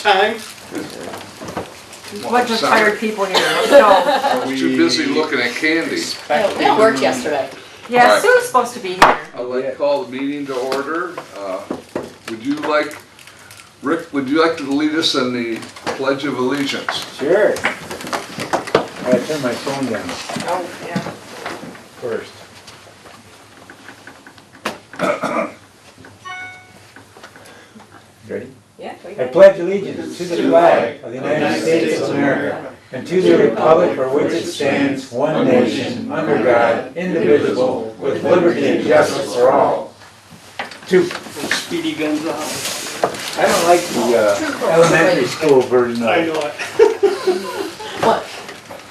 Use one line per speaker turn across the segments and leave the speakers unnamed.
time.
Bunch of tired people here, let's go.
Too busy looking at candy.
Yeah, we worked yesterday.
Yeah,
Alright.
Sue's supposed to be here.
I'd like to call the meeting to order. Rick, would you like to lead us in the Pledge of Allegiance?
Sure. I gotta turn my phone down
Oh, yeah.
first. Ready?
Yeah, we
I
got it.
pledge allegiance to the flag of the United States of America and to the republic for which it stands, one nation, under God, indivisible, with liberty and justice for all. Two.
Speedy Gonzales.
I don't like the elementary school version of
I
it.
know it.
What?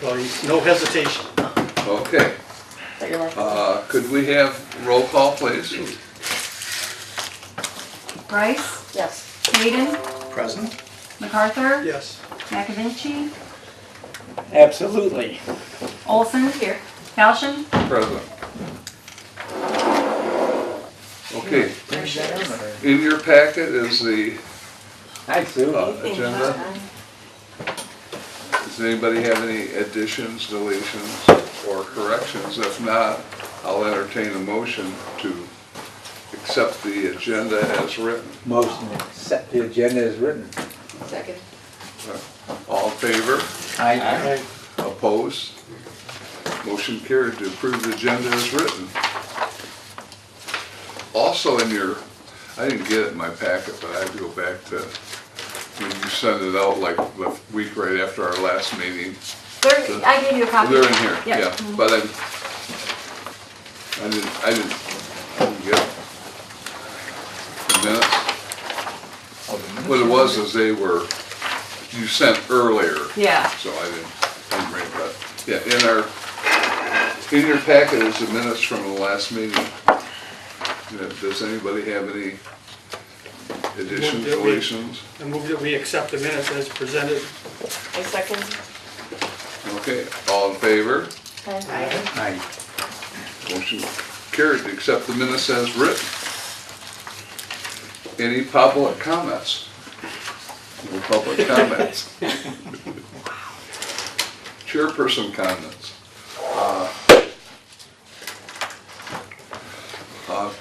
Well, no hesitation.
Okay,
So you're like,
could we have roll call, please?
Bryce,
yes.
Hayden,
Present?
MacArthur,
Yes.
McAvinci,
Absolutely.
Olson,
Here.
Falshon.
Present. Okay, in your packet is the
Hi, Sue.
agenda. Does anybody have any additions, deletions, or corrections? If not, I'll entertain a motion to accept the agenda as written.
Motion to accept the agenda as written.
Second.
All in favor?
Aye.
Opposed? Motion carried to approve the agenda as written. Also in your, I didn't get it in my packet, but I had to go back to when you sent it out like the week right after our last meeting.
I gave you a copy.
They're in here,
Yep.
yeah, but I didn't get it. The minutes. What it was is they were, you sent earlier.
Yeah.
So I didn't read that. Yeah, in your packet is the minutes from the last meeting. Does anybody have any additions, deletions?
I move that we accept the minutes as presented.
A second.
Okay, all in favor?
Aye.
Aye.
Motion carried to accept the minutes as written. Any public comments? No public comments. Chairperson comments.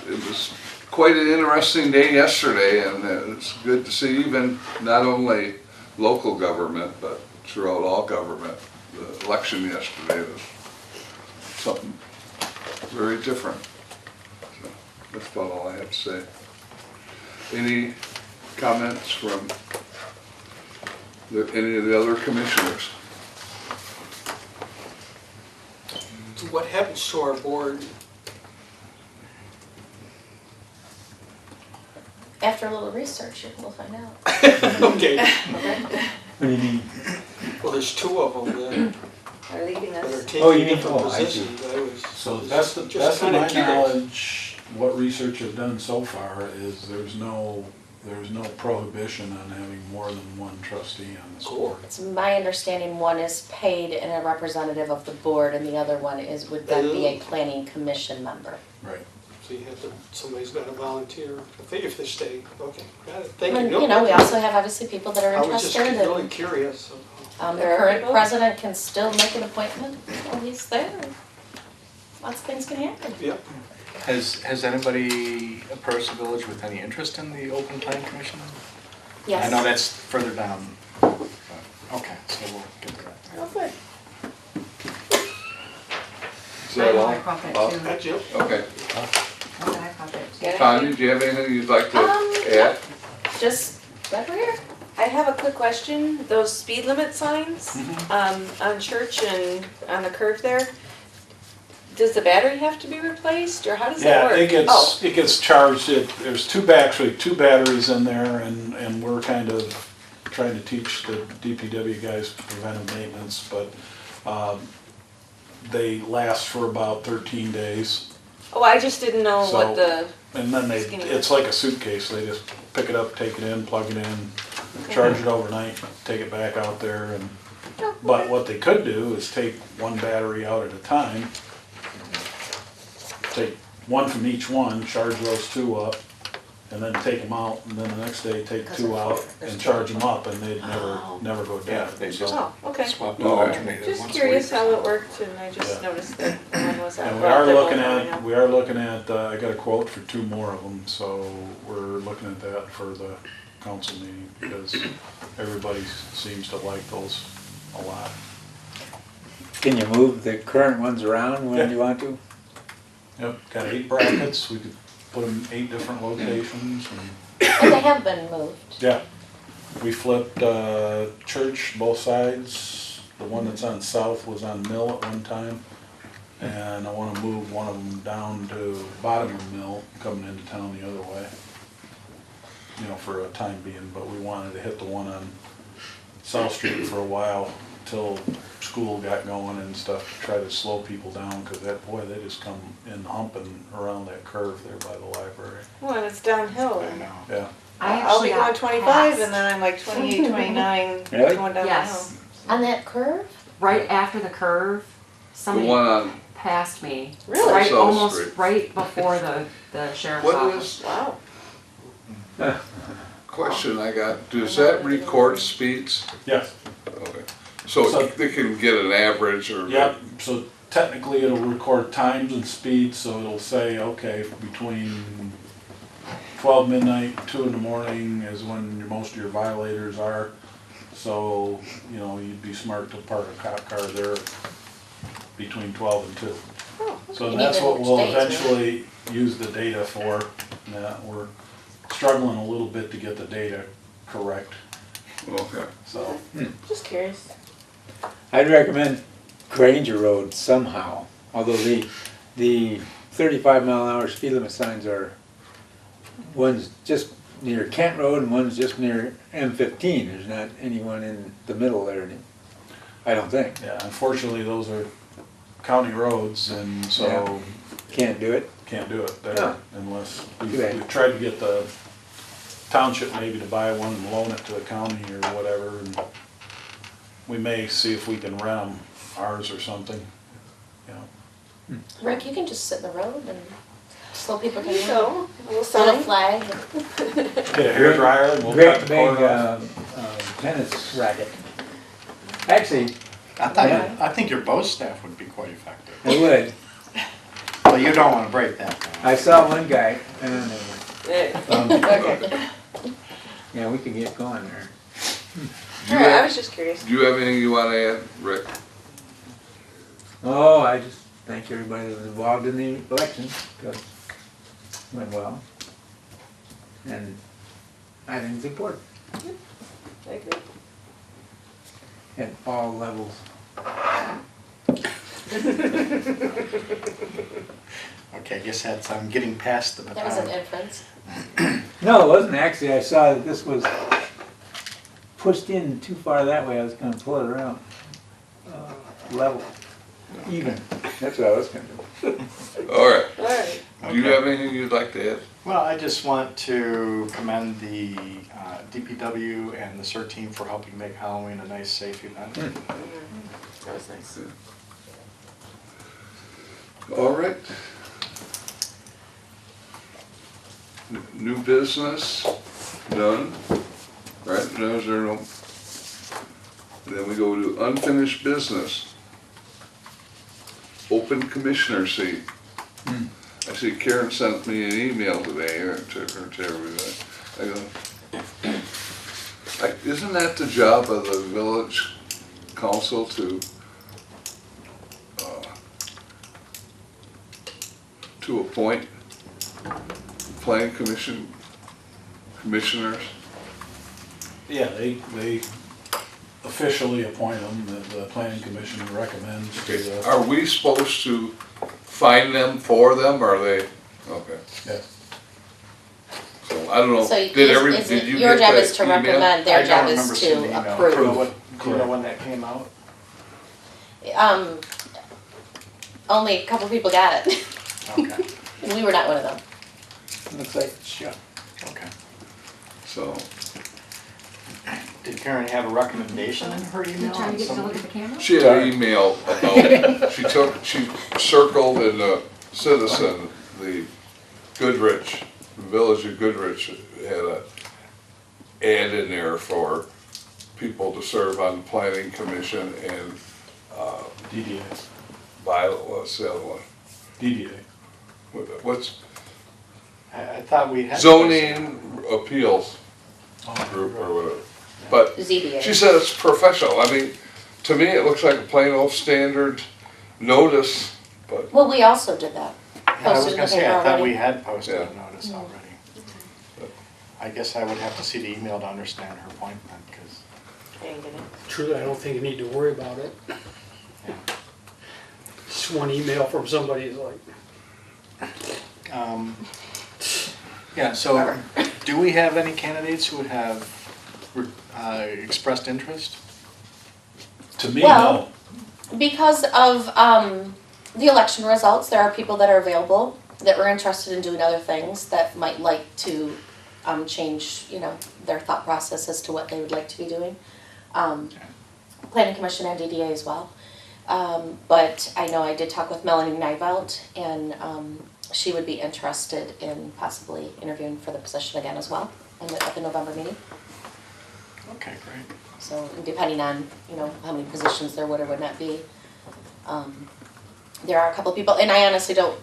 It was quite an interesting day yesterday, and it's good to see even not only local government, but throughout all government. The election yesterday was something very different. So that's about all I have to say. Any comments from any of the other commissioners?
What happens to our board?
After a little research, we'll find out.
Okay,
Okay.
What do you mean?
well, there's two of them
They're leaving
that are
us.
taking
Oh, you mean-
different
oh, I see.
positions. I was
So that's the
just
best of
kinda
my
curious.
knowledge, what research has done so far is there's no prohibition on having more than one trustee on this
Cool.
board.
It's my understanding one is paid and a representative of the board, and the other one would then be a planning commission member.
Right.
So you have to, somebody's got to volunteer if they stay. Okay, got it. Thank
And,
you.
you know, we also have obviously people that are
I was just
interested,
really
and
curious.
the current president can still make an appointment while he's there. Lots of things can happen.
Yep.
Has anybody approached the village with any interest in the open plan commission?
Yes.
I know that's further down, but, okay, so we'll get to that.
Oh, good.
Is that all?
I caught that too.
Got you.
Okay.
I caught that too.
Get it?
Tanya, do you have anything you'd like to add?
Just right over here.
I have a quick question. Those speed limit signs on Church and on the curve there, does the battery have to be replaced, or how does that work?
Yeah,
Oh,
it gets charged, there's two batteries in there, and we're kind of trying to teach the DPW guys preventive maintenance, but they last for about 13 days.
oh, I just didn't know
So-
what the,
And then it's like a suitcase, they just pick it up, take it in, plug it in, charge it overnight, take it back out there, and, but what they could do is take one battery out at a time, take one from each one, charge those two up, and then take them out, and then the next day take 2 out and charge them up, and they'd never go
Yeah,
dead.
they
So-
just
Oh, okay.
swap the
Okay.
alternator
Just
once a
curious
week.
how it worked, and I just
Yeah.
noticed that one was out.
And we
Well,
are
they're both
looking
out
at,
now.
I got a quote for 2 more of them, so we're looking at that for the council meeting, because everybody seems to like those a lot.
Can you move the current ones around when you want to?
Yep, got 8 brackets, we could put them 8 different locations, and,
And they have been moved.
yeah. We flipped, church both sides, the one that's on south was on Mill at one time, and I wanna move one of them down to bottom of Mill, coming into town the other way. You know, for a time being, but we wanted to hit the one on South Street for a while, till school got going and stuff, to try to slow people down, cause that, boy, they just come in humping around that curve there by the library.
Well, and it's downhill.
I know.
Yeah,
I'll be going
got
25
passed
and then I'm like 28, 29
Really?
going down the hill.
Yes,
On that curve?
right after the curve,
The
somebody
one on,
passed me.
Really?
Right,
South
almost
Street.
right before the sheriff's
what
office.
is,
Wow.
question I got, does that record speeds?
yes,
Okay, so
So-
they can get an average or?
yep, so technically it'll record times and speeds, so it'll say, okay, between 12 midnight, 2 in the morning is when most of your violators are. So, you know, you'd be smart to park a cop car there between 12 and 2.
Oh,
So
You
that's
need
what
which
we'll
days, right?
eventually use the data for. That we're struggling a little bit to get the data correct,
Okay,
so.
just curious.
I'd recommend Granger Road somehow, although the 35-mile-an-hour speed limit signs are, one's just near Kent Road and one's just near M15. There's not anyone in the middle there, I don't think.
Yeah, unfortunately, those are county roads, and so
Can't do it.
can't do it there
No.
unless,
Too
we
bad.
tried to get the township maybe to buy one and loan it to the county or whatever, and we may see if we can rent them, ours or something, you know.
Rick, you can just sit in the road and slow people
There you
down.
go. A little
Little
sign.
flag.
Get a hairdryer and we'll
Great
cut the
big
cord off.
tennis racket. Actually,
I think your bow staff would be quite effective.
it would.
Well, you don't want to break that.
I saw one guy, and
Okay.
yeah, we could get going there.
do you
Alright, I
have,
was just curious.
do you have anything you wanna add, Rick?
Oh, I just thank everybody that was involved in the election, because it went well. And I think it's important
I agree.
at all levels.
Okay, I guess that's, I'm getting past the
That was an
baton.
inference.
No, it wasn't actually. I saw that this was pushed in too far that way. I was gonna pull it around. Level, even. That's what I was gonna do.
All right,
Alright.
do you have anything you'd like to add?
Well, I just want to commend the DPW and the CERT team for helping make Halloween a nice, safe event.
That was nice.
All right. New business, done. Right, no, is there no? Then we go to unfinished business. Open commissioner seat. I see Karen sent me an email today, or to everybody. I go, isn't that the job of the village council to appoint planning commissioners?
Yeah, they officially appoint them, the planning commission recommends to the,
Are we supposed to find them for them, or are they, okay,
yeah.
so I don't know,
So
did you
your
get
job
that
is to
email?
recommend,
I
their
don't
job
remember
is
seeing the
to
email. Do you
approve.
know do you know when that came out?
Only a couple people got it.
Okay,
We were not one of them.
Looks like it's shut.
okay.
So,
Did Karen have a recommendation in her
You
email?
trying
on
to get to
some-
look at the camera?
she had an email about, she circled in the Citizen, the Goodrich the Village of Goodrich had a ad in there for people to serve on the planning commission and,
DDA,
what's the other one?
DDA.
What's
I thought we had.
zoning appeals group or whatever. But
ZBA.
she said it's professional. I mean, to me, it looks like a plain old standard notice, but
Well, we also did that.
I was
Posted in
gonna
the
say,
paper
I thought
already.
we had posted
Yeah.
a notice already. I guess I would have to see the email to understand her point then, because,
I didn't get it.
Truly, I don't think you need to worry about it. Just one email from somebody is like,
yeah, so do we have any candidates who have expressed interest?
To me,
Well-
no.
Because of the election results, there are people that are available that were interested in doing other things that might like to change, their thought process as to what they would like to be doing. Planning Commission and DDA as well. But I know I did talk with Melanie Nivelt, and she would be interested in possibly interviewing for the position again as well at the November meeting.
Okay, great.
So depending on, how many positions there would or would not be. There are a couple people, and I honestly don't,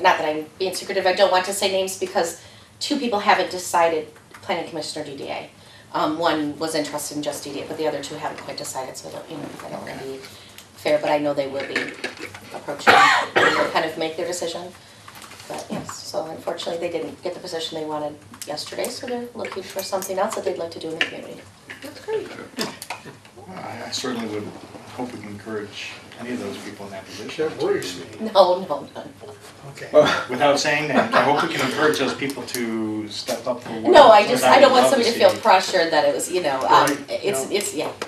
not that I'm being secretive, I don't want to say names because 2 people haven't decided Planning Commission or DDA. One was interested in just DDA, but the other 2 haven't quite decided, so I don't, I don't want to be fair, but I know they will be approaching, they'll kind of make their decision. But yes, so unfortunately they didn't get the position they wanted yesterday, so they're looking for something else that they'd like to do in the community.
That's great.
Well, I certainly would hope we can encourage any of those people in that position.
that worries me.
No.
Okay.
Without saying that, I hope we can encourage those people to step up for what.
No, I
what
don't
would
want
love
somebody to
see.
feel pressured that it was,
Right,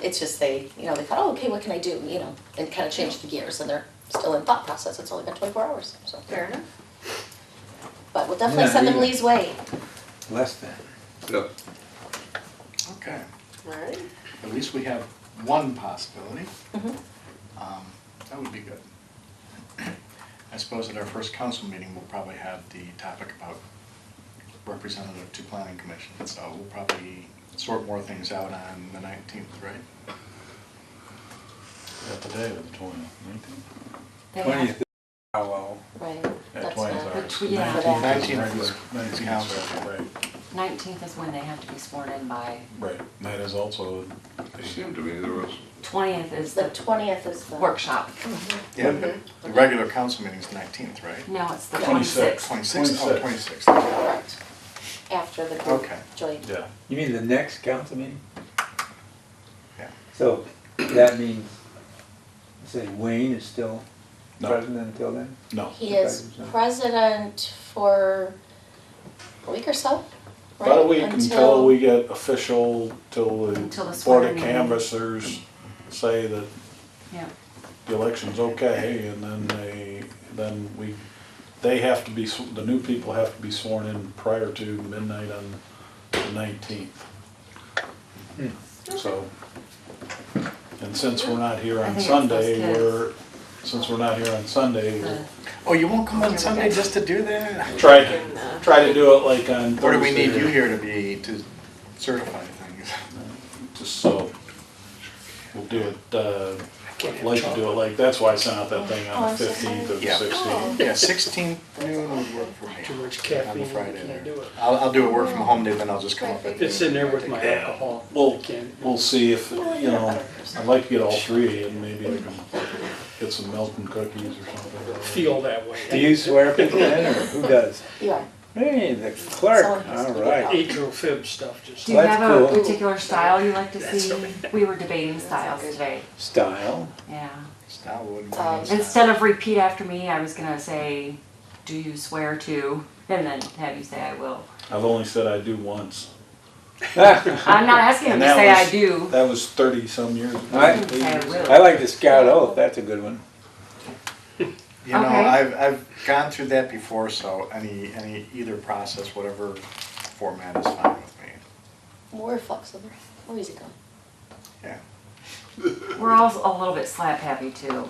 it's just they thought, oh, okay, what can I do, and kind of change the gears, and they're still in thought process, it's only been 24 hours, so.
Fair enough.
But we'll definitely
Yeah,
send them
either.
Lee's way.
Less than.
yeah.
Okay,
All right.
at least we have one possibility.
Mhm.
That would be good. I suppose at our first council meeting, we'll probably have the topic about representative to planning commission, so we'll probably sort more things out on the 19th, right?
At the day of the 20th, 19th.
They have-
20th. Oh,
Right,
Yeah,
that's
20th
not,
ours.
Yeah.
19th is
19th,
council.
right,
19th is when they have to be sworn in by,
right. That is also,
It seemed to me there was,
20th is
the
the
20th is the.
workshop.
Yeah, but the regular council meeting's the 19th, right?
No, it's the
26th.
26th.
26th, oh, 26th.
Correct. After the group
Okay.
joint.
yeah.
you mean the next council meeting?
Yeah.
So that means, say Wayne is still
No.
president until then?
No.
He is president for a week or so, right?
About a week until we get official, till
Until the
the board
swearing
of
in.
canvassers say that
Yeah.
the election's okay, and then they have to be, the new people have to be sworn in prior to midnight on the 19th. So, and since we're not here
I
on
think it's
Sunday,
those
since we're not here on Sunday, we'll
The-
Oh, you won't come on Sunday just to do that?
try to do it like on Thursday.
Or do we need you here to certify things?
Just so, we'll do it, like to do it like, that's why I sent out that thing on the 15th or the
Yeah.
16th.
Yeah, 16th noon would work for me.
Too much
On
caffeine,
the
you
Friday
can't
there.
do it.
I'll do a work from home day, then I'll just come up at.
It's in there with my
Yeah.
alcohol.
Well,
I can't-
we'll see if, I'd like to get all 3, and maybe I can get some milk and cookies or something.
Feel that way.
Do you swear people in, or who does?
You are.
Hey, the clerk,
Someone has
all
to do
right.
Atro fib stuff just.
Do you
That's
have a
cool.
particular style you like to see? We were debating styles today,
Style.
yeah.
Style would be
Instead of repeat after me, I was gonna say, do you swear to? And then have you say I will.
I've only said I do once.
I'm not asking him
And
to
that
say I
was-
do.
That was 30-some years ago.
I-
Say I will.
I like the scout oath, that's a good one.
You know,
Okay.
I've gone through that before, so either process, whatever format is fine with me.
We're flexible. We're easy going.
Yeah.
We're all a little bit slap happy too.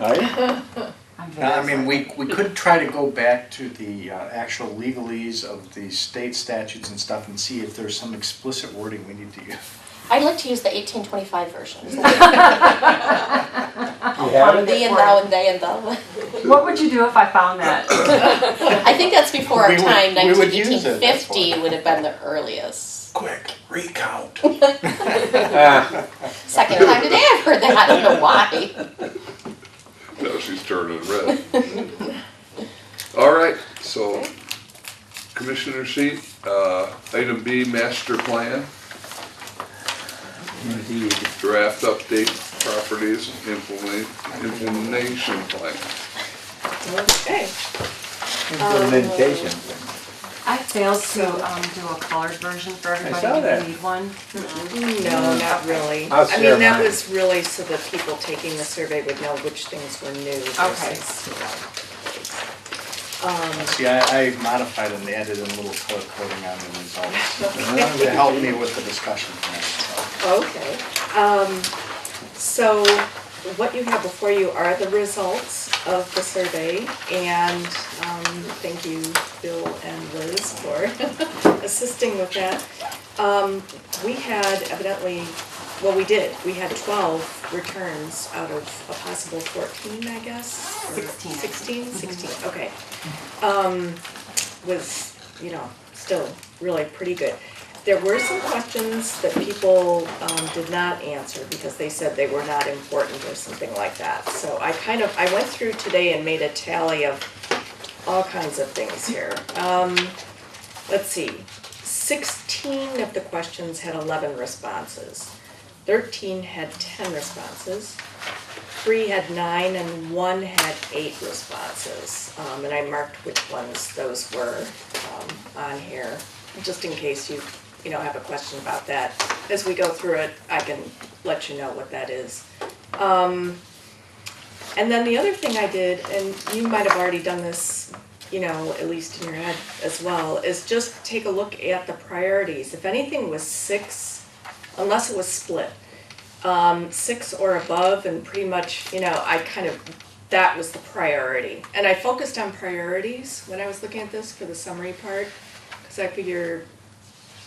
Are you?
I'm
Now, I
very
mean, we
sorry.
could try to go back to the actual legalese of the state statutes and stuff and see if there's some explicit wording we need to use.
I'd like to use the 1825 version.
You have it?
Thee and thou and they and thou.
What would you do if I found that?
I think that's before our
We would-
time.
we would use it, that's
1850
why.
would have been the earliest.
Quick, recount.
Second time today I've heard that. I don't know why.
Now she's turning red. All right, so Commissioner sheet, item B, master plan,
Indeed.
draft update properties, implementation plan.
Okay.
Implementation.
I failed to do a colored version for everybody.
saw
Do
that.
you need one?
No, not really.
I'll
I
share
mean, that
mine.
was really so that people taking the survey would know which things were new versus, you know.
See, I modified and added in a little color coding on the results to help me with the discussion tonight.
Okay. So what you have before you are the results of the survey, and thank you, Bill and Liz, for assisting with that. We had evidently, well, we had 12 returns out of a possible 14, I guess? or
16.
16, okay. Was, you know, still really pretty good. There were some questions that people did not answer because they said they were not important or something like that. So I went through today and made a tally of all kinds of things here. Let's see, 16 of the questions had 11 responses. 13 had 10 responses. 3 had 9 and 1 had 8 responses. And I marked which ones those were on here, just in case you have a question about that. As we go through it, I can let you know what that is. And then the other thing I did, and you might have already done this, at least in your head as well, is just take a look at the priorities. If anything was 6, unless it was split, 6 or above, and pretty much, that was the priority. And I focused on priorities when I was looking at this for the summary part, because I figure,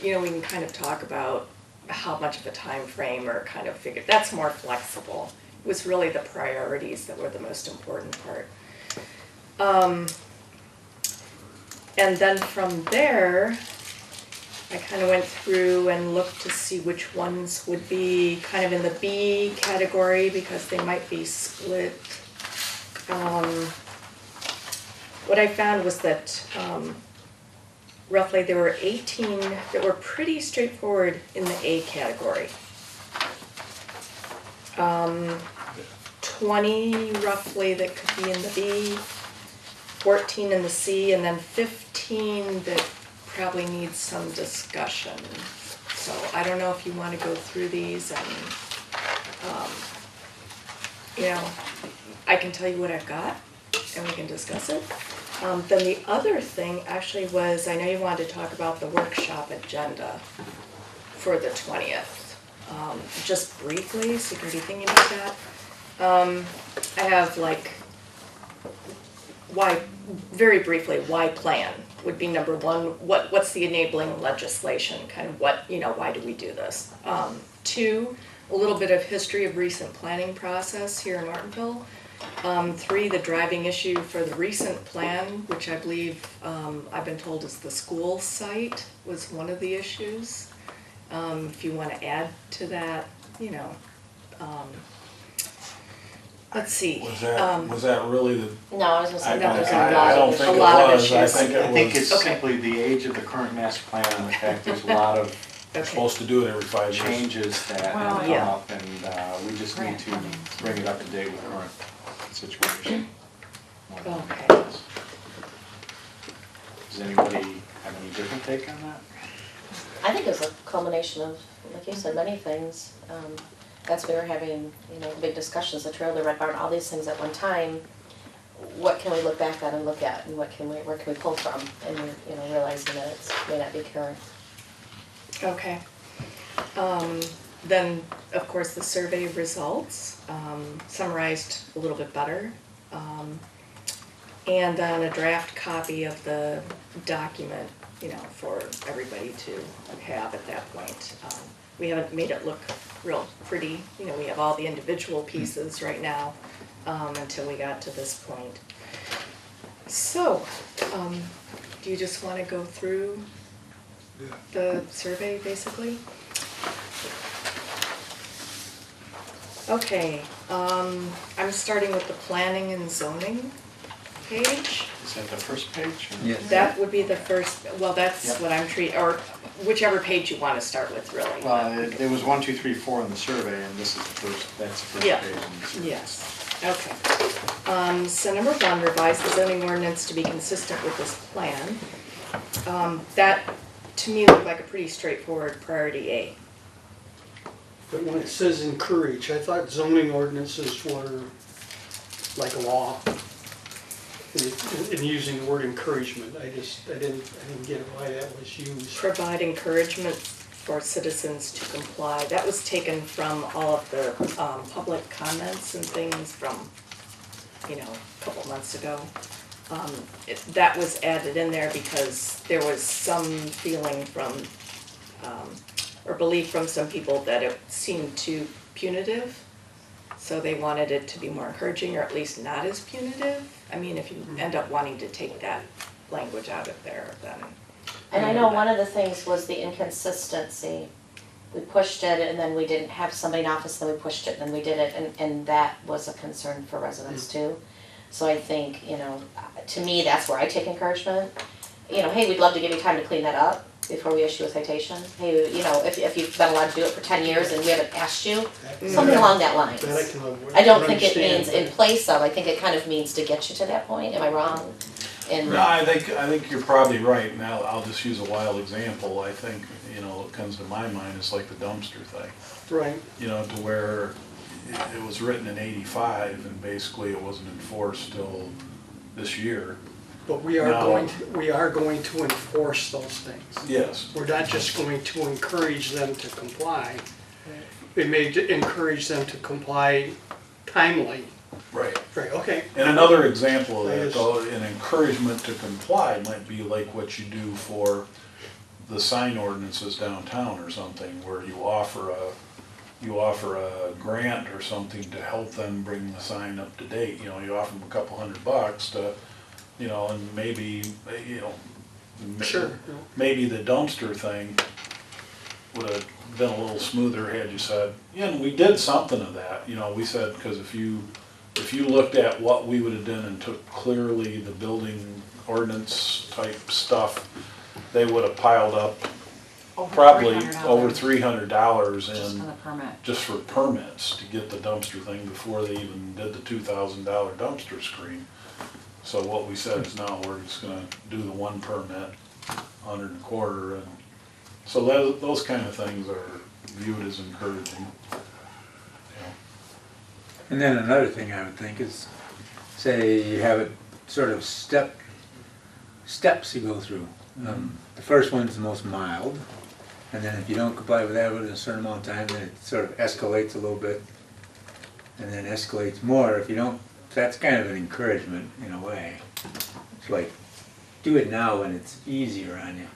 we can kind of talk about how much of a time frame or kind of figure, that's more flexible. It was really the priorities that were the most important part. And then from there, I kind of went through and looked to see which ones would be kind of in the B category because they might be split. What I found was that roughly there were 18 that were pretty straightforward in the A category. 20 roughly that could be in the B, 14 in the C, and then 15 that probably need some discussion. So I don't know if you want to go through these and, I can tell you what I've got and we can discuss it. Then the other thing actually was, I know you wanted to talk about the workshop agenda for the 20th. Just briefly, so you can be thinking about that. I have very briefly, why plan would be number one. What's the enabling legislation? Kind of why do we do this? 2, a little bit of history of recent planning process here in Ortonville. 3, the driving issue for the recent plan, which I believe I've been told is the school site was one of the issues. If you want to add to that, let's see.
Was that really the?
No, I was going to say, no, there's a
I
lot
don't
of
think
a
it
lot of
was. I
issues.
think it
I think
was
it's
Okay.
simply the age of the current master plan and the fact there's a lot of
supposed to do it every 5 years.
changes that
Well,
have
yeah.
come up, and we just need to bring it up to date with current situation.
Okay.
Does anybody have any different take on that?
I think it's a culmination of, like you said, many things. That's why we're having, big discussions, the trail, the red barn, all these things at one time. What can we look back on and look at, and where can we pull from? And realizing that it may not be current.
Okay. Then, of course, the survey results, summarized a little bit better. and then a draft copy of the document, for everybody to have at that point. We haven't made it look real pretty, we have all the individual pieces right now, until we got to this point. So, do you just want to go through the survey, basically? Okay, I'm starting with the planning and zoning page.
Is that the first page? or-
Yes.
That would be the first, well, that's
Yep.
what I'm or whichever page you want to start with, really.
Well, there was 1, 2, 3, 4 in the survey, and this is the first, that's the first
Yeah.
page in the survey.
Yes, okay. So number 1, revise the zoning ordinance to be consistent with this plan. That, to me, looked like a pretty straightforward priority A.
But when it says encourage, I thought zoning ordinances were like law. In using the word encouragement, I didn't get why that was used.
Provide encouragement for citizens to comply. That was taken from all of the public comments and things from, a couple months ago. That was added in there because there was some feeling from, or belief from some people that it seemed too punitive. So they wanted it to be more encouraging, or at least not as punitive. I mean, if you end up wanting to take that language out of there, then.
And I know one of the things was the inconsistency. We pushed it and then we didn't have somebody in office, then we pushed it and then we did it, and that was a concern for residents too. So I think, to me, that's where I take encouragement. Hey, we'd love to give you time to clean that up before we issue a citation. Hey, if you've been allowed to do it for 10 years and we haven't asked you, something along that lines.
That I can live with.
I don't think it
understand,
means in place of, I think it kind of means to get you to that point, am I wrong? And
No, I think you're probably right. Now, I'll just use a wild example. I think, what comes to my mind is like the dumpster thing.
Right,
To where it was written in '85 and basically it wasn't enforced till this year.
but we are
No.
going to enforce those things.
Yes.
We're not just going to encourage them to comply. We may encourage them to comply timely.
Right.
Right, okay.
And another example of
I
that,
just-
though, an encouragement to comply might be like what you do for the sign ordinances downtown or something, where you offer a grant or something to help them bring the sign up to date. You offer them a couple $100 to, and maybe,
Sure.
maybe the dumpster thing would have been a little smoother had you said, and we did something of that. We said, because if you looked at what we would have done and took clearly the building ordinance type stuff, they would have piled up probably over $300
Just for
in
the permit.
just for permits to get the dumpster thing before they even did the $2,000 dumpster screen. So what we said is, no, we're just gonna do the one permit, 100 and a quarter, and so those kind of things are viewed as encouraging.
And then another thing I would think is, say you have it sort of steps you go through. The first one's the most mild, and then if you don't comply with that within a certain amount of time, then it sort of escalates a little bit, and then escalates more if you don't. That's kind of an encouragement in a way. It's like, do it now when it's easier on you,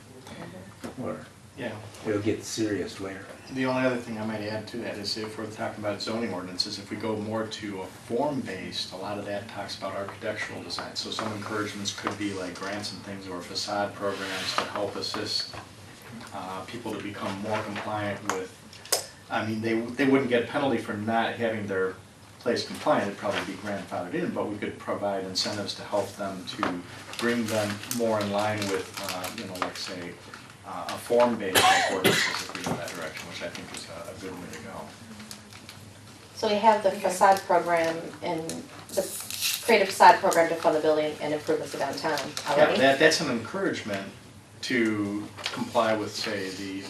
or
Yeah.
it'll get serious later.
The only other thing I might add to that is if we're talking about zoning ordinances, if we go more to a form-based, a lot of that talks about architectural design. So some encouragements could be like grants and things or facade programs to help assist people to become more compliant with, they wouldn't get a penalty for not having their place compliant, it'd probably be grandfathered in, but we could provide incentives to help them to bring them more in line with, like say, a form-based ordinances if we go that direction, which I think is a good way to go.
So we have the facade program and the creative facade program to fund the building and improvements of downtown already.
Yeah, that's an encouragement to comply with, say, the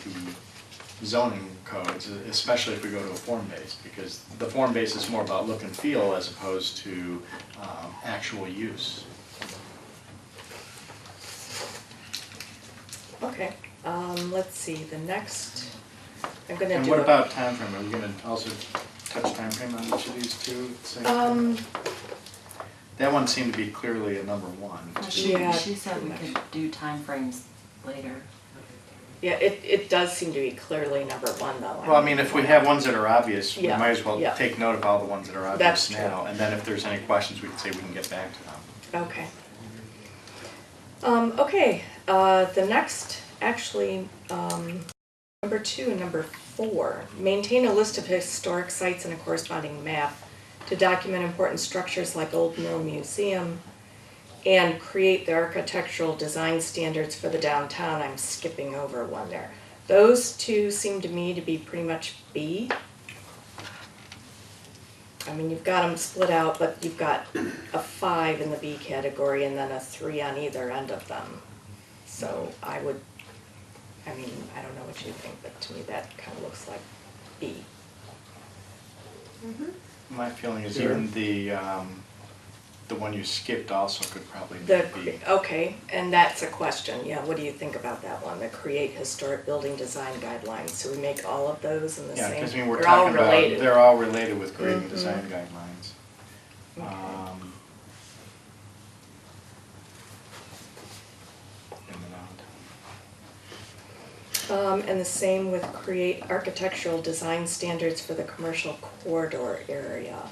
zoning codes, especially if we go to a form-based, because the form-based is more about look and feel as opposed to actual use.
Okay, let's see, the next, I'm gonna do.
And what about time frame? Are we gonna also touch time frame on each of these two? Say? That one seemed to be clearly a number one.
Yeah.
She said we could do timeframes later.
Yeah, it does seem to be clearly number one though.
Well, I mean, if we have ones that are obvious, we
Yeah,
might as well
yeah.
take note of all the ones that are
That's
obvious
true.
now. And then if there's any questions, we can say we can get back to them.
Okay. Okay, the next, actually, number 2 and number 4, maintain a list of historic sites and a corresponding map to document important structures like Old Mill Museum, and create the architectural design standards for the downtown. I'm skipping over one there. Those two seem to me to be pretty much B. I mean, you've got them split out, but you've got a 5 in the B category and then a 3 on either end of them. So I don't know what you think, but to me that kind of looks like B.
My feeling is
Sure.
even the one you skipped also could probably be.
Okay, and that's a question, yeah, what do you think about that one, the create historic building design guidelines? So we make all of those in the
Yeah,
same?
because I mean, we're
They're all
talking about,
related.
they're all related with creating
Mhm.
design guidelines.
Okay. And the same with create architectural design standards for the commercial corridor area.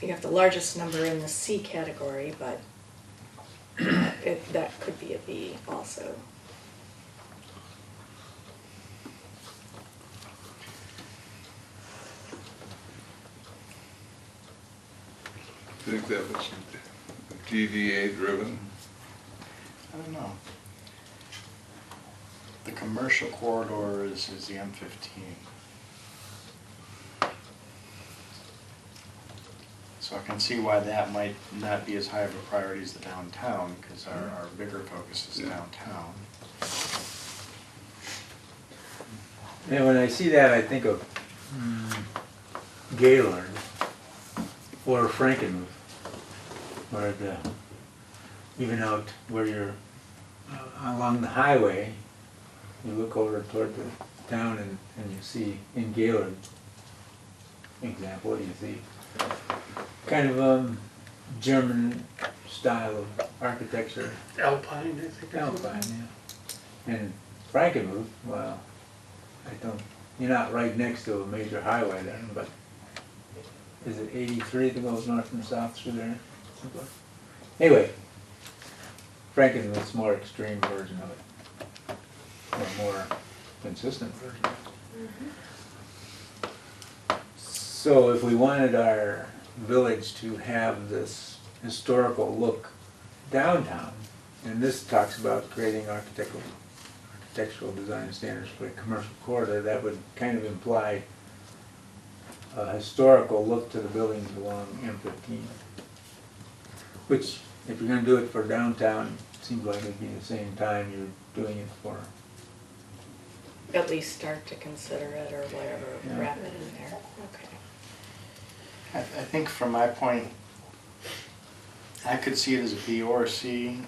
You have the largest number in the C category, but that could be a B also.
I think that was DDA driven.
I don't know. The commercial corridor is the M15. So I can see why that might not be as high of a priority as the downtown, because our bigger focus is
Yeah.
downtown.
And when I see that, I think of Gaylord or Frankenmuth, where even out where you're along the highway, you look over toward the town and you see in Gaylord, example, you see kind of German style of architecture.
Alpine, I think.
Alpine, yeah. And Frankenmuth, well, you're not right next to a major highway there, but is it 83 that goes north and south through there? Anyway, Frankenmuth's more extreme version of it, or more consistent version of it. So if we wanted our village to have this historical look downtown, and this talks about creating architectural design standards for a commercial corridor, that would kind of imply a historical look to the buildings along M15. Which, if you're gonna do it for downtown, it seems like it'd be the same time you're doing it for.
At least start to consider it or whatever,
Yeah.
wrap it in there, okay.
I think from my point, I could see it as a B or a C.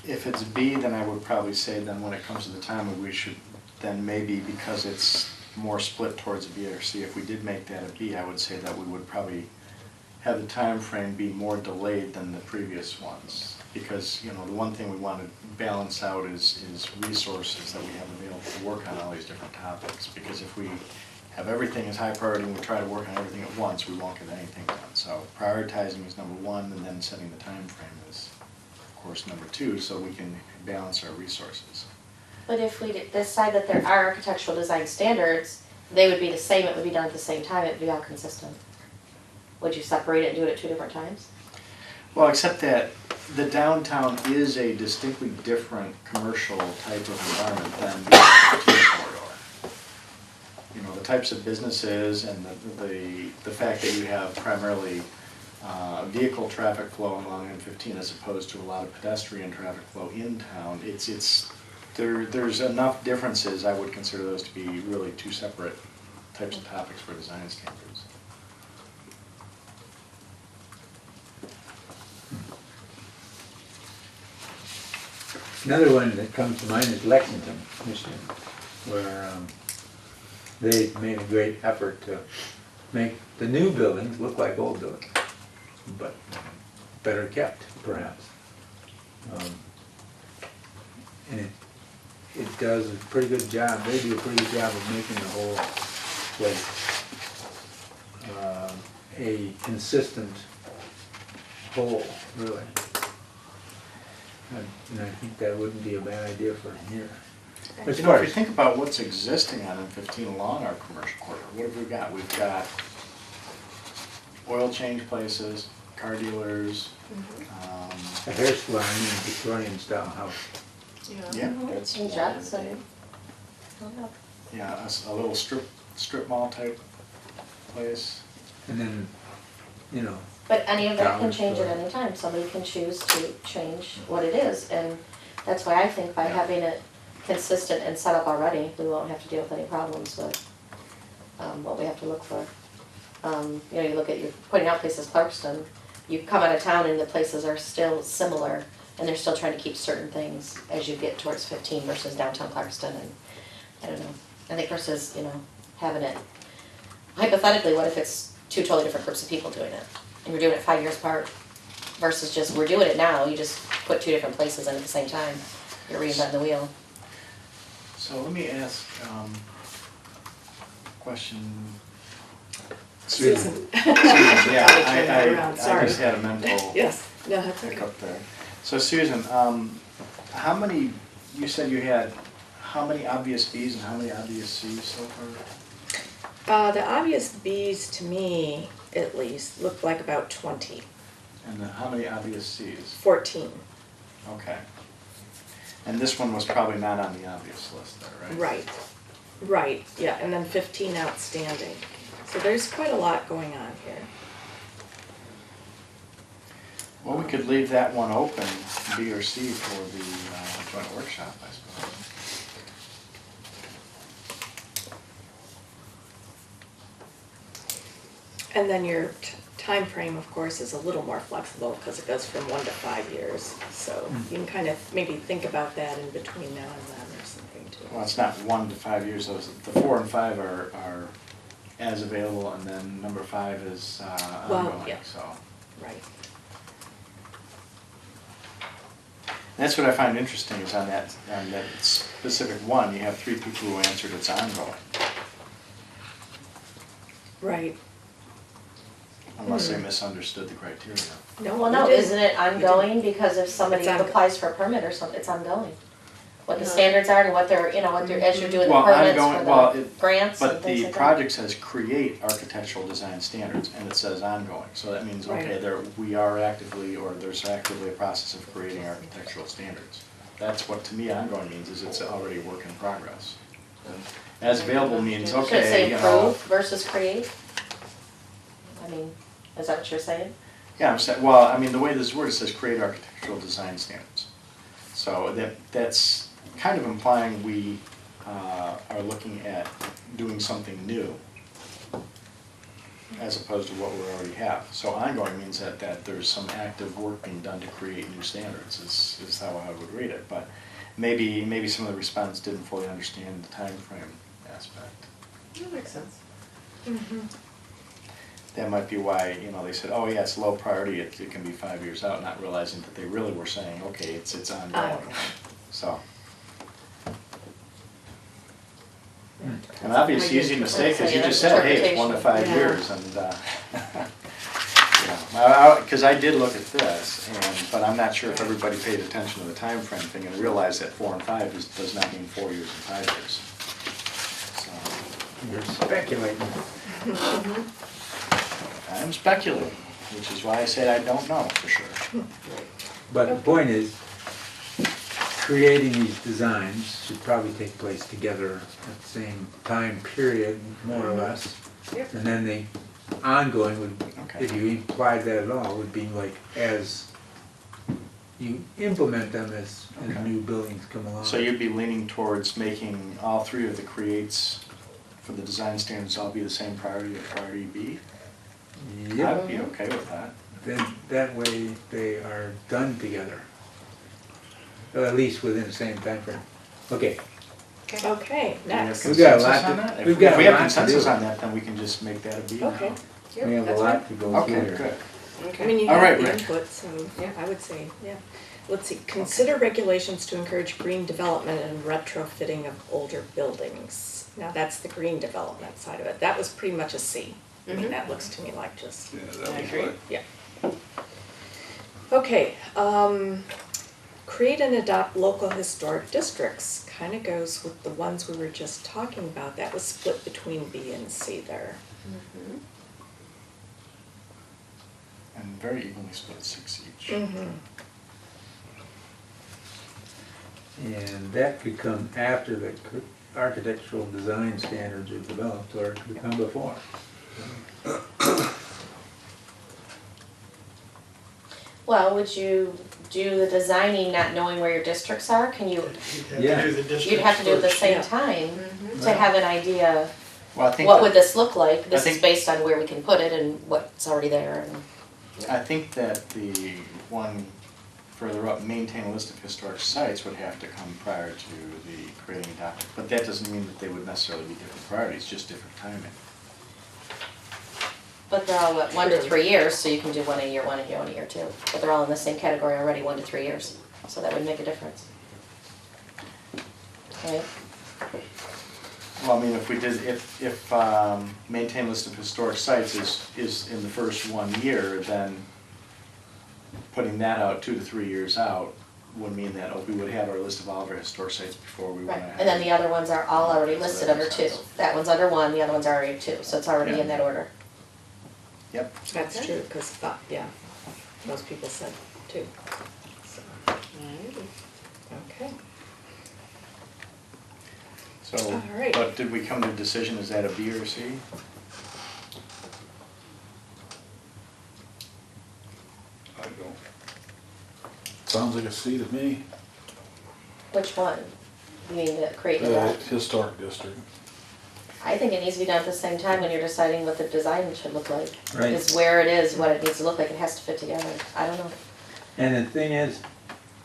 If it's B, then I would probably say then when it comes to the time, we should, then maybe because it's more split towards a B or C, if we did make that a B, I would say that we would probably have the time frame be more delayed than the previous ones. Because, you know, the one thing we want to balance out is resources that we have available to work on all these different topics. Because if we have everything as high priority and we try to work on everything at once, we won't get anything done. So prioritizing is number one, and then setting the time frame is, of course, number two, so we can balance our resources.
But if we decide that there are architectural design standards, they would be the same, it would be done at the same time, it would be all consistent. Would you separate it and do it at 2 different times?
Well, except that the downtown is a distinctly different commercial type of environment than the corridor. You know, the types of businesses and the fact that you have primarily vehicle traffic flow along M15 as opposed to a lot of pedestrian traffic flow in town, there's enough differences, I would consider those to be really 2 separate types of topics for design standards.
Another one that comes to mind is Lexington, Michigan, where they made a great effort to make the new buildings look like old buildings, but better kept, perhaps. And it does a pretty good job, they do a pretty good job of making the whole place a consistent whole, really. And I think that wouldn't be a bad idea for here. As
You know,
far
if you
as,
think about what's existing on M15 along our commercial corridor, what have we got? We've got oil change places, car dealers,
a hair salon and Victorian style house.
yeah, that's,
And jets and,
yeah, a little strip mall type place.
And then, you know,
but any of that can
Dollars
change at
for-
any time. Somebody can choose to change what it is. And that's why I think by having it consistent and set up already, we won't have to deal with any problems with what we have to look for. You know, you look at, you're pointing out places, Clarkston, you come out of town and the places are still similar, and they're still trying to keep certain things as you get towards 15 versus downtown Clarkston, and I don't know. I think versus, you know, having it, hypothetically, what if it's two totally different groups of people doing it? And you're doing it 5 years apart versus just, we're doing it now, you just put two different places in at the same time. You're reinventing the wheel.
So let me ask question.
Susan.
Yeah,
Turn that around,
I
sorry.
just had a mental
Yes, no, that's okay.
hiccup there. So Susan, how many, you said you had, how many obvious Bs and how many obvious Cs so far?
The obvious Bs to me, at least, look like about 20,
And then how many obvious Cs?
14.
Okay. And this one was probably not on the obvious list there, right?
Right, yeah, and then 15 outstanding. So there's quite a lot going on here.
Well, we could leave that one open, B or C, for the joint workshop, I suppose.
And then your time frame, of course, is a little more flexible because it goes from 1 to 5 years. So you can kind of maybe think about that in between now and then or something too.
Well, it's not 1 to 5 years, those, the 4 and 5 are as available, and then number 5 is
Well,
ongoing,
yeah.
so.
Right.
That's what I find interesting is on that specific one, you have 3 people who answered it's ongoing,
Right.
unless they misunderstood the criteria.
No,
Well, no,
you didn't.
isn't it ongoing? Because if somebody
It's ongoing.
applies for a permit or something, it's ongoing. What the
No.
standards are and what they're, you know, what they're, as you're doing the
Well,
permits
ongoing-
for
well,
the
it-
grants and
But
things
the
like that.
project says create architectural design standards, and it says ongoing, so that means, okay,
Right.
there, we are actively, or there's actively a process of creating architectural standards. That's what, to me, ongoing means, is it's already a work in progress. As available means,
Should it
okay,
say
you know.
approve versus create? I mean, is that what you're saying?
Yeah, I'm saying, well, I mean, the way this word, it says create architectural design standards. So that's kind of implying we are looking at doing something new as opposed to what we already have. So ongoing means that there's some active work being done to create new standards is how I would read it. But maybe some of the respondents didn't fully understand the time frame aspect.
That makes sense.
That might be why, you know, they said, oh yeah, it's low priority, it can be 5 years out, not realizing that they really were saying, okay, it's ongoing. So. And obviously, easy mistake, because you just said, hey, it's 1 to 5
Yeah.
years, and, yeah. Because I did look at this, but I'm not sure if everybody paid attention to the time frame thing and realized that 4 and 5 does not mean 4 years and 5 years. So,
you're speculating.
I'm speculating, which is why I said I don't know for sure.
But the point is, creating these designs should probably take place together at the same time period, more or less.
Yep.
And then the ongoing would,
Okay.
if you implied that at all, would be like as you implement them as
Okay.
new buildings come along.
So you'd be leaning towards making all 3 of the creates for the design standards all be the same priority as priority B? I
Yep,
would be okay with that.
then that way they are done together. Or at least within the same time frame. Okay,
Okay,
Do we have
next.
We've got a
consensus
lot
on
to-
that?
we've
If
got
if we
a
have
lot to
consensus
do.
on that, then we can just make that a B now.
Okay,
We
yeah,
have a
that's
lot
fine.
to go through
Okay,
here.
good.
I mean, you
All
have
right,
the
Rick.
input, so yeah, I would say, yeah. Let's see, consider regulations to encourage green development and retrofitting of older buildings. Now, that's the green development side of it. That was pretty much a C. I mean, that looks to me like just,
Yeah, that
I
was
agree,
like,
yeah. Okay, create and adopt local historic districts. Kind of goes with the ones we were just talking about. That was split between B and C there.
And very evenly split, 6 each.
Mm-hmm.
And that could come after the architectural design standards are developed, or it could come before.
Well, would you do the designing not knowing where your districts are? Can you,
Yeah.
you'd have to do it at the same time to have an idea,
Well, I think,
what
that-
would this look like? This is
think-
based on where we can put it and what's already there and.
I think that the one further up, maintain a list of historic sites, would have to come prior to the creating document. But that doesn't mean that they would necessarily be different priorities, just different timing.
But they're all, what, 1 to
True.
3 years, so you can do one a year, one a year, two. But they're all in the same category already, 1 to 3 years, so that would make a difference. Right?
Well, I mean, if we did, if maintain list of historic sites is in the first 1 year, then putting that out 2 to 3 years out would mean that, oh, we would have our list of all of our historic sites before we
Right,
wanna have.
and then the other ones are all already
So
listed
that
under
makes
2.
sense.
That one's under 1, the other one's already 2, so it's already
Yeah.
in that order.
Yep.
That's true, because, yeah, most people said 2. So, okay.
So,
All right.
but did we come to a decision, is that a B or C?
I don't,
Sounds like a C to me.
Which one? You mean to create
The
that?
historic district.
I think it needs to be done at the same time when you're deciding what the design should look like.
Right.
Is where it is, what it needs to look like, it has to fit together. I don't know.
And the thing is,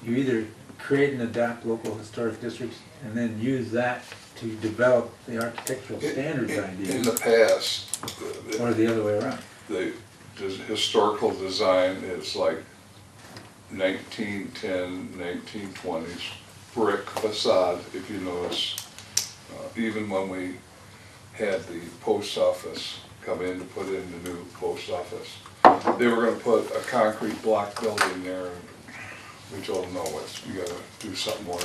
you either create and adopt local historic districts and then use that to develop the architectural standards
in the
idea,
past,
or the other way around.
the historical design is like 1910, 1920s brick facade, if you notice. Even when we had the post office come in to put in the new post office, they were gonna put a concrete block building there, and we told them, no, you gotta do something more.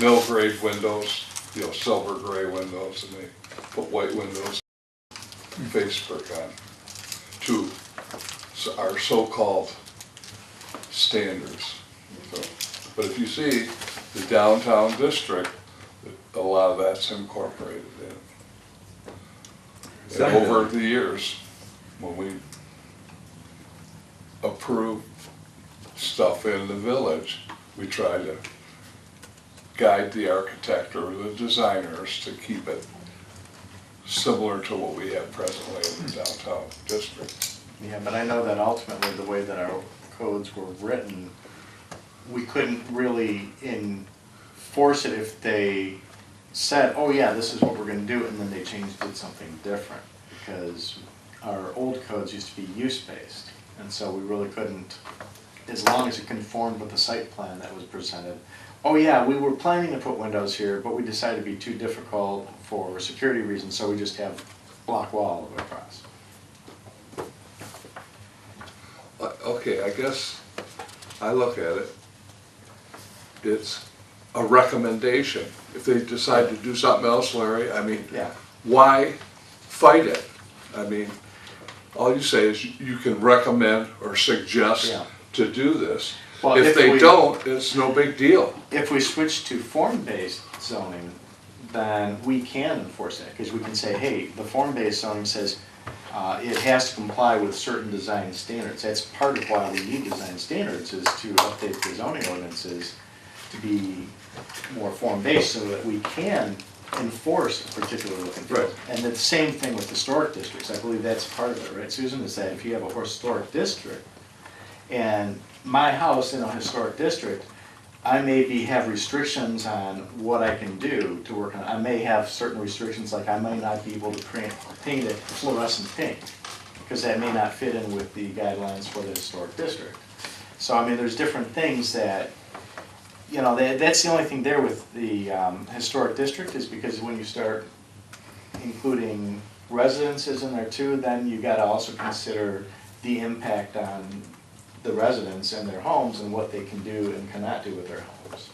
Mill grade windows, silver gray windows, and they put white windows, face brick on, to our so-called standards. So, but if you see the downtown district, a lot of that's incorporated in.
Some
And
of
over
it.
the years, when we approve stuff in the village, we try to guide the architect or the designers to keep it similar to what we have presently in the downtown district.
Yeah, but I know that ultimately, the way that our codes were written, we couldn't really enforce it if they said, oh yeah, this is what we're gonna do, and then they did something different. Because our old codes used to be use-based, and so we really couldn't, as long as it conformed with the site plan that was presented. Oh yeah, we were planning to put windows here, but we decided to be too difficult for security reasons, so we just have block wall all the way across.
Okay, I guess I look at it, it's a recommendation. If they decide to do something else, Larry, I mean,
Yeah.
why fight it? I mean, all you say is you can recommend or suggest
Yeah.
to do this.
Well,
If
if
they
we-
don't, it's no big deal.
If we switch to form-based zoning, then we can enforce that, because we can say, hey, the form-based zoning says it has to comply with certain design standards. That's part of why we need design standards, is to update the zoning ordinances to be more form-based, so that we can enforce a particular look and feel.
Right.
And the same thing with historic districts, I believe that's part of it, right, Susan, is that if you have a historic district, and my house in a historic district, I maybe have restrictions on what I can do to work on. I may have certain restrictions, like I might not be able to paint it fluorescent pink, because that may not fit in with the guidelines for the historic district. So, I mean, there's different things that, you know, that's the only thing there with the historic district, is because when you start including residences in there too, then you gotta also consider the impact on the residents and their homes and what they can do and cannot do with their homes.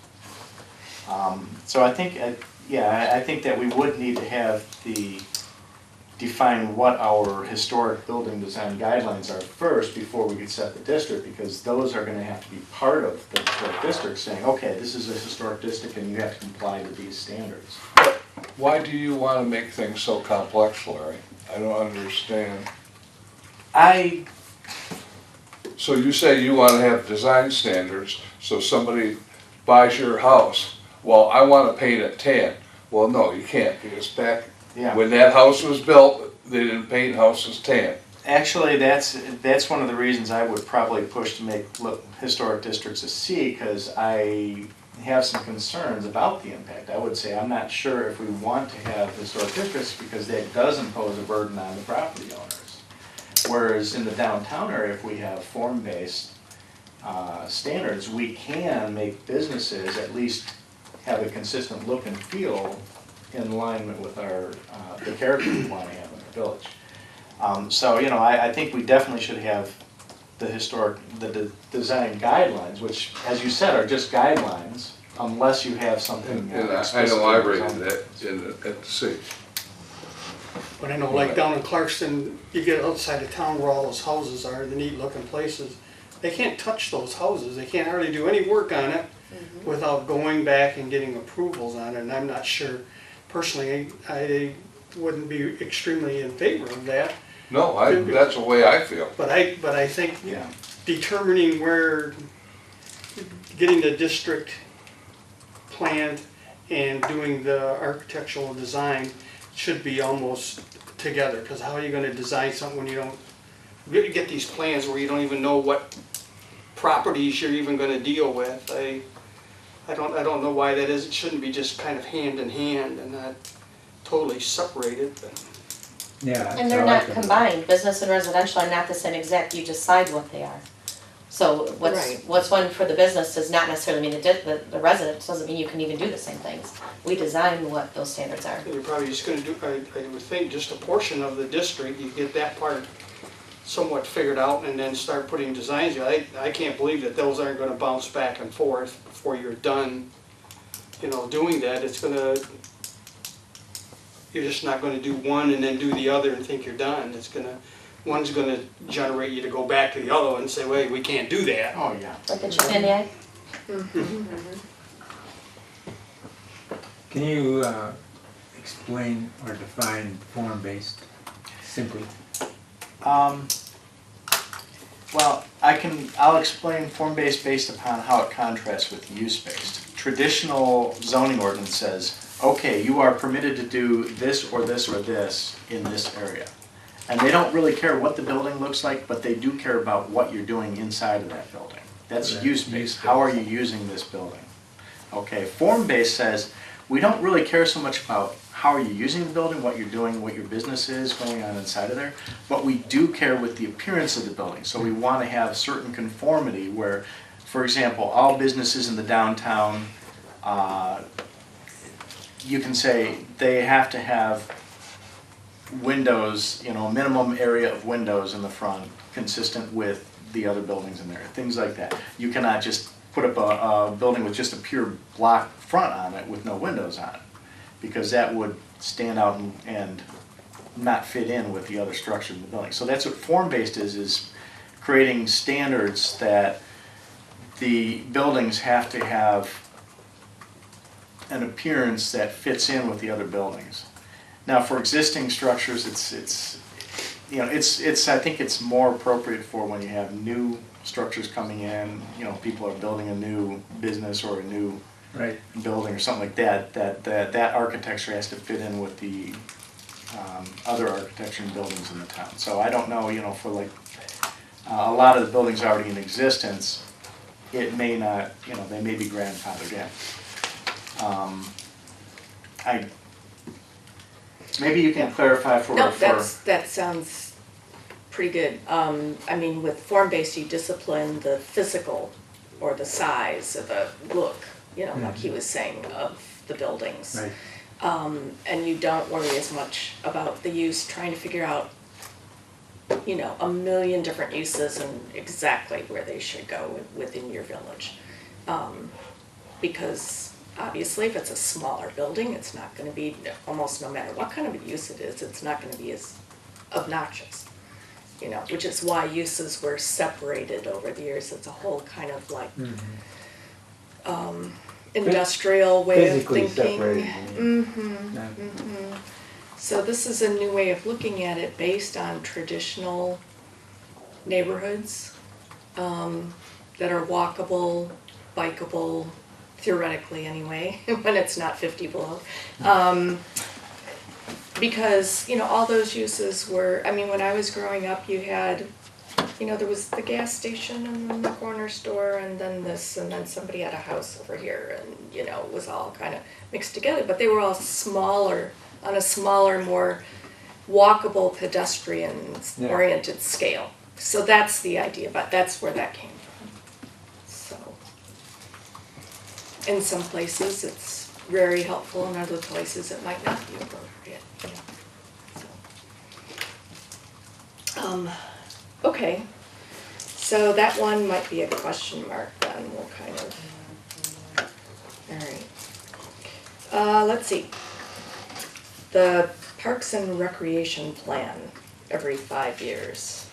So I think, yeah, I think that we would need to have define what our historic building design guidelines are first before we could set the district, because those are gonna have to be part of the historic district, saying, okay, this is a historic district and you have to comply to these standards.
Why do you wanna make things so complex, Larry? I don't understand. So you say you wanna have design standards, so somebody buys your house, well, I wanna paint it tan. Well, no, you can't, because back
Yeah.
when that house was built, they didn't paint houses tan.
Actually, that's one of the reasons I would probably push to make historic districts a C, because I have some concerns about the impact. I would say I'm not sure if we want to have historic districts, because that does impose a burden on the property owners. Whereas in the downtown area, if we have form-based standards, we can make businesses at least have a consistent look and feel in alignment with our, the character we want to have in our village. So, you know, I think we definitely should have the design guidelines, which, as you said, are just guidelines, unless you have something
And I
explicit.
know I rated that at the C.
But I know like down in Clarkston, you get outside of town where all those houses are, the neat looking places. They can't touch those houses. They can't hardly do any work on it without going back and getting approvals on it. And I'm not sure, personally, I wouldn't be extremely in favor of that.
No, that's the way I feel.
But I think
Yeah.
determining where, getting the district planned and doing the architectural design should be almost together, because how are you gonna design something when you don't get these plans where you don't even know what properties you're even gonna deal with? I don't know why that is. It shouldn't be just kind of hand in hand and not totally separated, but.
Yeah.
And they're
so I
not
can-
combined, business and residential are not the same exact, you decide what they are. So
Right.
what's one for the business does not necessarily mean the resident, doesn't mean you can even do the same things. We design what those standards are.
And you're probably just gonna do, I would think, just a portion of the district, you get that part somewhat figured out and then start putting designs. I can't believe that those aren't gonna bounce back and forth before you're done, you know, doing that. It's gonna, you're just not gonna do one and then do the other and think you're done. It's gonna, one's gonna generate you to go back to the other one and say, wait, we can't do that.
Oh, yeah.
Like the chicken and the egg.
Can you explain or define form-based simply?
Well, I'll explain form-based based upon how it contrasts with use-based. Traditional zoning ordinance says, okay, you are permitted to do this or this or this in this area. And they don't really care what the building looks like, but they do care about what you're doing inside of that building. That's
Right.
use-based. How are you using this building? Okay, form-based says, we don't really care so much about how are you using the building, what you're doing, what your business is going on inside of there, but we do care with the appearance of the building. So we want to have certain conformity where, for example, all businesses in the downtown, you can say they have to have windows, you know, a minimum area of windows in the front consistent with the other buildings in there, things like that. You cannot just put up a building with just a pure block front on it with no windows on it, because that would stand out and not fit in with the other structure in the building. So that's what form-based is creating standards that the buildings have to have an appearance that fits in with the other buildings. Now, for existing structures, I think it's more appropriate for when you have new structures coming in, you know, people are building a new business or a new
Right.
building or something like that, that architecture has to fit in with the other architecture and buildings in the town. So I don't know, you know, for like a lot of the buildings already in existence, it may not, you know, they may be grandfathered in. Maybe you can clarify for.
No, that sounds pretty good. I mean, with form-based, you discipline the physical or the size or the look, you know, like he was saying, of the buildings.
Right.
And you don't worry as much about the use, trying to figure out, you know, a million different uses and exactly where they should go within your village. Because obviously if it's a smaller building, it's not gonna be, almost no matter what kind of a use it is, it's not gonna be as obnoxious. You know, which is why uses were separated over the years. It's a whole kind of like industrial way of
Physically
thinking.
separated. Yeah.
So this is a new way of looking at it based on traditional neighborhoods that are walkable, bikeable, theoretically anyway, when it's not 50 below. Because, you know, all those uses were, I mean, when I was growing up, you had, you know, there was the gas station and then the corner store and then this, and then somebody had a house over here, and, you know, it was all kind of mixed together, but they were all smaller, on a smaller, more walkable, pedestrian-oriented scale. So that's the idea, but that's where that came from. So, in some places, it's very helpful, in other places, it might not be appropriate. Yeah. So. Okay, so that one might be a question mark then, we'll kind of, all right. Let's see. The Parks and Recreation Plan every 5 years.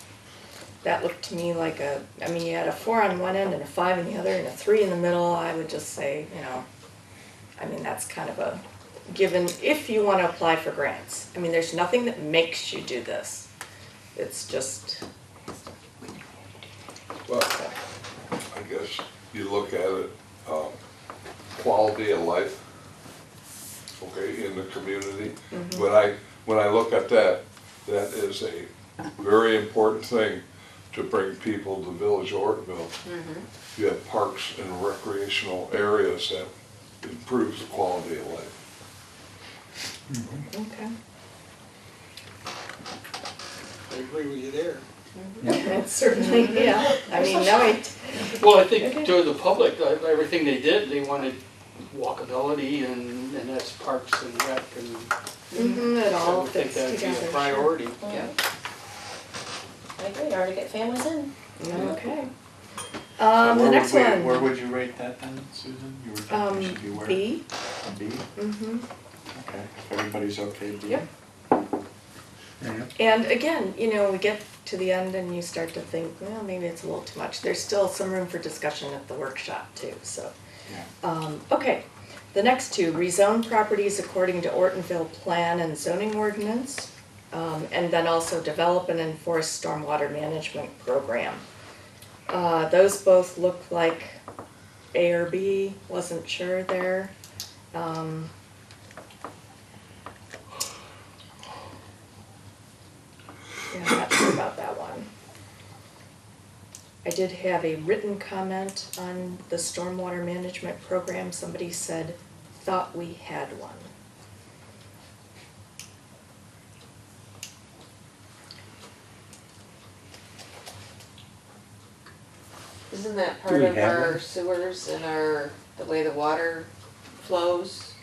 That looked to me like I mean, you had a 4 on one end and a 5 on the other and a 3 in the middle. I would just say, you know, I mean, that's kind of a given if you want to apply for grants. I mean, there's nothing that makes you do this. It's just.
Well, I guess you look at it, quality of life, okay, in the community. When I look at that, that is a very important thing to bring people to Village Ortonville. You have parks and recreational areas that improves the quality of life.
Okay.
I agree with you there.
That's certainly, yeah. I mean, no,
Well, I think to the public, everything they did, they wanted walkability and that's parks and rec and.
it all
I would think
fits
that'd be a
together.
priority.
Yeah. I agree, in order to get families in.
Okay.
Where
The next
would we-
one.
Where would you rate that then, Susan? You were thinking we should be where?
B.
A B?
Mm-hmm.
Okay, if everybody's okay, B.
Yep. And again, you know, we get to the end and you start to think, well, maybe it's a little too much. There's still some room for discussion at the workshop too, so.
Yeah.
Okay, the next two, rezone properties according to Ortonville Plan and Zoning Ordinance, and then also develop and enforce stormwater management program. Those both look like A or B, wasn't sure there. Yeah, I'm not sure about that one. I did have a written comment on the stormwater management program. Somebody said, thought we had one.
Isn't that
Do
part
we
of
have
our
one?
sewers and the way the water flows?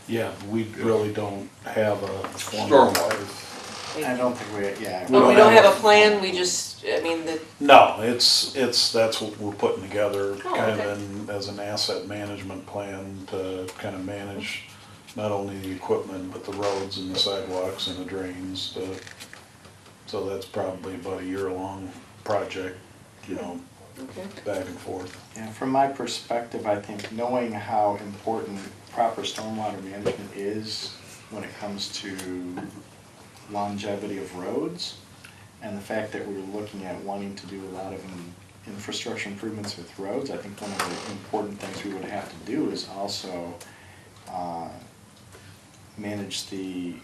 Yeah, we really don't have a formal.
Stormwater.
I don't think we, yeah.
But we don't have a plan, we just, I mean,
No, that's what we're putting together,
Oh,
kind
okay.
of as an asset management plan to kind of manage not only the equipment, but the roads and the sidewalks and the drains. So that's probably about a year-long project, you know,
okay.
back and forth.
Yeah, from my perspective, I think knowing how important proper stormwater management is when it comes to longevity of roads, and the fact that we're looking at wanting to do a lot of infrastructure improvements with roads, I think one of the important things we would have to do is also manage the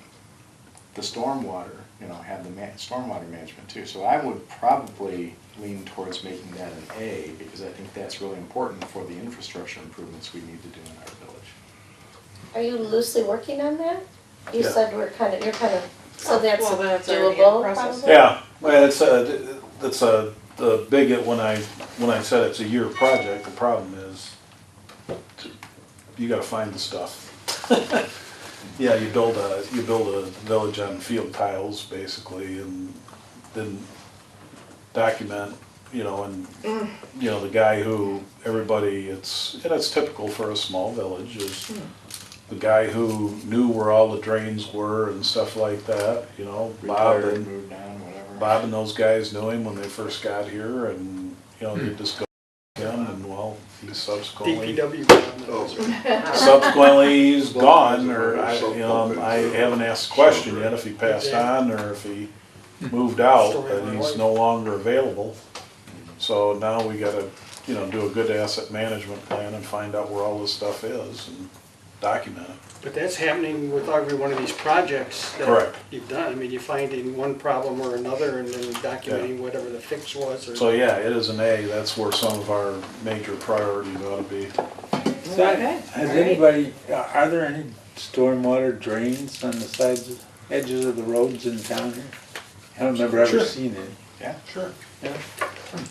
the stormwater, have the stormwater management too. So I would probably lean towards making that an A, because I think that's really important for the infrastructure improvements we need to do in our village.
Are you loosely working on that? You
Yeah.
said you're kind of, so that's
Well, that's already in
doable
process.
probably?
Yeah, well, it's the big, when I said it's a year project, the problem is, you gotta find the stuff. Yeah, you build a village on field tiles, basically, and then document, and, the guy who, it's typical for a small village, is the guy who knew where all the drains were and stuff like that, Bob
Retired,
and,
moved on, whatever.
Bob and those guys knew him when they first got here, and, you just go to him, and well, he subsequently,
DPW.
he's gone, or I haven't asked the question yet if he passed on, or if he moved out, but he's no longer available. So now we gotta, do a good asset management plan and find out where all this stuff is and document it.
But that's happening with every one of these projects that
Correct.
you've done. I mean, you're finding one problem or another and then documenting whatever the fix was. Or
So yeah, it is an A, that's where some of our major priorities ought to be.
So,
Okay.
has anybody, are there any stormwater drains on the sides, edges of the roads in town here? I don't remember ever
Sure.
seeing it.
Yeah.
Sure.
I've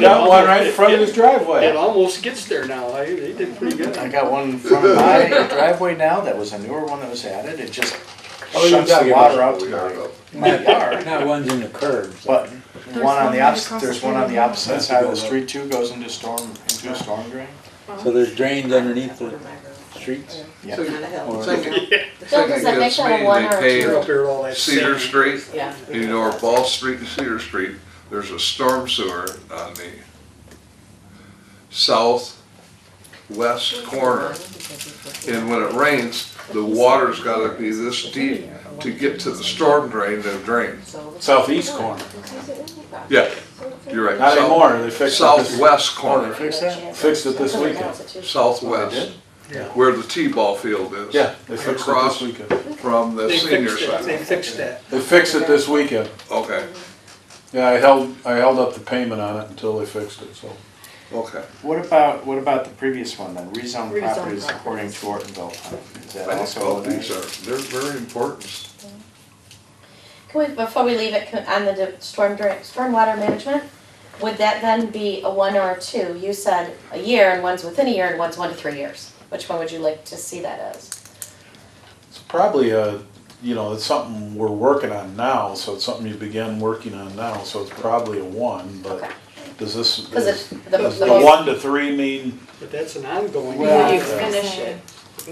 got
One right in front of his
It
driveway.
almost gets there now. They did pretty good.
I got one in front of my driveway now, that was a newer one that was added, it just
Oh, you're
shuts the
talking
water
about-
out to my
Not,
yard.
not ones in the curbs.
But
There's
one on
one
the
right
opposite,
across the
there's one
street
on the
on
opposite
Has to
side of
go
the
up.
street too, goes into a storm drain.
So there's drains underneath the streets?
Yeah.
On the hill.
Or-
Thing
Bill, does that make
gets
that a
me,
one
they
or a
paved
You're
two?
up here with all that
Cedar
sand.
Street,
Yeah.
or Ball Street and Cedar Street, there's a storm sewer on the southwest corner. And when it rains, the water's gotta be this deep to get to the storm drain to drain.
Southeast corner.
Yeah, you're right.
Not
South-
anymore, they fixed it this,
Southwest
Oh,
corner,
they fixed that?
Fixed it this weekend.
southwest, where the T-ball field is.
Yeah, they fixed it
Across
this weekend.
from the
They
senior
fixed it. They
center.
fixed that.
They fixed it this weekend.
Okay,
Yeah, I held up the payment on it until they fixed it, so.
okay.
What about the previous one then, rezone
Rezone
properties
properties.
according to Ortonville? Is that
I think
also?
all these are, they're very important.
Can we, before we leave it, on the stormwater management, would that then be a one or a two? You said a year, and one's within a year, and one's 1 to 3 years. Which one would you like to see that as?
It's probably it's something we're working on now, so it's something you begin working on now, so it's probably a one, but
Okay.
does this,
Because
does
it's
the
the
1 to 3 mean,
But that's an ongoing.
Will you
process.
finish it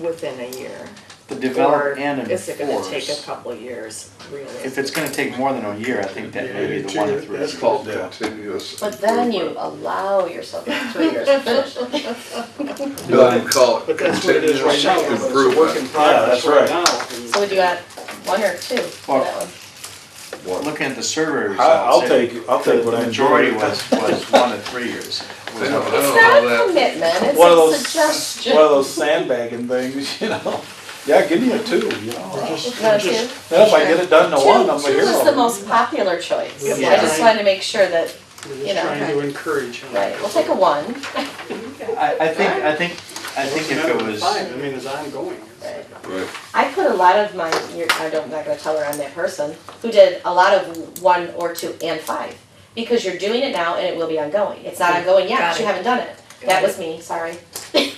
within a year?
The
Or
develop and
is it gonna take a
enforce.
couple years, realistically?
If it's gonna take more than a year, I think that may be the 1 to 3.
That's called
Yeah.
continuous.
But then you allow yourself 3 years to finish.
Then you call it
But that's what it is right now.
continuous
It's a work in
improvement.
progress
that's
right
right.
now.
So would you add 1 or 2 for
Well,
that one?
Looking at the survey results.
I'll
it-
take what
The
I
majority
enjoy.
was 1 to 3 years.
I don't
It's
know
not
how
a
that,
commitment, it's
One of
a
those-
suggestion.
One of those sandbagging things, Yeah, give me a 2,
Just-
No,
just-
2?
Well, if I get it done to 1, I'm a
Two is the
hero.
most popular choice.
Yeah.
I just wanted to make sure that,
We're
You
just
know,
trying to encourage.
right, we'll take a 1.
I think if it was,
Fine, I mean, it's ongoing.
Right.
right,
I put a lot of my, I'm not gonna tell her I'm that person, who did a lot of 1 or 2 and 5. Because you're doing it now and it will be ongoing. It's not ongoing yet,
Got
because you
it.
haven't done it.
Got
That
it.
was me, sorry.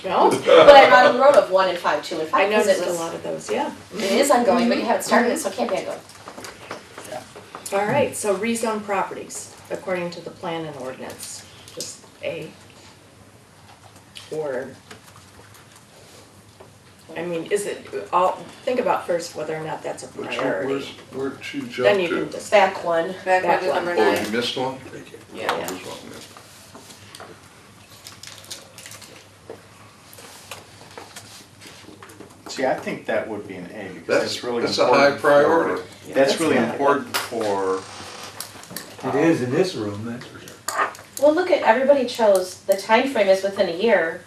No,
But I wrote of 1 and 5, 2 and 5.
I
'cause
noticed
it
a
was-
lot of those, yeah.
It is ongoing, but you haven't started it, so it can't be ongoing.
All right, so rezone properties, according to the plan and ordinance, just A. Or, I mean, is it, think about first whether or not that's a
which one,
priority.
where'd you jump
Then you can
to?
just,
Back 1.
Back
Back
to
one.
number
Oh,
9.
you missed one?
Yeah.
Oh, there's one, yeah.
see, I think that would be an A because that's really
That's a
important.
high priority.
That's really
not-
important for.
It is in this room, that's for sure.
Well, look at, everybody chose, the time frame is within a year,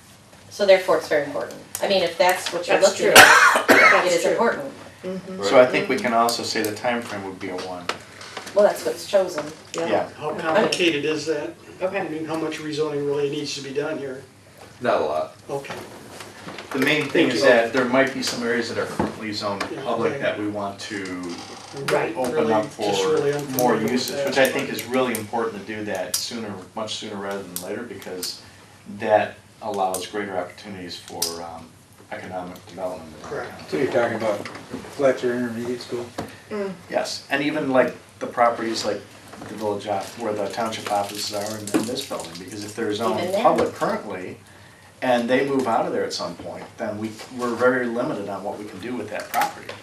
so therefore it's very important. I mean, if that's what you're
That's
looking
true.
at, it
That's
is
true.
important.
So I think we can also say the time frame would be a 1.
Well, that's what's chosen.
Yeah.
How complicated is that? I
Okay.
mean, how much rezoning really needs to be done here?
Not a lot.
Okay.
The main thing
Thank
is
you.
that there might be some areas that are currently zoned
Yeah,
public
okay.
that we want to
Right.
open
Really-
up
just
for
really unfamiliar
more
with
usage,
that.
which I think is really important to do that sooner, much sooner rather than later, because that allows greater opportunities for economic development in our
Correct.
town.
So you're talking about Fletcher Intermediate School?
Yes, and even like the properties like the village where the township offices are in this building, because if they're
Even
zoned
there.
public currently, and they move out of there at some point, then we're very limited on what we can do with that property.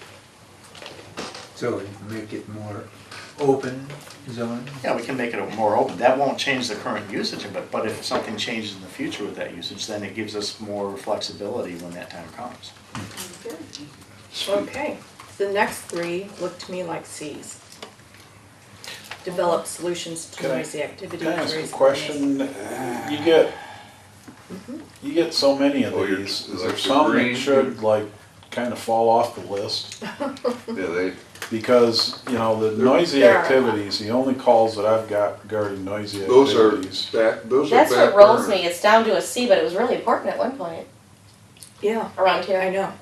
So you make it more open zone?
Yeah, we can make it more open. That won't change the current usage of it, but if something changes in the future with that usage, then it gives us more flexibility when that time comes.
Okay, the next 3 look to me like Cs. Develop solutions to
Can I-
noisy activities.
Can I ask a
raise
question? You get so many of
Oh, you're-
these. Is
like
there
the
some
green-
that should like kind of fall off the list?
Yeah,
Because, you know, the noisy
There are-
activities, the only calls that I've got regarding noisy
those are
activities.
those are
That's
back
what rolls
burner.
me, it's down to a C, but it was really important at one point,
Yeah,
around here.
I know.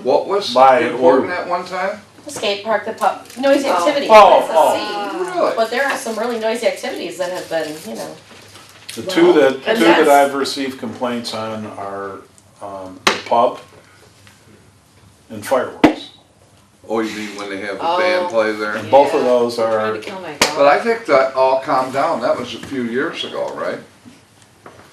What was
By
important
who?
at one time?
The skate park, the pub, noisy
Oh.
activities,
Oh,
that's
oh.
a C.
Really?
But there are some really noisy activities that have been, you know,
The two that
and
that
that's-
I've received complaints on are the pub and fireworks.
Oh, you mean when they have the
Oh.
band play there?
And both of those
Trying
are,
to kill my dog.
But I think that all calmed down. That was a few years ago, right?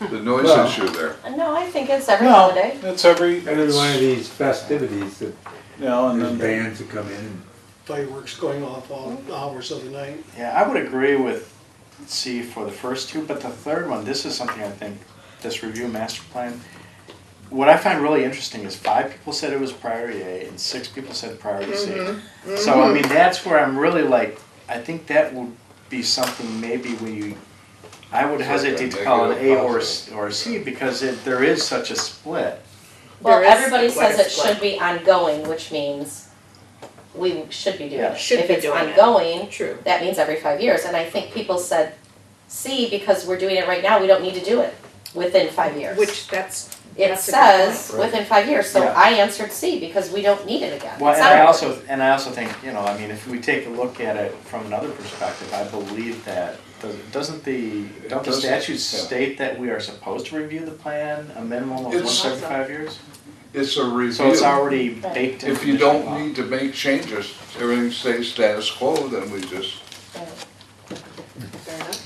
The noise
Well-
issue there.
no, I think it's every
no,
holiday.
it's every,
Every one of these festivities, that
you know, and
there's
then,
bands that come in.
Fireworks going off all hours of the night.
Yeah, I would agree with C for the first 2, but the third one, this is something I think, this review master plan, what I find really interesting is 5 people said it was priority A and 6 people said priority C. So, I mean, that's where I'm really like, I think that would be something maybe I would
It's like
hesitate
a
to call it A
negative
or C because there is such a split.
Well,
There is
everybody
quite
says
a
it
split.
should be ongoing, which means we should be doing
Yeah,
it.
should
If
be
it's
doing it.
ongoing,
True.
that means every 5 years, and I think people said C because we're doing it right now, we don't need to do it within 5 years.
Which that's
It
a good
says
point.
within 5 years, so
Yeah.
I answered C because we don't need it again.
Well,
It's
and
not-
I also think, you know, I mean, if we take a look at it from another perspective, I believe that, don't the
doesn't,
statutes
yeah.
state that we are supposed to review the plan a minimum of
It's-
once every 5 years?
It's a review.
So it's already baked into
If you
Michigan
don't
law.
need to make changes, everything stays status quo, then we just,
Fair enough.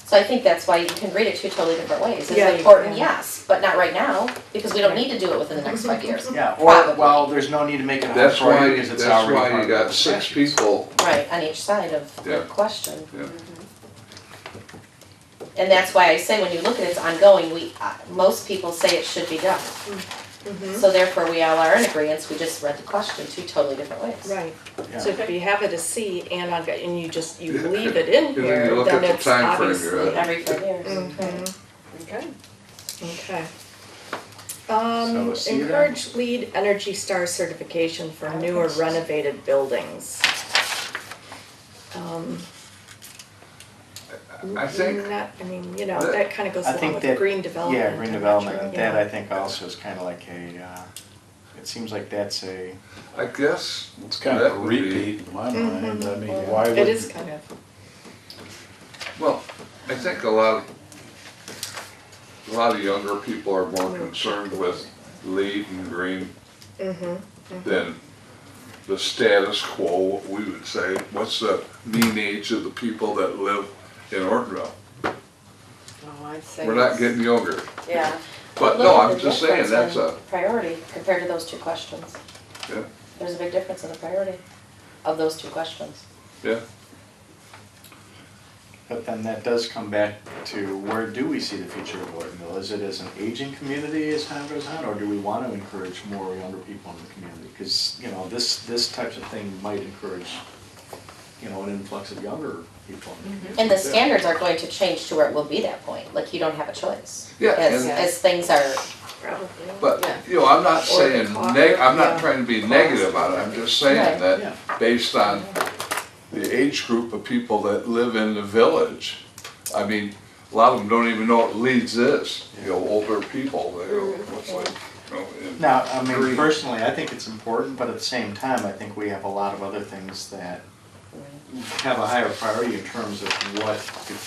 So I think that's why you can read it 2 totally different ways. Is
Yeah,
it
you
important?
can.
Yes, but not right now, because we don't need to do it within the next 5 years.
Yeah, or,
Probably.
well, there's no need to make it a high
that's why,
priority because it's already part
you
of the
got 6
statutes.
people,
Right, on each side of the
Yeah.
question.
yeah.
And that's why I say when you look at it, it's ongoing, most people say it should be done. So therefore, we all are in agreement, we just read the question 2 totally different ways.
Right,
Yeah.
so if you have it a C and you leave it in
And then
here,
you look
then
at the
it's
time frame,
obviously.
you're right.
Every 5 years.
Mhm.
Okay.
Okay.
So a C then?
Encourage LEED Energy Star certification for new or renovated buildings.
I think,
That kind of goes
I
along
think
with
that,
green development.
yeah, green
I'm not
development,
sure,
and
yeah.
that I think also is kind of like it seems like that's
I guess,
it's kind of a
That would be-
repeat in my mind. I mean, why would?
It is kind of,
well, I think a lot of younger people are more concerned with LEED and green than the status quo, what we would say. What's the mean age of the people that live in Ortonville?
Oh, I'd say.
We're not getting younger.
Yeah.
But
Look
no,
at
I'm
the
just saying,
difference
that's
in
a,
priority compared to those 2 questions.
yeah,
There's a big difference in the priority of those 2 questions.
yeah.
But then that does come back to where do we see the future of Ortonville? Is it as an aging community as time goes on, or do we want to encourage more younger people in the community? Because, you know, this types of thing might encourage, you know, an influx of younger people in the community.
And the standards are going to change to where it will be that point, like you don't have a choice.
Yeah,
As
and-
things are
Probably.
But,
Yeah.
you know, I'm not
Or
saying,
the cost,
I'm not
yeah.
trying to be negative about it, I'm just saying
Right.
that based on the age group of people that live in the village, I mean, a lot of them don't even know what Leeds is, you know, older people, they go, what's like, you know, in
Now, I mean,
green.
personally, I think it's important, but at the same time, I think we have a lot of other things that have a higher priority in terms of what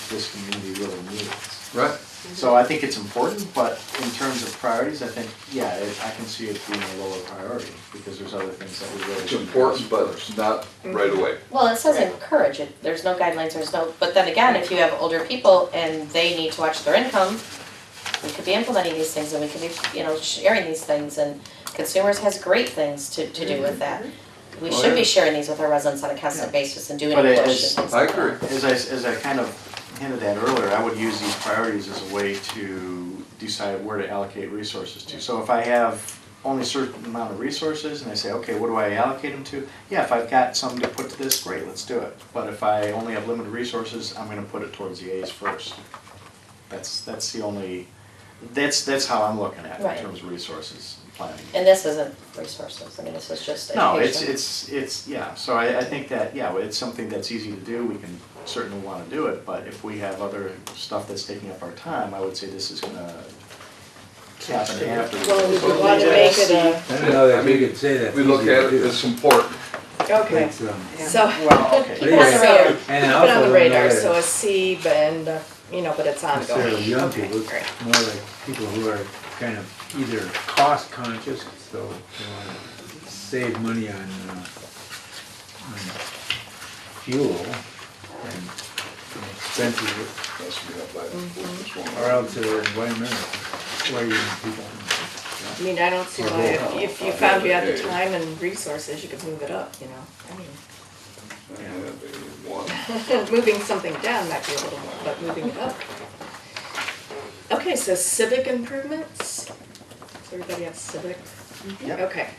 this community really needs.
Right,
So I think it's important, but in terms of priorities, I think, yeah, I can see it being a lower priority, because there's other things that we really
it's
should
important,
address
but
first.
not right away.
Well, it says encourage it, there's no guidelines, there's no, but then again, if you have older people and they need to watch their income, we could be implementing these things and we could be, you know, sharing these things, and consumers has great things to do with that. We
Oh,
should
yeah.
be sharing these with our residents on a constant basis and doing
But it
push
is-
and things
I
like that.
agree.
As I kind of hinted at earlier, I would use these priorities as a way to decide where to allocate resources to. So if I have only a certain amount of resources and I say, okay, what do I allocate them to? Yeah, if I've got something to put to this, great, let's do it. But if I only have limited resources, I'm gonna put it towards the A's first. That's the only, that's how I'm looking at it
Right.
in terms of resources planning.
And this isn't resources, I mean, this is just education.
No, it's, yeah, so I think that, yeah, it's something that's easy to do, we can certainly wanna do it, but if we have other stuff that's taking up our time, I would say this is gonna happen after.
Well, we would want to make it
I don't know that we could say that.
We look at it, it's important.
okay,
It's,
so.
Well, okay.
Keep it on the radar, keep
And
it
also
on the
don't
radar,
know
so
that
a C, and, you know, but it's ongoing.
necessarily young
Okay,
people, it's
great.
more like people who are kind of either cost conscious, so they want to save money on fuel and expenses,
That's me up by this one.
or else they're environmental, oriented people.
I mean, I don't see why, if you found you had the time and resources, you could move it up, you know, I mean.
One.
Moving something down might be a little more, but moving it up. Okay, so civic improvements. Does everybody have civic?
Yep.
Okay.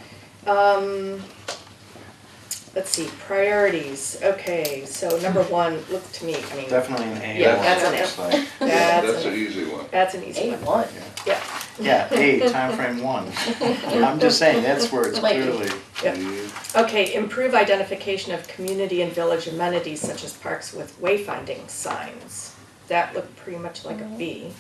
Let's see, priorities. Okay, so number one, look to me, I mean.
Definitely an A.
Yeah, that's an A.
Looks like.
That's an easy one.
That's an easy one.
A1.
Yeah.
Yeah, A, timeframe one. I'm just saying, that's where it's
Might be.
clearly.
Yep. Okay, improve identification of community and village amenities such as parks with wayfinding signs. That looked pretty much like a B.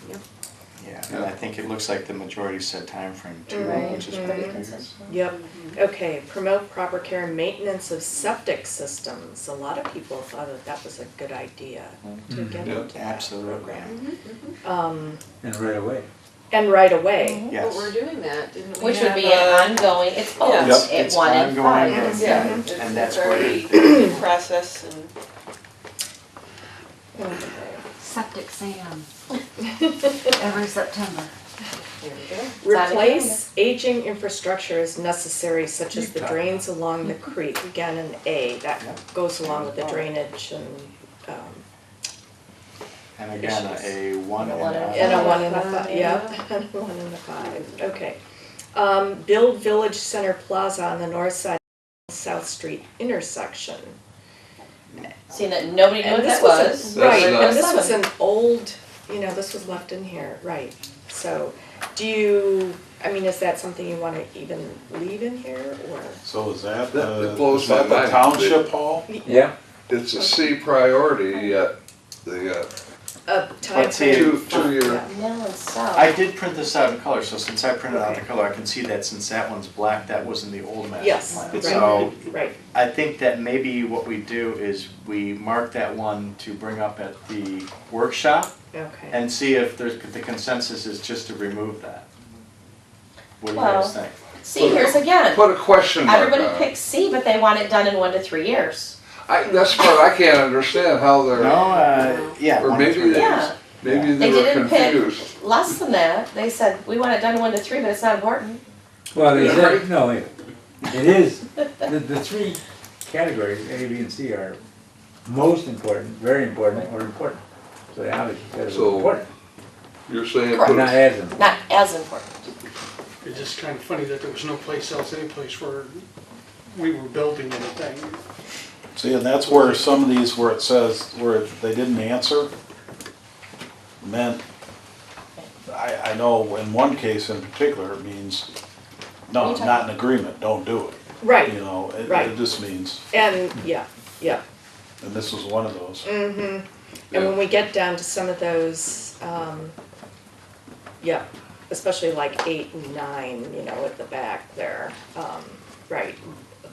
Yeah, and I think it looks like the majority said timeframe too,
Right.
which is
Pretty
pretty good.
consistent.
Yep, okay, promote proper care and maintenance of septic systems. A lot of people thought that was a good idea to get
Yeah.
into that
Absolutely.
program.
And right away.
And right away.
Yes.
But we're doing that, didn't we?
Which would
have
be
a-
an ongoing, it's both,
Yeah.
Yep,
at
it's
1 and
ongoing,
5.
Yeah,
And
it's
that's
already
where-
in process and.
Septic Sam. Every September.
There we go.
Replace aging infrastructure as necessary, such as the drains along the creek. Again, an A, that goes along with the drainage and,
And again, a one and
and a 1 and a 5, yep, and a 1 and a 5, okay. Build Village Center Plaza on the north side of South Street intersection.
Seeing that nobody knew what
And this
that
was,
was.
right,
That's
and this
not-
was an old, you know, this was left in here, right. So, do you, I mean, is that something you wanna even leave in here, or?
So is that,
That blows
is that
my
the
mind.
township hall?
Yeah.
It's a C priority, yet the
A time
Let's see.
frame.
2 year,
Yeah.
No, it's south.
I did print this out in color, so since I printed out the color, I can see that since that one's black, that was in the old master
Yes,
plan.
right.
So
Right,
I think that maybe what we do is we mark that one to bring up at the workshop
okay.
and see if there's, the consensus is just to remove that. What do you
Well,
guys think?
See, here's again,
put a question mark
everybody
on it.
picks C, but they want it done in 1 to 3 years.
That's part I can't understand how
No,
they're,
yeah.
or
1 to
maybe
3
they-
years.
Yeah,
maybe
they
they were
didn't pick
confused.
less than that, they said, we want it done in 1 to 3, but it's not important.
Well, they
Yeah.
said, no, it is, the three categories, A, B, and C are most important, very important, or important. So they obviously said it was
So-
important,
You're saying
Correct.
put
not as important.
Not as important.
It's just kind of funny that there was no place else, any place where we were building anything.
See, and that's where some of these, where it says, where they didn't answer, meant, I know in one case in particular, it means, no,
Anytime.
not in agreement, don't do it.
Right,
You know,
Right.
it just means,
and, yeah, yeah.
and this was one of those.
Mm-hmm. And when we get down to some of those, yeah, especially like 8 and 9, you know, at the back there, right,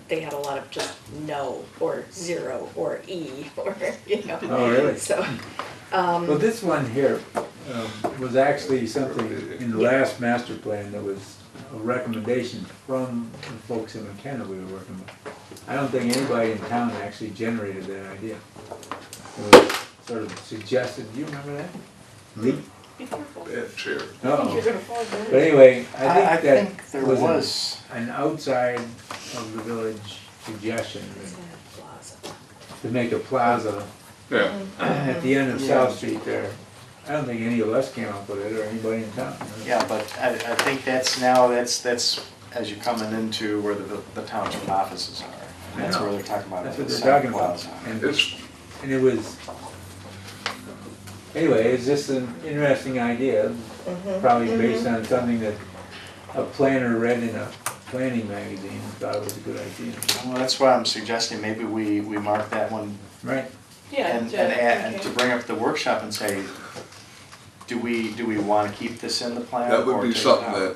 they had a lot of just no, or 0, or E, or, you know.
Oh, really?
So,
Well, this one here was actually something in the last master plan that was a recommendation from the folks in McKenna we were working with. I don't think anybody in town actually generated that idea. It was sort of suggested, do you remember that? Lee?
Bad chair.
Uh-oh. But anyway,
I
I
think
think
there
that was
was,
an outside of the village suggestion to make a plaza
Yeah,
at the end of
Yeah.
South Street there. I don't think any of us came up with it or anybody in town.
yeah, but I think that's as you're coming into where the township offices are. That's where they're talking about.
That's
the
what they're
side
talking about.
plaza.
it's,
And it was, anyway, it's just an interesting idea, probably based on something that a planner read in a planning magazine and thought it was a good idea.
Well, that's why I'm suggesting maybe we mark that one
Right?
and to bring up the workshop and say, do we want to keep this in the plan?
that would
or
be
take it
something
out?
that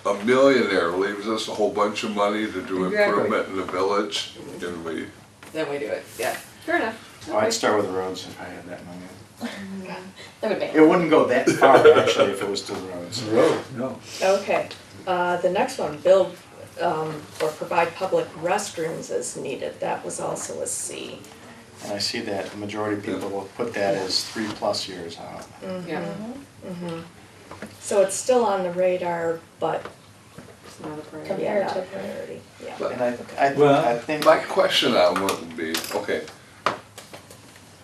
a millionaire leaves us a whole bunch of money to do
Exactly.
improvement in the village, and we,
Then we do it, yeah, fair enough.
Oh, I'd start with the roads if I had that money.
That would make.
It wouldn't go that far actually if it was to the roads.
Road, no.
okay. The next one, build, or provide public restrooms as needed, that was also a C.
And I see that the majority of people will put that as 3+ years out.
Yeah,
So it's still on the radar, but
it's not a priority.
yeah, not a
Comparatively.
priority, yeah.
but
And I
Well,
think,
my question on what would be, okay,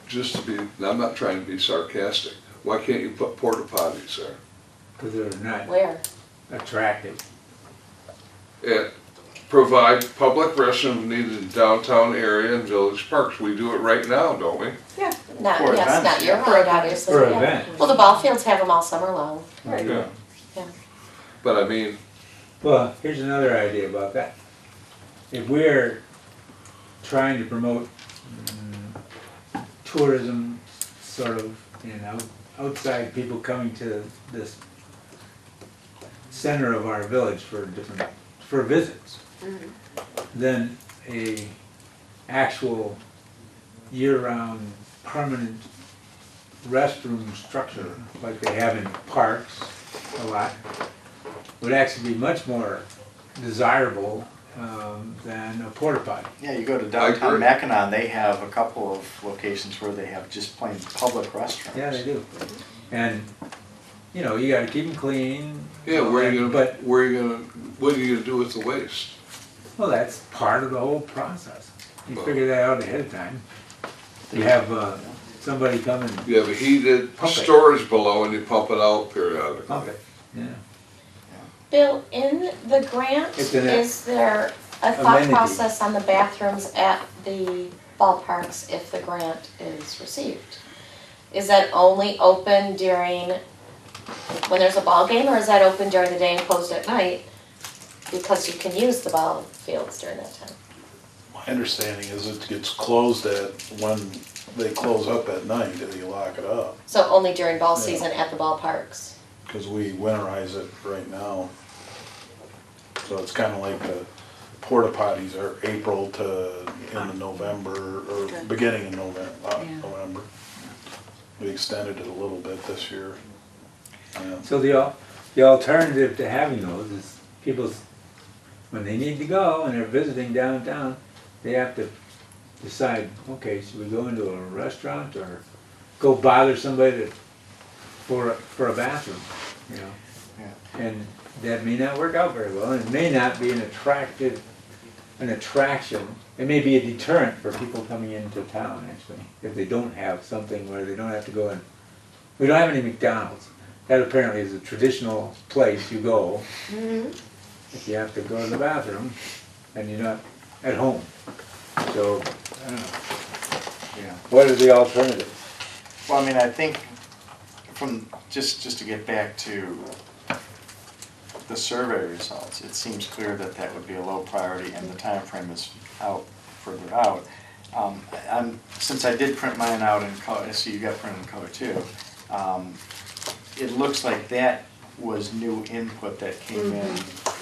just to be, and I'm not trying to be sarcastic, why can't you put porta potties there?
Because they're not
Where?
attractive.
And provide public restrooms needed in downtown area and village parks. We do it right now, don't we?
Not,
For
yes,
events,
not year
yeah.
round, obviously.
For
yeah.
events.
Well, the ball fields have them all summer long.
Right.
Yeah.
Yeah.
But I mean,
Well, here's another idea about that. If we're trying to promote tourism, sort of, outside people coming to this center of our village for visits, then a actual year-round permanent restroom structure like they have in parks a lot would actually be much more desirable than a porta potty.
yeah, you go to
I
downtown
agree.
Mackinac, they have a couple of locations where they have just plain public restrooms.
Yeah, they do. And, you know, you gotta keep them clean.
yeah, where are you gonna,
But,
what are you gonna do with the waste?
well, that's part of the whole process. You figure that out ahead of time. You have somebody come and
You have a heated
Pump it.
storage below and you pump it out periodically.
pump it, yeah.
Bill, in the grant,
It's an
is there a thought
amenity.
process on the bathrooms at the ballparks if the grant is received? Is that only open during, when there's a ball game, or is that open during the day and closed at night? Because you can use the ball fields during that time.
My understanding is it gets closed at when they close up at night and you lock it up.
So only during ball
Yeah.
season at the ballparks?
Because we winterize it right now. So it's kind of like the porta potties are April to end of November, or
Okay.
beginning of November,
Yeah.
November. We extended it a little bit this year.
So the alternative to having those is people, when they need to go and they're visiting downtown, they have to decide, okay, should we go into a restaurant or go bother somebody for a bathroom, you know?
Yeah.
And that may not work out very well, and it may not be an attraction. It may be a deterrent for people coming into town, actually, if they don't have something where they don't have to go in. We don't have any McDonald's. That apparently is a traditional place you go if you have to go to the bathroom and you're not at home. So, I don't know.
Yeah.
What are the alternatives?
Well, I mean, I think from, just to get back to the survey results, it seems clear that that would be a low priority and the time frame is further out. Since I did print mine out in color, I see you got printed in color too, it looks like that was new input that came in,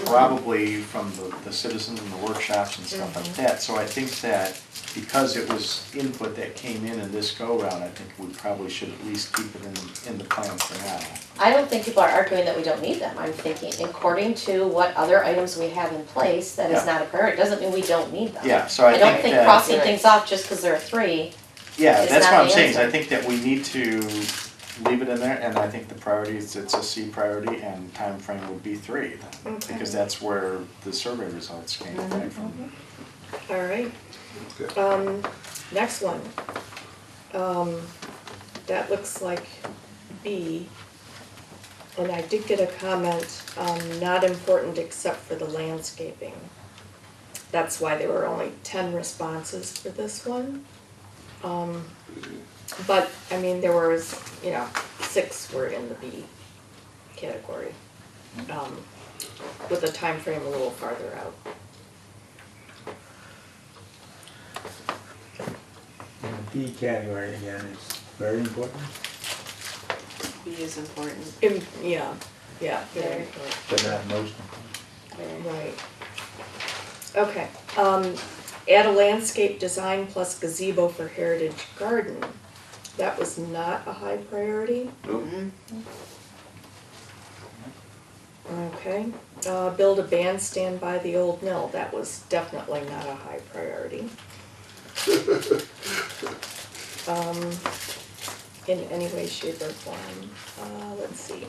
probably from the citizens and the workshops and stuff like that. So I think that because it was input that came in this go-round, I think we probably should at least keep it in the plan for now.
I don't think people are arguing that we don't need them. I'm thinking according to what other items we have in place, that is
Yeah.
not a priority. Doesn't mean we don't need them.
Yeah, so I
don't
think
think
that.
crossing things off just because there are 3.
Yeah,
is
that's
not
what I'm
the
saying, is I
answer.
think that we need to leave it in there, and I think the priority is, it's a C priority, and time frame would be 3, then,
Okay.
because that's where the survey results came back from.
All right.
Okay.
Next one. That looks like B. And I did get a comment, not important except for the landscaping. That's why there were only 10 responses for this one. But, I mean, there was, 6 were in the B category, with the time frame a little farther out.
And the B category again is very important,
B is important.
Yeah, very important.
but not most important.
Right. Okay, add a landscape design plus gazebo for heritage garden. That was not a high priority. Okay, build a bandstand by the old mill. That was definitely not a high priority. In any way, shape, or form. Let's see.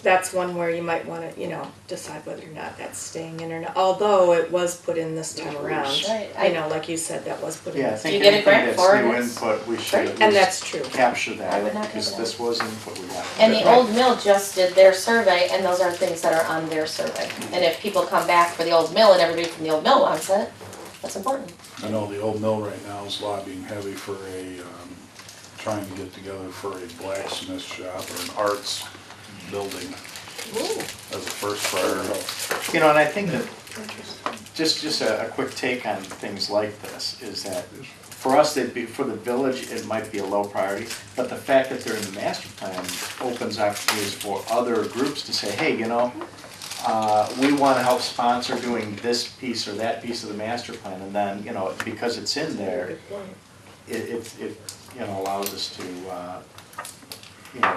That's one where you might want to, decide whether or not that's staying in or not. Although it was put in this time around.
Right.
Like you said, that was put in.
Yeah, I
this
think
you get a
anything
grant
that's
for it,
new
it's
input, we should
great.
at
And
least
that's true.
capture
I
that,
would not
because
take
this was input we got.
And the old mill just did their survey, and those are things that are on their survey. And if people come back for the old mill and everybody from the old mill wants it, that's important.
I know the old mill right now is lobbying heavy for trying to get together for a blacksmith shop or an arts building as a first priority.
And I think that, just a quick take on things like this, is that for us, for the village, it might be a low priority, but the fact that they're in the master plan opens opportunities for other groups to say, hey, we want to help sponsor doing this piece or that piece of the master plan, and then, because it's in there,
Good point.
it allows us to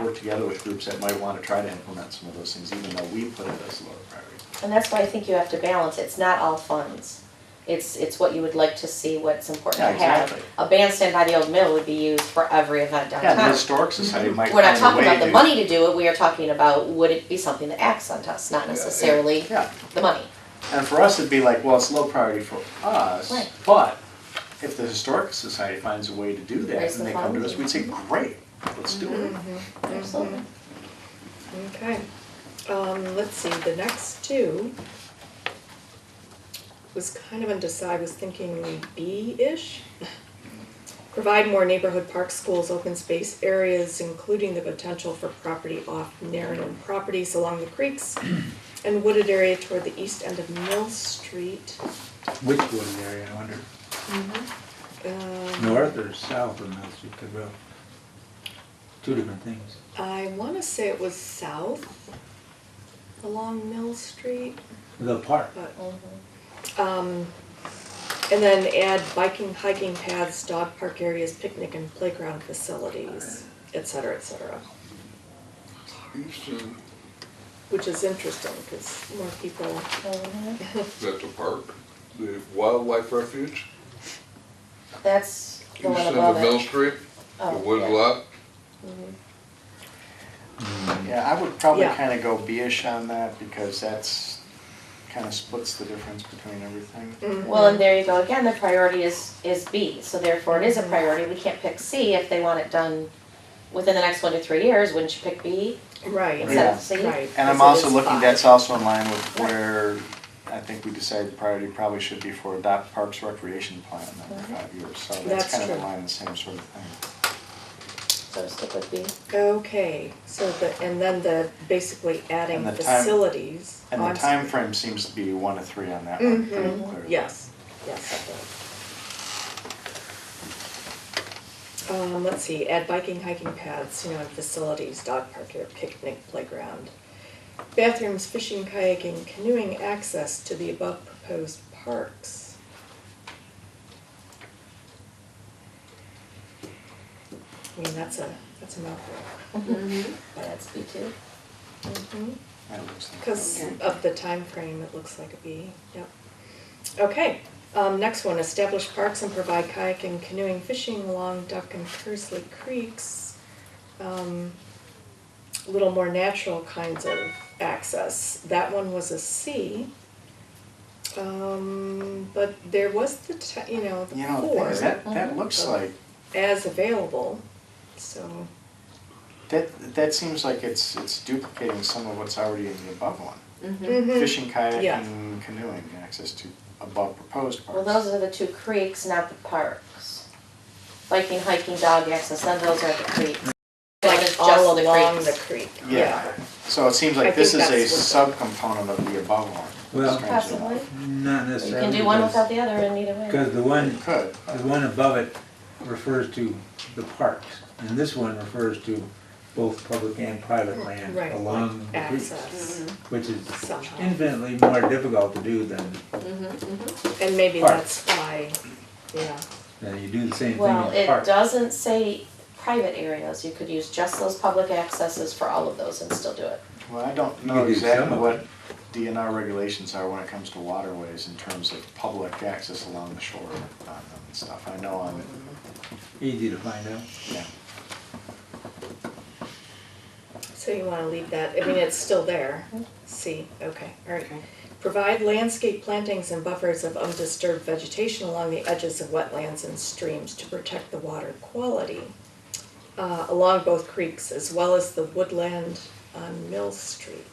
work together with groups that might want to try to implement some of those things, even though we put it as a lower priority.
And that's why I think you have to balance. It's not all funds. It's what you would like to see, what's important
Yeah,
to have.
exactly.
A bandstand by the old mill would be used for every event
Yeah,
downtown.
the Historic Society might
We're not
find a
talking
way
about the
to-
money to do it, we are talking about would it be something that accent us, not necessarily
Yeah,
the money.
and for us, it'd be like, well, it's low priority for us,
Right.
but if the Historic Society finds a way to do that,
Raise
and
the
they come to
funds.
us, we'd say, great, let's do it.
Absolutely.
Okay, let's see, the next 2 was kind of undecided, I was thinking B-ish. Provide more neighborhood parks, schools, open space areas, including the potential for property off Narren properties along the creeks and wooded area toward the east end of Mill Street.
Which wooded area, I wonder? North or south of Mill Street, could well, 2 different things.
I want to say it was south along Mill Street,
The park.
but, and then add biking, hiking paths, dog park areas, picnic and playground facilities, et cetera, which is interesting because more people,
Is that the park, the wildlife refuge?
That's the
East
one
end
above
of Mill
it.
Street, the
Oh,
wood
yeah.
lot?
Yeah, I would probably
Yeah.
kind of go B-ish on that, because that's kind of splits the difference between everything.
Well, and there you go again, the priority is B, so therefore it is a priority. We can't pick C if they want it done within the next 1 to 3 years, wouldn't you pick B?
right,
Instead of C?
right.
And I'm
because it
also
is
looking,
5.
that's also in line with where I think we decided the priority probably should be for adopt Parks Recreation Plan in 5 years. So
That's
that's kind of in
true.
line, the same sort of thing.
So stick with B.
Okay, so and then basically adding
And the time-
facilities.
And
Oh,
the
I'm
time frame seems to be 1 to 3 on that one, pretty
Mhm.
clearly.
Yes, yes, it does. Let's see, add biking, hiking paths, and facilities, dog park, or picnic playground. Bathrooms, fishing, kayaking, canoeing access to the above proposed parks. I mean, that's a mouthful.
That's B2.
That looks like-
Because
Okay.
of the time frame, it looks like a B, yep. Okay, next one, establish parks and provide kayaking, canoeing, fishing along Duck and Kersley creeks. Little more natural kinds of access. That one was a C. But there was the, the
You know, the thing
four
is, that looks like,
as available, so.
that seems like it's duplicating some of what's already in the above one.
Mhm.
Fishing,
Yeah.
kayaking, canoeing, access to above proposed
Well,
parks.
those are the 2 creeks, not the parks. Biking, hiking, dog access, then those are the creeks.
Like
Just
all
the
along the
creeks.
creek,
Yeah,
yeah.
so it seems
I
like this
think
is a
that's what
subcomponent of the above one.
Well-
strangely enough.
Possibly.
Not
You
necessarily.
can do one
because-
without the other and either way.
Because the
You
one,
could.
the one above it refers to the parks, and this one refers to both public and private land
Right,
along the creeks,
access
which is
somehow.
infinitely more difficult to do than
And maybe
Parks.
that's why, yeah.
you do the same thing
Well,
in the
it
park.
doesn't say private areas. You could use just those public accesses for all of those and still do it.
Well, I don't
You
know
could do
exactly
some of
what
it.
DNR regulations are when it comes to waterways in terms of public access along the shore on them and stuff. I know on,
Easy to find out.
yeah.
So you wanna leave that, I mean, it's still there, C, okay, all right. Provide landscape plantings and buffers of undisturbed vegetation along the edges of wetlands and streams to protect the water quality along both creeks as well as the woodland on Mill Street.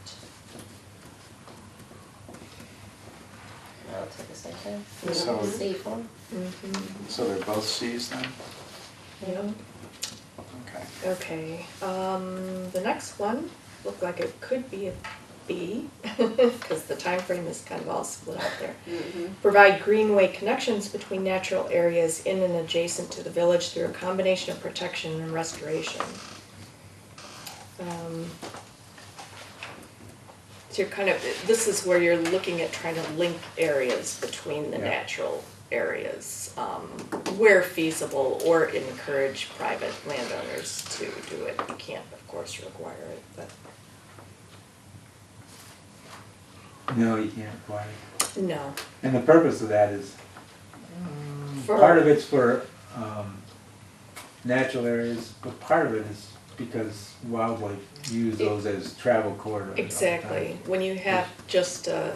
I'll take the same thing.
So-
C4.
So they're both Cs then?
Yep.
Okay.
Okay, the next one looked like it could be a B, because the time frame is kind of all split out there. Provide greenway connections between natural areas in and adjacent to the village through a combination of protection and restoration. So you're kind of, this is where you're looking at trying to link areas between the
Yeah.
natural areas, where feasible, or encourage private landowners to do it. You can't, of course, require it, but,
No, you can't require it.
no.
And the purpose of that is,
For-
part of it's for natural areas, but part of it is because wildlife use those as travel corridors. all the time.
Exactly, when you have just a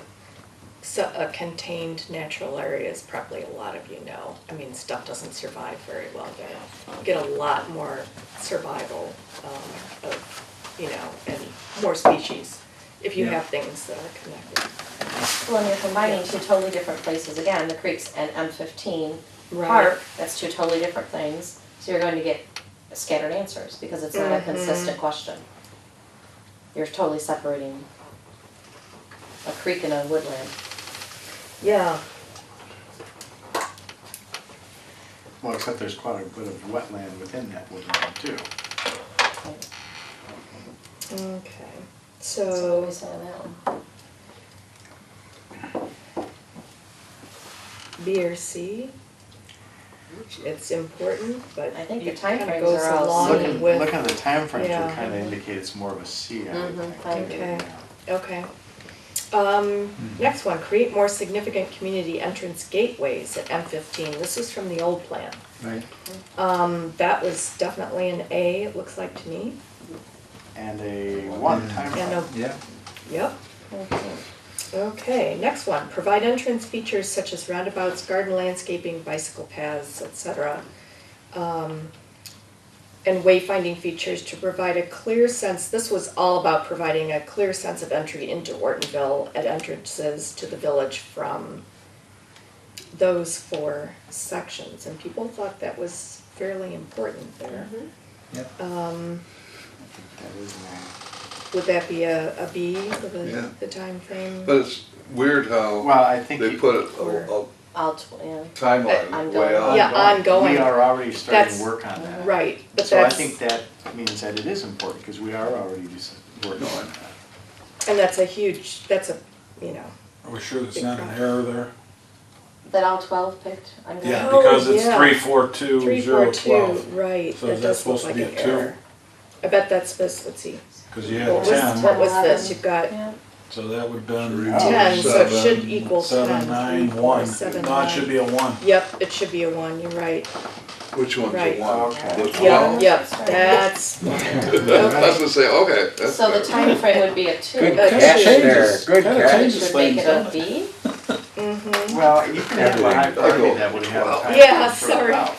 contained natural areas, probably a lot of you know, I mean, stuff doesn't survive very well there. You get a lot more survival of, and more species if you
Yeah.
have things that are connected.
Well, and you're combining 2 totally different places, again, the creeks and M15
Right.
park, that's 2 totally different things. So you're going to get scattered answers because it's not a
Mhm.
consistent question. You're totally separating a creek and a woodland.
Yeah,
Well, except there's quite a bit of wetland within that woodland too.
okay,
So what do
so,
we say on that one?
B or C? It's important, but
I think
it
the timeframes
kinda goes
are all
along
C.
Looking
with.
at the timeframes
yeah.
would kind of indicate it's more of a C, I would
Mhm,
think.
I agree.
Okay.
Yeah.
Okay. Next one, create more significant community entrance gateways at M15. This is from the old plan.
Right?
That was definitely an A, it looks like to me.
And a 1 time
And
frame.
a,
Yeah.
yep.
Okay.
Okay, next one, provide entrance features such as roundabouts, garden landscaping, bicycle paths, etc. And wayfinding features to provide a clear sense, this was all about providing a clear sense of entry into Ortonville at entrances to the village from those 4 sections. And people thought that was fairly important there.
Yep.
That is
Would that be a B for
Yeah.
the timeframe?
But it's weird how
well, I think.
they
you-
put
Or-
a timeline way
Ongoing.
out.
Yeah, ongoing.
We are already starting
That's-
to work on that.
Right, but
So I
that's,
think that means that it is important, because we are already working on that.
and that's a huge, that's a, you know,
Are we sure there's not an error there?
That all 12 picked? I'm
Yeah,
Oh,
because it's
yeah.
342
3, 4,
012.
2, right,
So
that
is that
does look
supposed
like
to
an
be a 2?
error. I bet that's supposed, let's see,
Because you
what
had
was,
10,
what was this, you've got
Yeah.
so that would have been
10, so it should equal 10.
7, 9,
3,
1.
4, 7,
No, it should be a 1.
Yep, it should be a 1, you're right.
Which one's the
Right.
one?
Okay.
The
Yep,
12?
yep, that's,
I was gonna say, okay, that's
So the
better.
time frame would be a 2.
Good
A
catch
two.
there, good
Kinda
catch.
changes
Should make
things,
it a
doesn't it?
B.
mm-hmm,
Well, you can have a high
Everything.
priority that would have a time.
Yeah,
further
sorry.
out.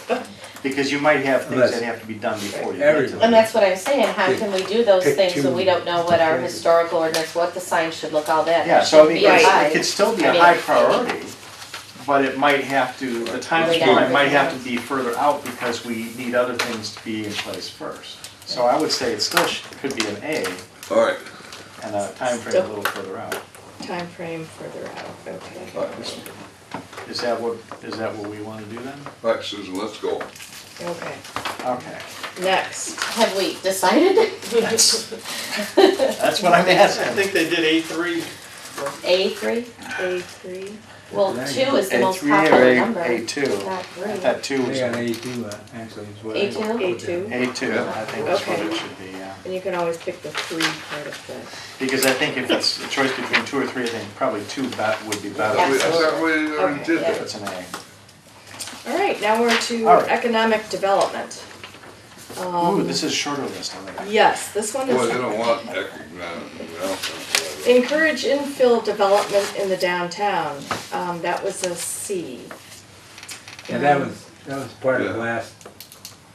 Because you might have things
Let's-
that have to be done before you get to
Everything.
them.
And that's what I'm saying, how can we do those
Pick
things
two.
when we don't know what our historical ordinance, what the sign should look, all that?
Yeah,
It
so I
shouldn't
mean,
be a high.
it could still be
I
a
mean,
high priority, but it might have to, the time
Way
frame
down.
might have to be further out because we need other things to be in place first. So I would say it still could be an A
All right,
and a time frame a little further out.
time frame further out, okay.
all right,
Is that what we want to do then?
all right, Susan, let's go.
Okay,
Okay,
next,
Have we decided?
that's what I'm
I
asking.
think they did A3.
A3?
A3,
Well, 2 is the most
A3
popular
or
number.
A2?
Not
I
3.
thought 2 was
They got A2, actually, is what I.
A2?
A2,
A2, I think that's what
Okay.
it should be, yeah.
and you can always pick the 3 part of the.
Because I think if it's a choice between 2 or 3, I think probably 2 would be better.
I
Yes.
thought we already
Okay,
did
yeah.
that.
That's an A.
All right, now we're to
All right.
economic development.
Ooh, this is shorter list, I like.
Yes, this one
Boy, they
is
don't want economic.
encourage infill development in the downtown. That was a C.
Yeah, that was part of
Yeah.
last,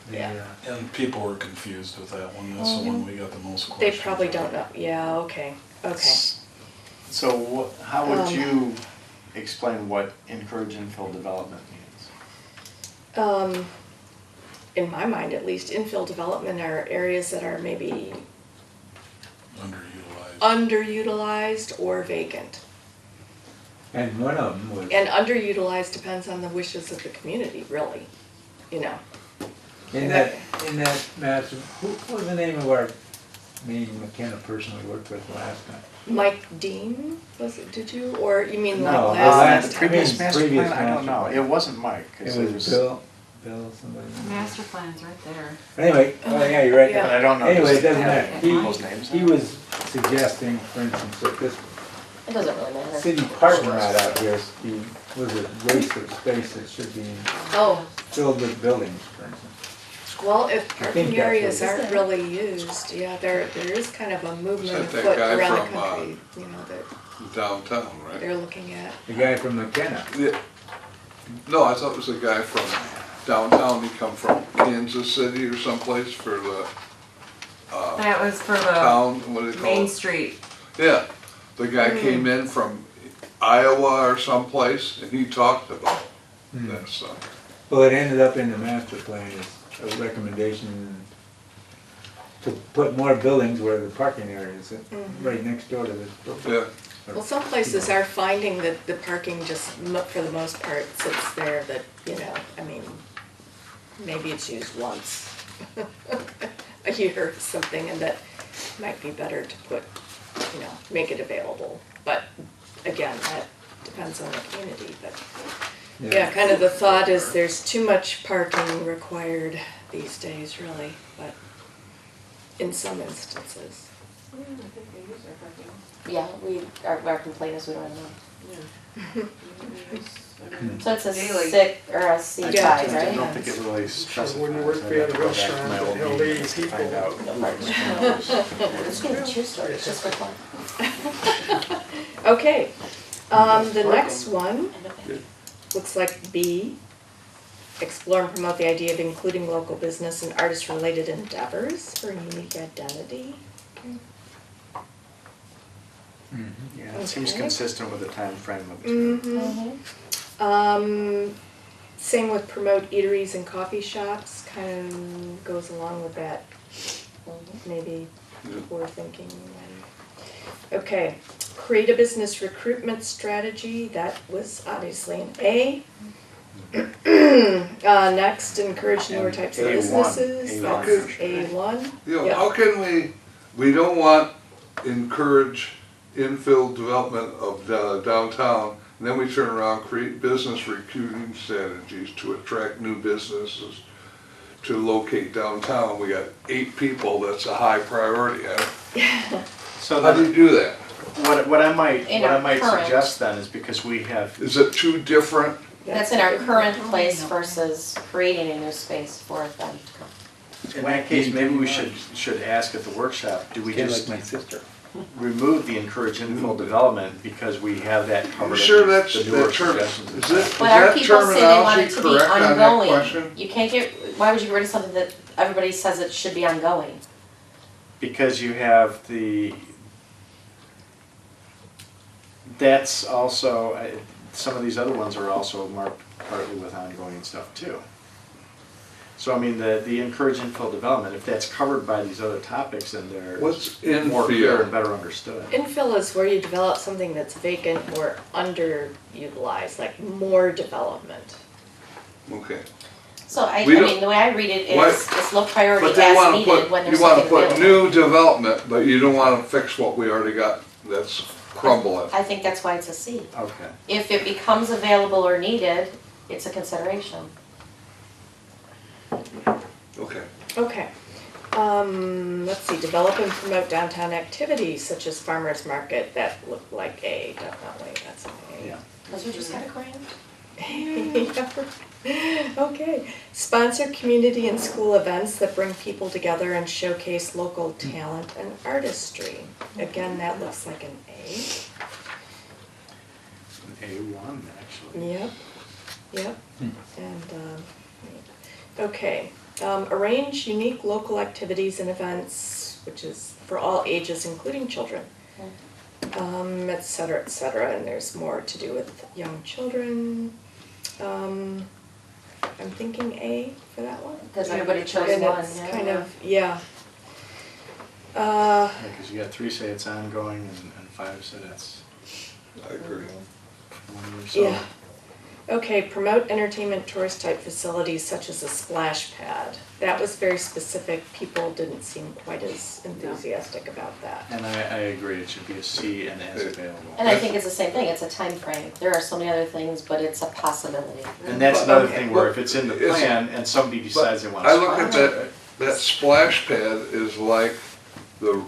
the,
Yeah.
And people were confused with that one. That's the one we got the most
They
questions.
probably
on.
don't know, yeah, okay, okay.
So how would
Um,
you explain what encourage infill development means?
In my mind at least, infill development are areas that are maybe
Underutilized.
underutilized or vacant.
and one of them was,
And underutilized depends on the wishes of the community, really, you know.
in that master, what was the name of our main McKenna person we worked with last time?
Mike Dean, was it, did you, or you mean like
No,
last?
The previous
I mean,
master
previous
plan, I don't
master
know,
plan.
it wasn't Mike. 'Cause
It was Bill, somebody.
Master plan's right there.
Anyway, oh yeah, you're right.
Yeah.
But I don't know.
Anyway, it
just
doesn't matter.
people's names.
He was suggesting, for instance, that this
It doesn't really matter.
city parking lot out here was a waste of space that should be
Oh,
filled with buildings, for instance.
well, if
think
parking
that's
areas
what it
aren't really used, yeah, there is kind of a movement
Is that
afoot
that guy
around the
from,
country, you know, that
Downtown, right?
they're looking at.
The guy from McKenna.
Yeah. No, I thought it was a guy from downtown, he come from Kansas City or someplace for the,
That was for the
town, what do they call
Main
it?
Street.
Yeah, the guy came in from Iowa or someplace, and he talked about that stuff.
Well, it ended up in the master plan as a recommendation to put more buildings where the parking area is, right next door to this building.
Yeah,
Well, some places are finding that the parking just, for the most part, sits there that, you know, I mean, maybe it's used once a year or something, and that might be better to put, you know, make it available. But again, that depends on the community, but yeah, kind of the thought is there's too much parking required these days, really, but in some instances.
Yeah, our complaint is we don't know. So it's a
Daily.
6 or a C5,
Yeah.
I
right?
don't think it really specifies.
When you work
I'd
for
have to
the
go back to
restaurant
my
that
old
held
meetings
80
to find
people.
out who was
It's gonna be a true story, it's just for fun.
Okay, the next one looks like B. Explore and promote the idea of including local business and artist-related endeavors for unique identity.
Yeah, it seems
Okay.
consistent with the time frame of the.
Same with promote eateries and coffee shops, kind of goes along with that, maybe
Yeah.
we're thinking. Okay, create a business recruitment strategy, that was obviously an A. Next, encourage newer types of
A1,
businesses,
A1
that's
for sure.
A1.
You know,
Yep.
how can we don't want encourage infill development of downtown, and then we turn around, create business recruiting strategies to attract new businesses to locate downtown. We got 8 people, that's a high priority.
So
How do you do that?
what I might
In our current-
suggest then is because we have,
Is it two different?
That's in our current place versus creating a new space for them to come.
in that case, maybe we should ask at the workshop, do we
Kid
just
like my sister.
remove the encourage infill development because we have that covered?
Sure,
in
that's
the
that
newer
term.
suggestions.
Is that
But our people say they want it
terminology
to be
correct on that
ongoing.
question?
You can't get, why would you get rid of something that everybody says it should be ongoing?
Because you have that's also, some of these other ones are also marked partly with ongoing stuff too. So I mean, the encourage infill development, if that's covered by these other topics, then they're
What's
more clear and
infill?
better understood.
Infill is where you develop something that's vacant or underutilized, like more development.
Okay.
So I
We don't-
mean, the way I read it
Why-
is, it's low priority
But they
as
wanna
needed
put,
when there's
you wanna
something
put
available.
new development, but you don't wanna fix what we already got that's crumbling.
I think that's why it's a C.
Okay.
If it becomes available or needed, it's a consideration.
Okay.
Okay. Let's see, develop and promote downtown activities such as farmers market, that looked like A, definitely, that's an A.
Yeah.
Because we just got a grant.
Okay, sponsor community and school events that bring people together and showcase local talent and artistry. Again, that looks like an A.
A1 actually.
Yep, yep. And, okay, arrange unique local activities and events, which is for all ages, including children. Et cetera, and there's more to do with young children. I'm thinking A for that one.
Because everybody chose
And
one,
it's
yeah.
kind of, yeah.
Yeah, because you got 3 say it's ongoing and 5 said it's
I agree.
1 year. So
Yeah. Okay, promote entertainment tourist type facilities such as a splash pad. That was very specific, people didn't seem quite as enthusiastic about that.
And I agree, it should be a C and as available.
And I think it's the same thing, it's a time frame. There are so many other things, but it's a possibility.
And that's
But,
another
okay,
thing where
well,
if it's in the
it's-
plan and somebody decides they want to.
I look at that splash pad is like the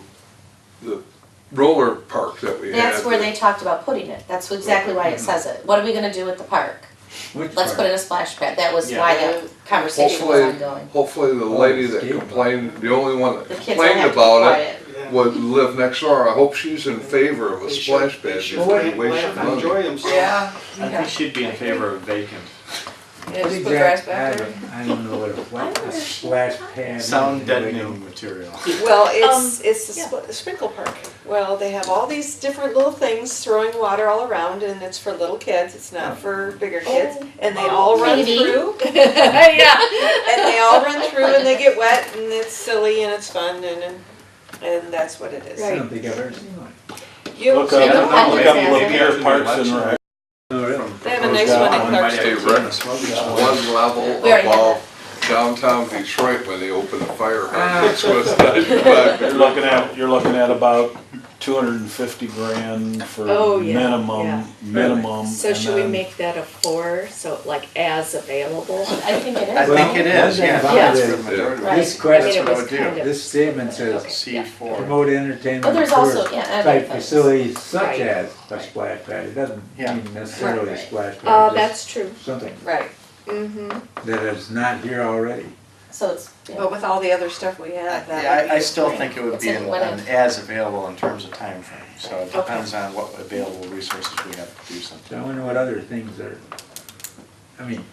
roller park that we had.
That's where they talked about putting it. That's exactly why it says it. What are we gonna do with the park?
Which
Let's
part?
put in a splash pad. That was
Yeah.
why the conversation was ongoing.
Hopefully the lady that
skate park.
complained, the only one that
The kids don't
complained
have to be
about it
quiet.
would live next door. I hope she's in favor of a splash pad. She's gonna waste your money.
Enjoy themselves.
Yeah.
I think she'd be in favor of vacant.
Yeah,
What
just put grass
exact-
back there.
I don't know what a splash pad.
Sound
is.
deadening material.
Well, it's
yeah.
a sprinkle park. Well, they have all these different little things throwing water all around, and it's for little kids, it's not for bigger kids. And they all run
Maybe.
through,
Yeah.
and they all run through and they get wet, and it's silly and it's fun, and that's what it is.
I don't think I've ever seen one.
You
Look
see
up,
them?
know.
look up Lapeer Parks and Rec.
Oh, really?
They have a nice one in
Hey,
Clarkston.
Rick, one level
We already had
above downtown Detroit when they opened the fire hydrants was 95.
You're looking at about 250 grand for
Oh, yeah,
minimum.
So
and
should we
then-
make that a 4, so like as available?
I think it
I
is.
think it
Well,
is,
one
yeah.
thing
about
That's
it
for
is-
the majority.
Right.
This
I mean,
question,
it was
would do.
kind of,
this statement says
C4.
promote entertainment
But there's
tourist
also, yeah, other
type
things.
facilities such
Right.
as a splash pad. It doesn't
Yeah.
mean necessarily a
Right.
splash pad. just
that's true.
something
Right,
Mm-hmm.
that is not here already.
So it's, yeah.
but with all the other stuff we have, that would
Yeah,
be
I still
great.
think it would
It's
be
in what
an
if.
as available in terms of time frame. So it depends on what available resources we have to do
So
something.
I wonder what other things are, I mean,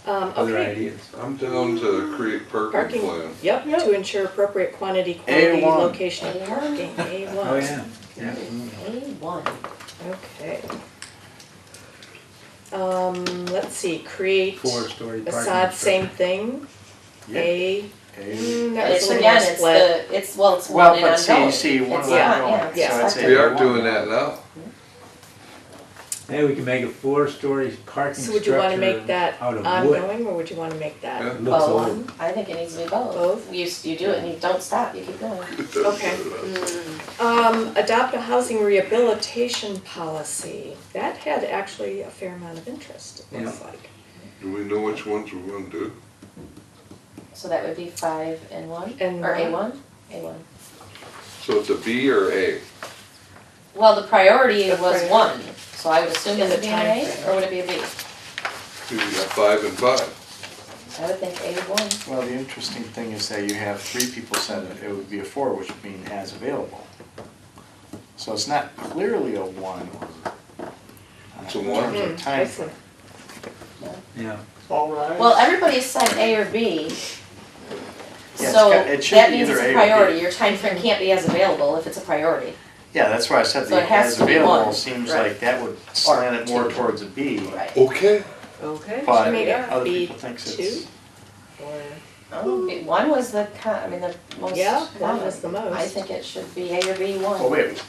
other
Okay,
ideas.
I'm down to create parking
parking,
plan.
yep, to ensure appropriate quantity, quality,
A1.
location of parking, A1.
Oh, yeah, yeah.
A1.
Okay. Let's see, create
Four-story parking
facade, same
structure.
thing.
Yeah.
A,
A.
that was
It's
a little
again,
more
it's
split.
the, it's, well, it's
Well,
one
but
and
see,
ongoing.
see, one
It's
of them
not,
going,
yeah,
yeah.
so I'd say
We are
A1.
doing that now.
Maybe we can make a four-story parking
So would you wanna make
structure
that
out of wood.
ongoing, or would you wanna make that?
Yeah.
It looks
Both.
old.
I think it needs to be both.
Both?
You do it and you don't stop, you keep going.
Okay. Adopt a housing rehabilitation policy. That had actually a fair amount of interest, it looks like.
Do we know which ones we're gonna do?
So that would be 5 and 1?
And
Or
one.
A1? A1.
So it's a B or A?
Well, the priority
The
was
priority.
1, so I would assume
In
it would
the
be an A,
timeframe.
or would it be a B?
You got 5 and 5.
I would think A would 1.
Well, the interesting thing is that you have 3 people said it would be a 4, which would mean as available. So it's not clearly a 1.
It's a
In
one.
terms of
I
time
see.
frame.
Yeah.
All right.
Well, everybody said A or B,
Yeah,
so
it should
that
be
means
either
it's
A
a
or B.
priority. Your time frame can't be as available if it's a priority.
Yeah, that's why I said
So
the
it has
as
to be
available
1,
seems
right.
like that would slant it more
2.
towards a B.
Right.
Okay.
Okay.
But
Should we make it
other
B
people thinks
2?
it's.
Or,
Oh, 1 was the, I mean, the most
yeah, 1
common.
was the most.
I think it should be A or B 1.
Oh, wait.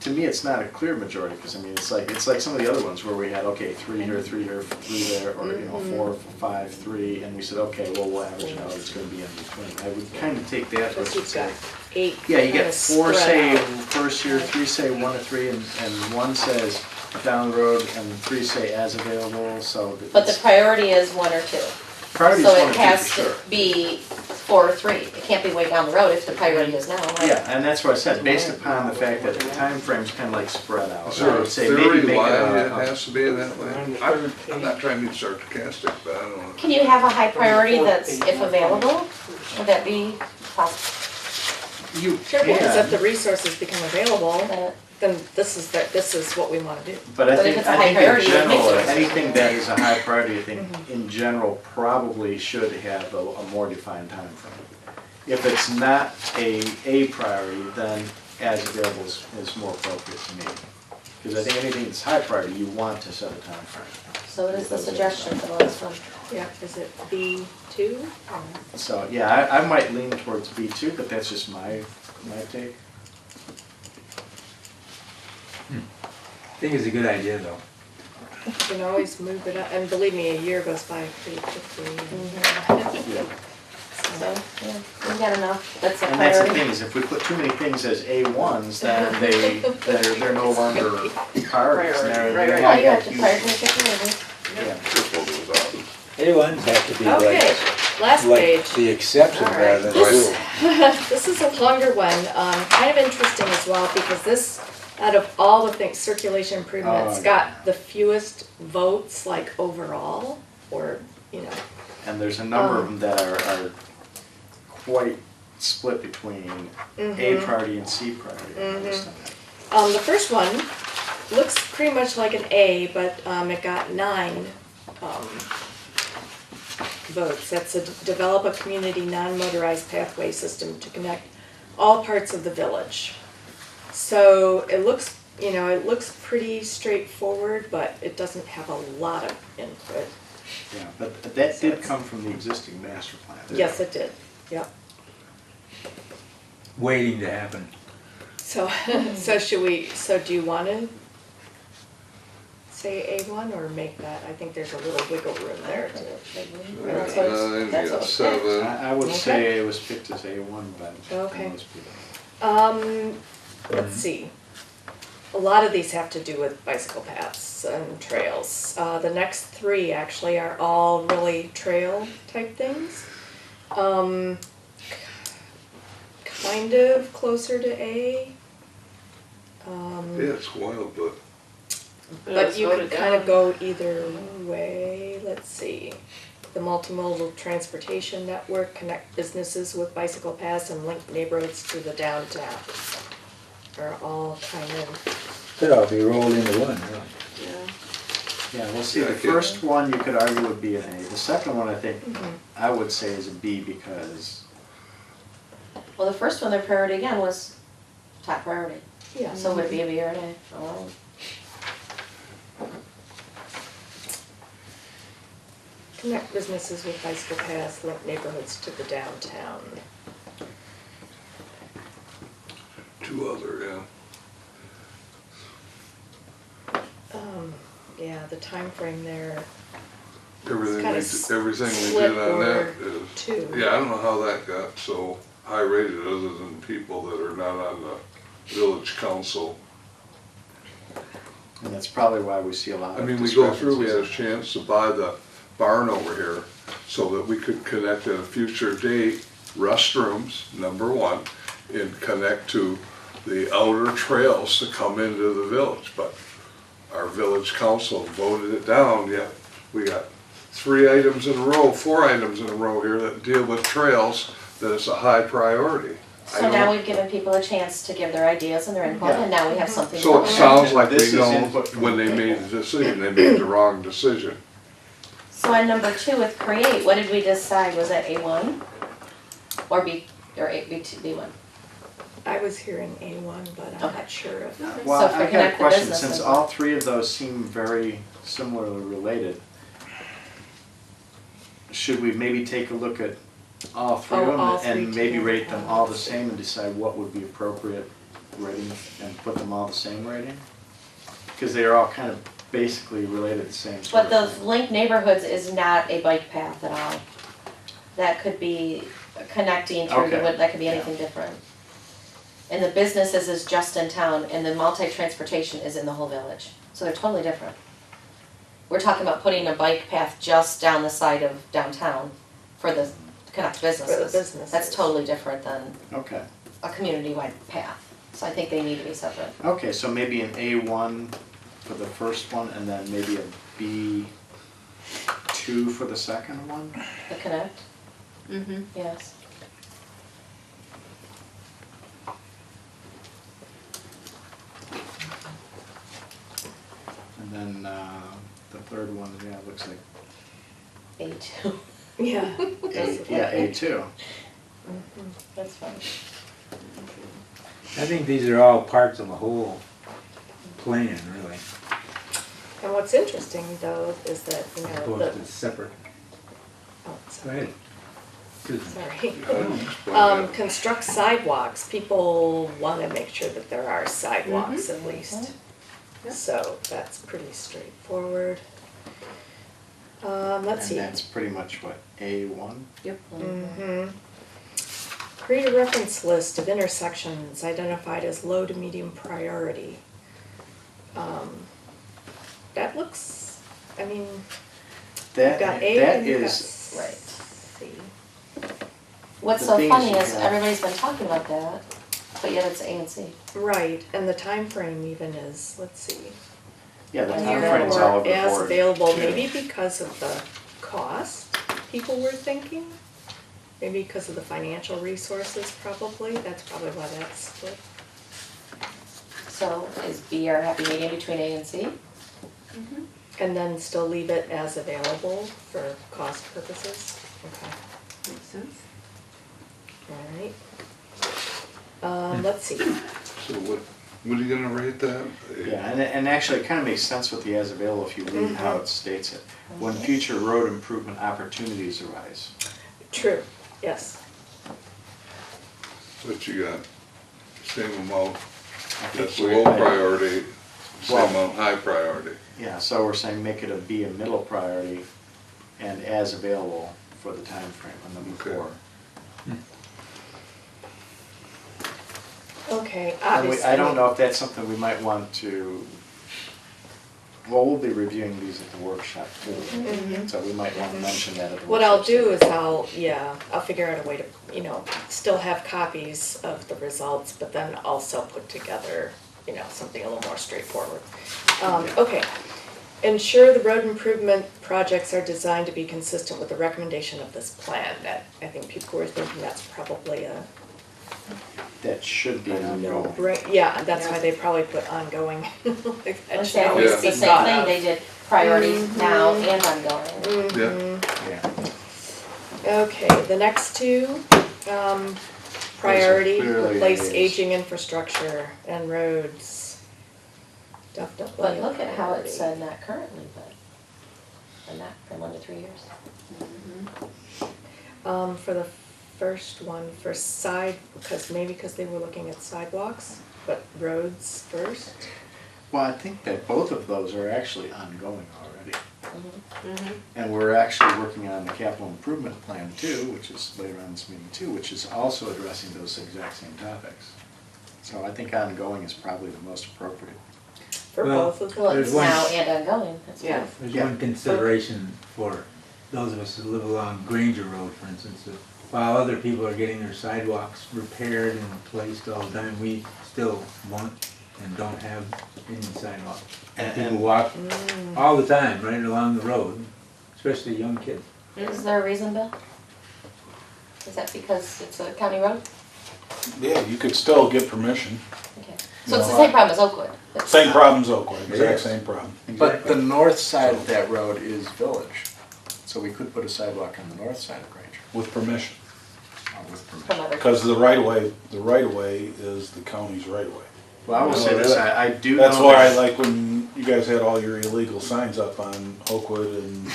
To me, it's not a clear majority, because I mean, it's like some of the other ones where we had, okay, 3 here, 3 here, 3 there, or, you know, 4, 5, 3, and we said, okay, well, we'll average it out, it's gonna be in between. I would kind of take that,
because
let's
you've
say.
got 8
Yeah, you
kinda
get 4
spread
say
out.
first year, 3 say 1 to 3, and 1 says down the road, and 3 say as available, so.
But the priority is 1 or 2.
Priority is
So
1
it
or 2
has
for sure.
to be 4 or 3. It can't be way down the road if the priority is now, right?
Yeah, and that's what I said, based upon the fact that the time frame's kind of like spread out.
Is there
I
a
would say
theory
maybe make
why
it
it has to be in that way? I'm not trying to be sarcastic, but I don't know.
Can you have a high priority that's if available? Would that be possible?
You
Sure, because if the
can,
resources become available,
Uh,
then this is what we wanna do.
but I
But if
think,
it's a high
in
priority, it
general,
makes sense.
anything that is a high priority, I think, in general, probably should have a more defined time frame. If it's not a priority, then as available is more appropriate to me. Because I think anything that's high priority, you want to set a time frame.
So what is the suggestion for the last one?
Yeah, is it B2?
So, yeah, I might lean towards B2, but that's just my take.
I think it's a good idea, though.
You can always move it up, and believe me, a year goes by pretty quickly.
Yeah.
So, yeah, we got enough. That's a
And that's the
priority.
thing, is if we put too many things as A1s, then they're no longer priorities. They're
Right,
No,
not
you have to
huge.
prioritize your priority.
Yeah.
This one was awesome.
A1s have to be
Okay, last
like
page.
the exception
All right.
rather than the
This-
rule.
This is a longer one, kind of interesting as well, because this, out of all the things, circulation improvements,
Oh,
got the fewest votes, like overall, or, you know.
And there's a number of them that are quite split between A priority and C priority.
The first one looks pretty much like an A, but it got 9 votes. That's to develop a community non-motorized pathway system to connect all parts of the village. So it looks, you know, it looks pretty straightforward, but it doesn't have a lot of input.
Yeah, but that did come from the existing master plan.
Yes, it did, yep.
Waiting to happen.
So, so do you wanna say A1 or make that? I think there's a little wiggle room there too.
That's what it's-
9,
that's
you got
what-
7.
I would
Okay.
say it was picked as A1 by
Okay.
most people.
Let's see. A lot of these have to do with bicycle paths and trails. The next 3 actually are all really trail type things. Kind of closer to A.
Yeah, it's wild, but
But you could kind of go either way. Let's see. The multimodal transportation network connect businesses with bicycle paths and link neighborhoods to the downtown. Are all kind of,
Could all be rolled into one, really.
Yeah, well, see,
Yeah,
the
I get it.
first one you could argue would be an A. The second one, I think, I would say is a B because,
Well, the first one, their priority again was top priority.
Yeah.
So would it be a B or an A? Oh.
Connect businesses with bicycle paths, link neighborhoods to the downtown.
Two other, yeah.
Yeah, the time frame there.
Everything
kinda
everything we
split
did on that
order
is,
too.
yeah, I don't know how that got so high rated other than people that are not on the village council.
And that's probably why we see a lot
I
of
mean, we go through, we had a
discrepancies.
chance to buy the barn over here so that we could connect at a future date restrooms, number one, and connect to the outer trails to come into the village. But our village council voted it down, yet we got 4 items in a row here that deal with trails, that it's a high priority. I
So now
don't-
we've given people a chance to give their ideas and their input,
Yeah.
and now we have something.
So it
to-
sounds like
This
we
is
know
input from
when they
the
made
people.
the decision, they made the wrong decision.
So on number 2 with create, what did we decide? Was that A1? Or B, or B2, B1?
I was hearing A1, but I'm
Okay.
not sure if.
Well,
So if we
I've got a
connect the
question,
businesses-
since all three of those seem very similarly related, should we maybe take a look at all three of
Oh, all
them
three
and maybe
together.
rate them all the same and decide what would be appropriate rating and put them all the same rating? Because they are all kind of basically related the same sort
But
of
those
thing.
linked neighborhoods is not a bike path at all. That could be connecting through the
Okay.
wood, that could be anything different. And the businesses is just in town, and the multi-transportation is in the whole village, so they're totally different. We're talking about putting a bike path just down the side of downtown for the connect businesses.
businesses.
That's totally different than
Okay,
a community-wide path, so I think they need to be separate.
okay, so maybe an A1 for the first one and then maybe a B2 for the second one?
The connect,
Mm-hmm.
yes.
And then the third one, yeah, it looks like
A2,
Yeah.
A2.
that's fine.
I think these are all parts of a whole plan, really,
And what's interesting though is that,
as opposed to separate.
oh,
Go
sorry.
ahead. Excuse me.
Sorry.
Explain that.
Construct sidewalks, people wanna make sure that there are sidewalks at least. So that's pretty straightforward. Let's see.
And that's pretty much what, A1?
Yep.
Mm-hmm. Create a reference list of intersections identified as low to medium priority. That looks, I mean,
That,
you've got A
that
and you've got
is,
Right.
C.
What's
The
so
thing is
funny
you
is
have-
everybody's been talking about that, but yet it's A and C.
Right, and the time frame even is, let's see.
yeah, the
Here
timeframe's all
or
over the
as
board.
available,
too.
maybe because of the cost people were thinking. Maybe because of the financial resources probably, that's probably why that's split.
So is B our happy medium between A and C?
And then still leave it as available for cost purposes, okay.
Makes sense.
Alright. Let's see,
So what are you gonna rate that?
Yeah, and actually, it kind of makes sense with the as available if you read how it states it. When future road improvement opportunities arise.
true, yes.
What you got? Same amount,
I think
that's
we're-
low priority, same
Well-
amount high priority.
Yeah, so we're saying make it a B, a middle priority, and as available for the time frame on number
Okay.
4.
Okay,
And
obviously.
I don't know if that's something we might want to, well, we'll be reviewing these at the workshop too.
Mhm.
So we might want to mention that at the workshop.
What I'll do is I'll figure out a way to, still have copies of the results, but then also put together, something a little more straightforward. Okay. Ensure the road improvement projects are designed to be consistent with the recommendation of this plan. That, I think people were thinking that's probably a
That should be an ongoing.
no-brainer. Yeah, that's why they probably put ongoing. Like, that
Let's
should
say
always
it's
be
the same
thought
thing,
of.
they did priorities now and ongoing.
Yeah,
Yeah.
Okay, the next two, priority,
Clearly
replace
it is.
aging infrastructure and roads. Definitely.
But
a
look at how it's
priority.
not currently, but, and that from 1 to 3 years.
For the first one, for because they were looking at sidewalks, but roads first.
Well, I think that both of those are actually ongoing already.
Mm-hmm.
And we're actually working on the capital improvement plan too, which is later on this meeting too, which is also addressing those exact same topics. So I think ongoing is probably the most appropriate.
For
Well,
both of them.
Well,
There's
it's
one-
now and ongoing, that's
Yeah.
both.
There's
Yeah.
one consideration for those of us who live along Granger Road, for instance, that while other people are getting their sidewalks repaired and replaced all the time, we still want and don't have any sidewalks. And people
And-
walk all the time right along the road, especially young kids.
Is there a reason, Bill? Is that because it's a county road?
Yeah, you could still get permission.
Okay. So it's the same problem as Oakwood? It's-
Same problem as Oakwood,
Yeah.
exact same problem.
But the north side of that road is village, so we could put a sidewalk on the north side of Granger,
With permission.
with
From
permission.
other.
Because the right of way is the county's right of way.
Well, I will say this, I do know.
That's why I
that-
like when you guys had all your illegal signs up on Oakwood and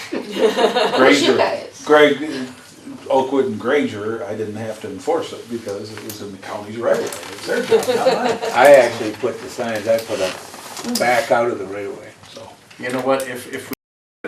Granger.
guys.
Oakwood and Granger, I didn't have to enforce it because it was in the county's right of way. It's their job, not mine.
I actually put the signs I put up back out of the right of way.
So,
You know what, if we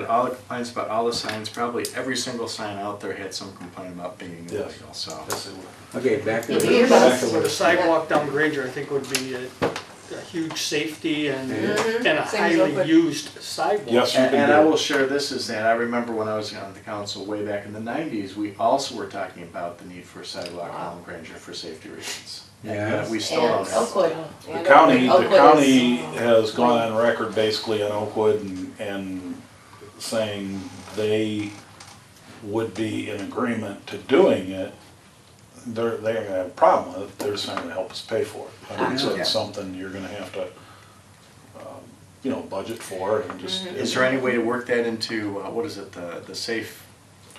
had all the complaints about all the signs, probably every single sign out there had some complaint about being
Yes.
illegal, so.
that's it.
Okay, back to
You
the.
do your
Back
best.
to
With a sidewalk down Granger, I think would be a huge safety and a
Same as
highly
Oakwood.
used sidewalk.
Yes, you can
And I
do
will
it.
share this is that I remember when I was on the council way back in the 90s, we also were talking about the need for a sidewalk along Granger for safety reasons. And
Yeah.
we still don't
And
have.
Oakwood.
The county
Oakwood is-
has gone on record basically on Oakwood and saying they would be in agreement to doing it. They're gonna have a problem with it, they're just not gonna help us pay for it. I mean, so
Yeah.
it's something you're gonna have to, budget for and just.
Is there any way to work that into, what is it, the safe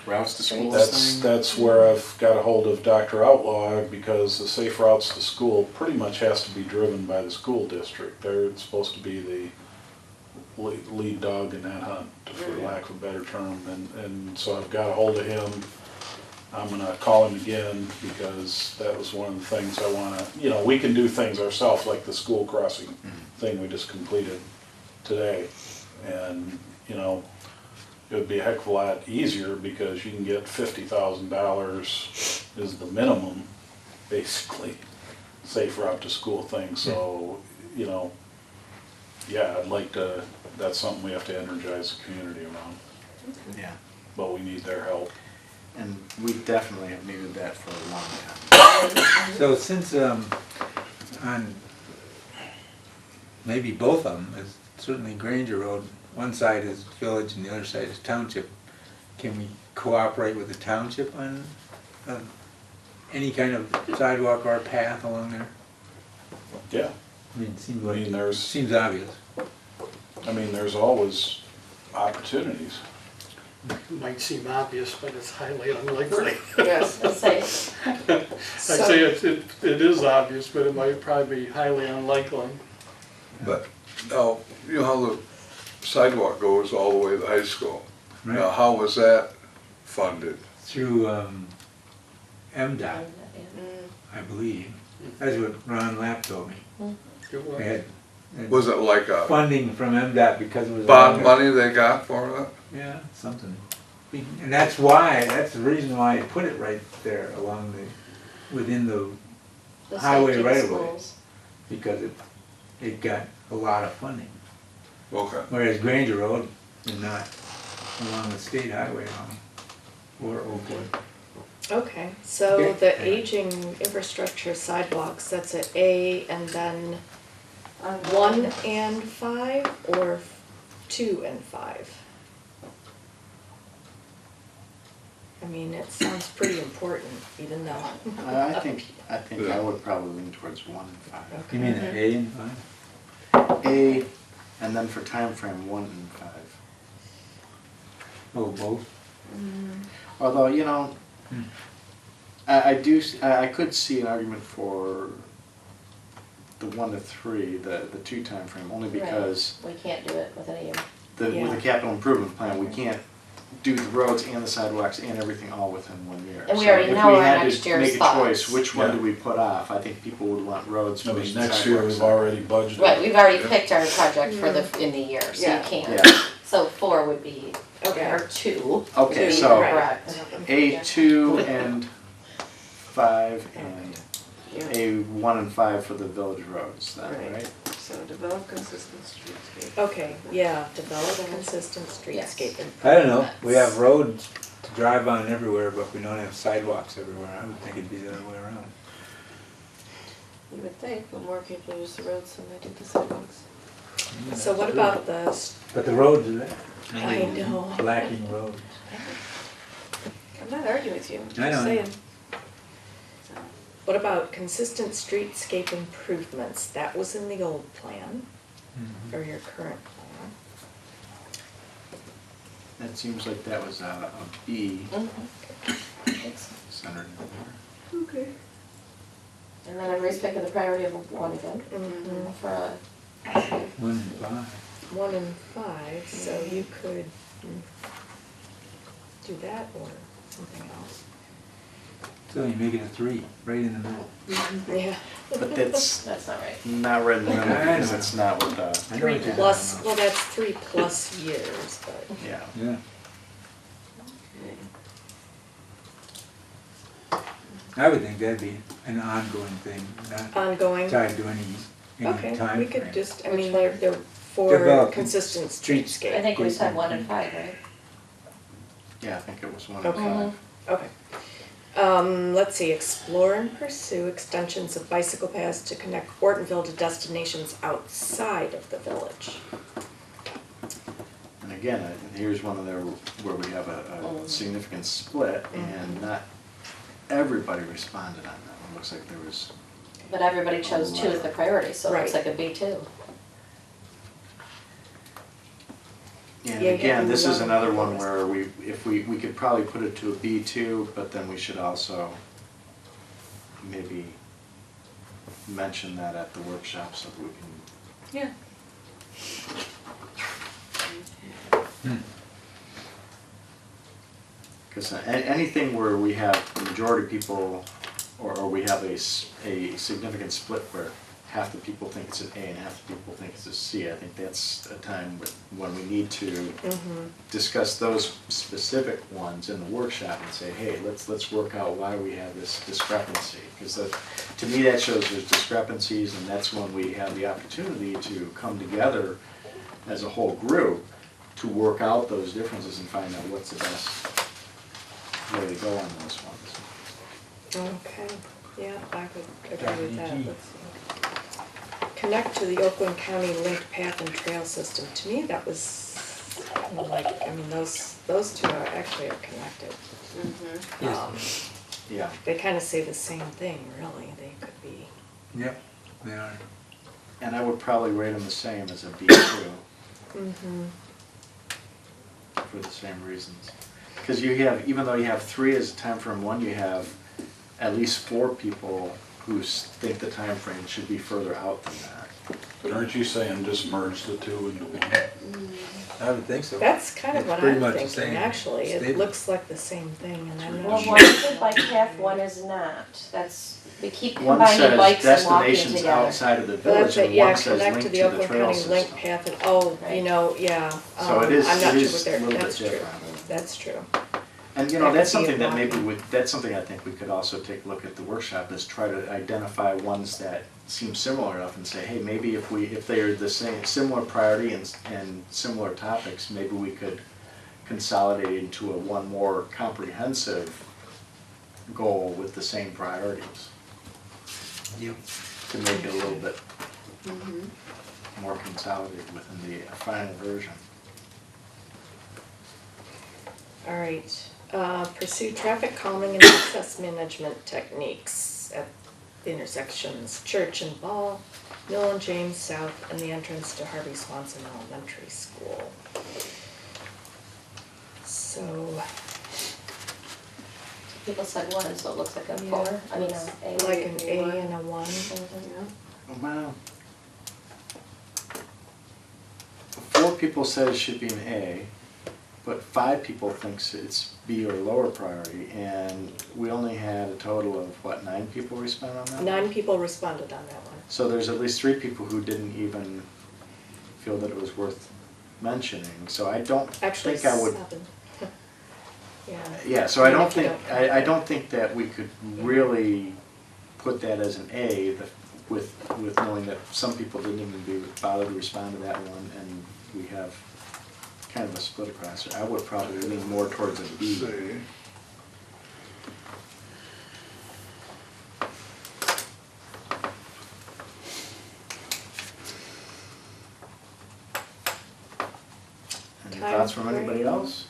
routes to schools thing?
That's where I've got a hold of Dr. Outlaw, because the safe routes to school pretty much has to be driven by the school district. They're supposed to be the lead dog in that hunt, for lack of a better term, and so I've got a hold of him. I'm gonna call him again, because that was one of the things I wanna, we can do things ourselves, like the school crossing thing we just completed today. And, it would be a heck of a lot easier, because you can get $50,000 is the minimum, basically, safe route to school thing, so, yeah, I'd like to, that's something we have to energize the community around,
Yeah,
but we need their help.
and we definitely have needed that for a long time.
So since, on maybe both of them, is certainly Granger Road, one side is village and the other side is township, can we cooperate with the township on any kind of sidewalk or path along there?
Yeah,
I mean, it seems
I mean,
like, seems obvious.
there's always opportunities.
Might seem obvious, but it's highly unlikely.
Yes.
Let's say,
I'd say it is obvious, but it might probably be highly unlikely.
But now, you know how the sidewalk goes all the way to the high school? Now,
Right,
how was that funded?
through MDOT,
yeah.
I believe. That's what Ron Lapp told me.
It was.
They had
Was it like a
funding from MDOT because it was.
bond money they got for it?
Yeah, something. And that's the reason why I put it right there along within the
The
highway
safety
right of way.
schools.
Because it got a lot of funding.
Okay.
Whereas Granger Road did not along the state highway or Oakwood.
Okay, so
Okay.
the aging infrastructure sidewalks, that's at A and then 1 and 5 or 2 and 5? I mean, it sounds pretty important, even though.
I think I would probably lean towards 1 and 5.
You mean the A and 5?
A, and then for time frame 1 and 5.
Oh, both?
Although, I could see an argument for the 1 to 3, the 2 timeframe, only because
We can't do it with any,
with
Yeah.
the capital improvement plan, we can't do the roads and the sidewalks and everything all within 1 year.
And we
So
already
if
know
we
our
had to
next year's
make a
thoughts.
choice, which one
Yeah.
do we put off? I think people would want roads
I
first
mean,
and
next year
sidewalks.
we've already budgeted.
right, we've already picked our project for in the year, so
Yeah.
you can't.
Yeah.
So 4 would be,
Okay.
or 2.
Okay,
would be
so
correct.
A2 and 5 and
Yeah.
A1 and 5 for the village roads then,
Right.
right?
So develop consistent streetscape.
Okay, yeah, develop a consistent
Yes.
streetscape.
I don't know, we have roads to drive on everywhere, but we don't have sidewalks everywhere. I would think it'd be the other way around.
You would think, but more people use the roads than they do the sidewalks.
So what about the,
But the roads are there.
I know.
Lacking roads.
I'm not arguing with you, I'm
I
just
know.
saying.
what about consistent streetscape improvements? That was in the old plan, or your current plan.
That seems like that was a B
Thanks.
centered in there.
Okay.
And then everybody's picking the priority of 1 again,
Mhm.
for a,
1 and 5.
1 and 5, so you could do that or something else.
So you make it a 3, right in the middle.
Yeah.
But that's
that's not right.
not right in the middle
I
because
know.
it's not what the,
I know
3
what you're
plus,
talking
well, that's 3 plus years, but.
yeah.
about. Yeah. I would think that'd be an ongoing thing, not
Ongoing.
tied to any
Okay,
time
we could
frame.
just, I
Which
mean,
one?
they're for
Develop
consistent
streetscape.
streetscape.
I think we said 1 and 5, right?
Yeah, I think it was 1
Okay.
and 5.
Okay. Let's see, explore and pursue extensions of bicycle paths to connect Ortonville to destinations outside of the village.
And again, here's one of the, where we have a significant split and not everybody responded on that. It looks like there was,
But everybody chose 2 as the priority, so it looks
Right.
like a B2.
and
Yeah,
again,
yeah,
this
we
is
love
another
it.
one where we could probably put it to a B2, but then we should also maybe mention that at the workshop so that we can.
Yeah.
Because anything where we have the majority of people, or we have a significant split where half the people think it's an A and half the people think it's a C, I think that's a time when we need to
Mm-hmm.
discuss those specific ones in the workshop and say, hey, let's work out why we have this discrepancy. Because to me, that shows there's discrepancies, and that's when we have the opportunity to come together as a whole group to work out those differences and find out what's the best way to go on those ones.
Okay, yeah, I would agree with that.
Strategy.
Let's see. Connect to the Oakland County linked path and trail system. To me, that was like, I mean, those 2 are actually connected.
Yes.
Yeah.
They kind of say the same thing, really. They could be.
Yep, they are.
And I would probably rate them the same as a B2
Mm-hmm.
for the same reasons. Because you have, even though you have 3 as a time frame 1, you have at least 4 people who think the time frame should be further out than that.
Aren't you saying just merge the 2 into one?
I would think so.
That's kind of
It's
what
pretty
I'm
much the
thinking,
same
actually. It
statement.
looks like the same thing, and I'm
Well,
not sure.
1 is a bike path, 1 is not. That's, we keep
One
combining
says
bikes and walking
destinations
together.
outside of the
Well,
village,
that's it,
and
yeah,
one says
connect
linked
to
to
the
the
Oakland
trail
County link
system.
path, and, oh, you
Right.
know, yeah.
So it is,
I'm not
it
sure
is
what
a
they're,
little bit
that's true,
different.
that's true.
And you
That
know, that's
could be
something
a
that maybe
walking.
that's something I think we could also take a look at the workshop, is try to identify ones that seem similar enough and say, hey, maybe if they are the same, similar priority and similar topics, maybe we could consolidate into one more comprehensive goal with the same priorities
Yep.
to make it a little bit more consolidated within the final version.
All right, pursue traffic calming and access management techniques at the intersections Church and Ball, Mill and James South, and the entrance to Harvey Swanson Elementary School. So,
People said 1, so it looks like a 4, I mean, a A.
Like an A and a 1.
Mhm.
Well, 4 people said it should be an A, but 5 people thinks it's B or lower priority, and we only had a total of, what, 9 people respond on that?
9 people responded on that one.
So there's at least 3 people who didn't even feel that it was worth mentioning, so I don't
Actually,
think I would.
7. Yeah.
Yeah, so I don't
if you
think,
don't-
I don't think that we could really put that as an A with knowing that some people didn't even bother to respond to that one, and we have kind of a split across it. I would probably lean more towards a B.
See.
Any
Time
thoughts from anybody
frame?
else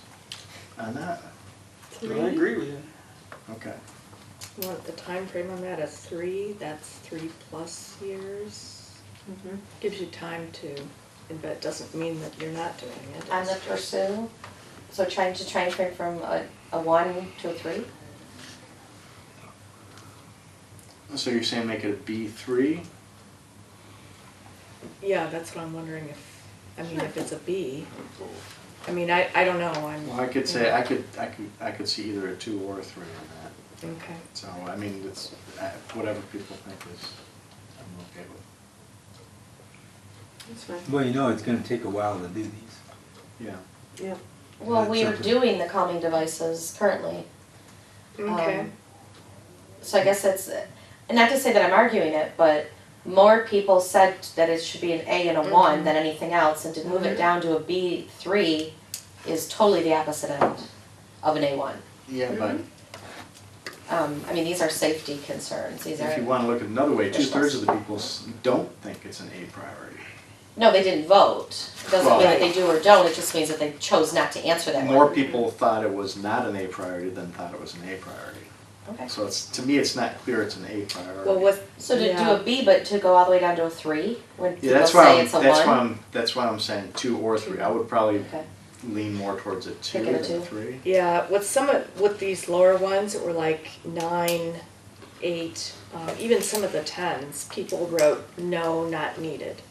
on that?
I agree with you.
Okay.
You want the time frame on that as 3, that's 3+ years.
Mhm.
Gives you time to, but it doesn't mean that you're not doing it.
On the
It's just-
pursue, so trying to train from a 1 to a 3?
So you're saying make it a B3?
Yeah, that's what I'm wondering if it's a B. I mean, I don't know,
Well, I could say, I could see either a 2 or a 3 on that.
Okay.
So, I mean, it's, whatever people think is, I'm okay with.
That's fine.
Well, you know, it's gonna take a while to do these.
Yeah.
Yeah.
Well, we are
That's
doing the calming devices currently.
Okay.
So I guess it's, and not to say that I'm arguing it, but more people said that it should be an A and a 1 than anything else, and to move it down to a B3 is totally the opposite end of an A1.
Yeah, but
I mean, these are safety concerns, these
if you
are,
want to look at it another way, 2/3 of the people don't think it's an A priority.
no, they didn't vote. It doesn't
Well-
mean that they do or don't, it just means that they chose not to answer that
More
one.
people thought it was not an A priority than thought it was an A priority.
Okay.
So it's, to me, it's not clear it's an A priority.
Well, with.
So to do
yeah.
a B, but to go all the way down to a 3, when
Yeah,
people
that's why
say
I'm,
it's a
that's why
1?
that's why I'm saying 2 or 3. I would probably
Okay.
lean more towards a 2
Thinking a
than a
2.
3.
Yeah, with these lower ones that were like 9, 8, even some of the 10s, people wrote no, not needed.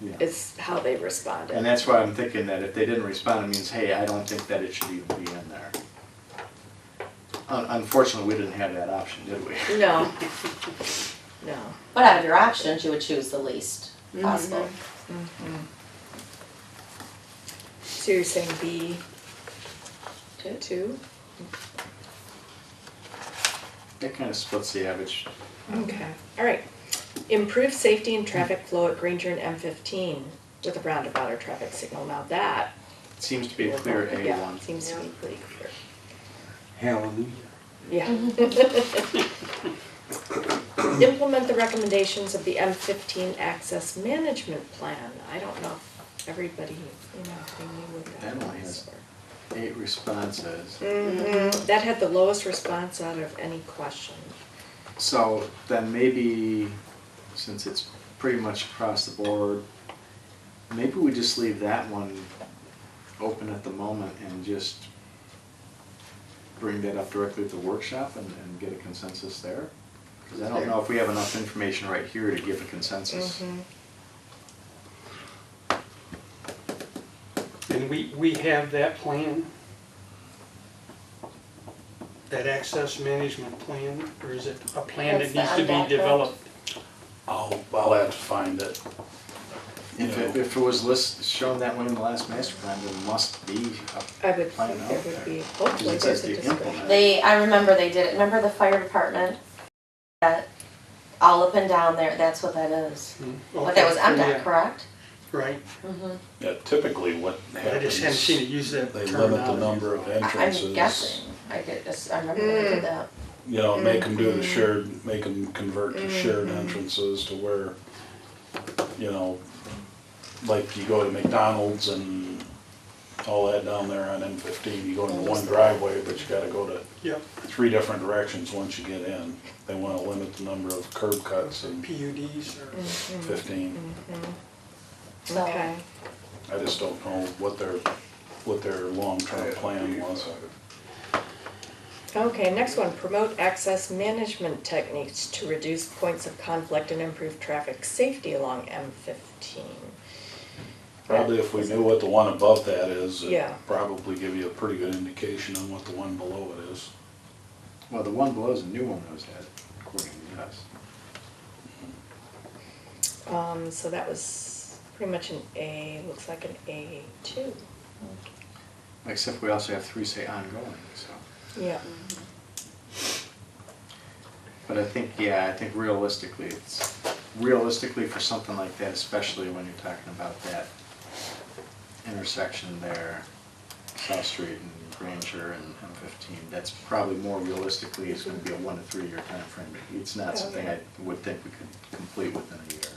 Yeah.
Is how they responded.
And that's why I'm thinking that if they didn't respond, it means, hey, I don't think that it should even be in there. Unfortunately, we didn't have that option, did we?
No. No.
But out of your options, you would choose the least possible.
So you're saying B? 2?
That kind of splits the average.
Okay, all right. Improve safety and traffic flow at Granger and M15 with a roundabout or traffic signal. Now that.
It seems to be a clear
Yeah,
A1.
seems to be pretty clear.
Hallelujah.
Yeah. Implement the recommendations of the M15 access management plan. I don't know if everybody, they knew what
That
that
one
was.
has 8 responses.
That had the lowest response out of any question.
So then maybe, since it's pretty much across the board, maybe we just leave that one open at the moment and just bring that up directly at the workshop and get a consensus there? Because I don't know if we have enough information right here to give a consensus.
And we have that plan, that access management plan, or is it a plan that
That's
needs
the
to be
undocumented.
developed?
I'll have to find it.
If it was shown that way in the last master plan, there must be
I
a
would
plan
think
out
there
there.
would be,
Because
hopefully
it says
there's a
to
description.
implement.
I remember they did it, remember the fire department? That, all up and down there, that's what that is. But that was
Okay,
MDOT,
yeah,
correct?
Right,
Yeah, typically what
but I just hadn't seen it
happens,
use that
they
terminology.
limit the number of entrances.
I'm guessing, I remember when they did that.
You know, make them do the shared, make them convert to shared entrances to where, you know, like you go to McDonald's and all that down there on M15, you go into one driveway, but you gotta go to
Yep,
3 different directions once you get in. They wanna limit the number of curb cuts in
PUDs or.
15.
So,
Okay.
I just don't know what their long-term plan was.
Okay, next one, promote access management techniques to reduce points of conflict and improve traffic safety along M15.
Probably if we knew what the one above that is, it'd
Yeah.
probably give you a pretty good indication on what the one below it is.
Well, the one below is a new one that was added, according to us.
So that was pretty much an A, looks like an A2.
Except we also have 3 say ongoing, so.
Yeah.
But I think, yeah, I think realistically, realistically for something like that, especially when you're talking about that intersection there, South Street and Granger and M15, that's probably more realistically, it's gonna be a 1 to 3 year time frame. It's not something I would think we could complete within a year.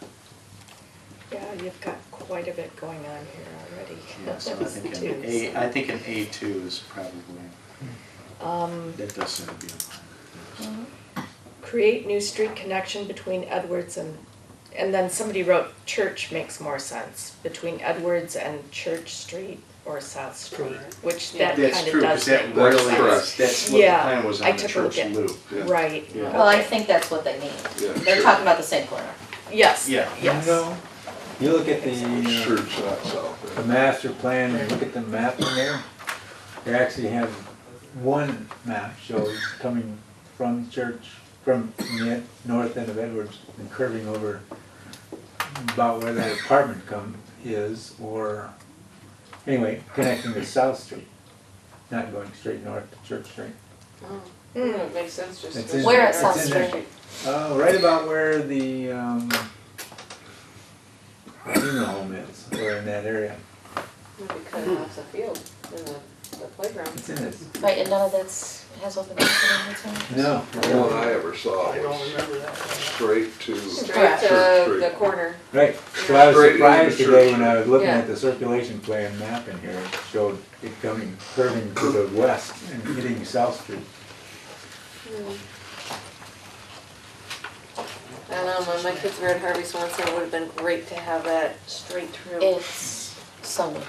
Yeah, you've got quite a bit going on here already.
Yeah, so I think an A2 is probably, that does seem to be in line.
Create new street connection between Edwards and then somebody wrote Church makes more sense, between Edwards and Church Street or South Street,
Correct.
which that
That's
kind of
true,
does
because that
make more
That's
really,
correct.
sense.
that's what the
Yeah,
plan was
I
on the
took a look
church
at-
loop.
Yeah.
Right.
Yeah.
Well, I think that's what they mean.
Yeah,
They're
sure.
talking about the same corner.
Yes,
Yeah.
yes.
No, you look at the
Church, not south.
the master plan, and look at the map in there. They actually have one map shows coming from church, from the north end of Edwards and curving over about where that apartment is, or, anyway, connecting to South Street, not going straight north to Church Street.
It makes sense just.
It's
to-
in-
Where at
it's
South
in there.
Street?
Right about where the funeral home is, or in that area.
Maybe cut it off the field in the playground.
It's in this.
Right, and none of has open space in it?
No.
The one I ever saw
I don't
was
remember that.
straight to.
Straight
Correct.
to
Church
the
Street.
corner.
Right, so I was
Straight into
surprised
church.
today when I was looking
Yeah.
at the circulation plan map in here, it showed it coming, curving to the west and hitting South Street.
I don't know, when my kids were at Harvey Swanson, it would have been great to have that straight through.
It's so needed.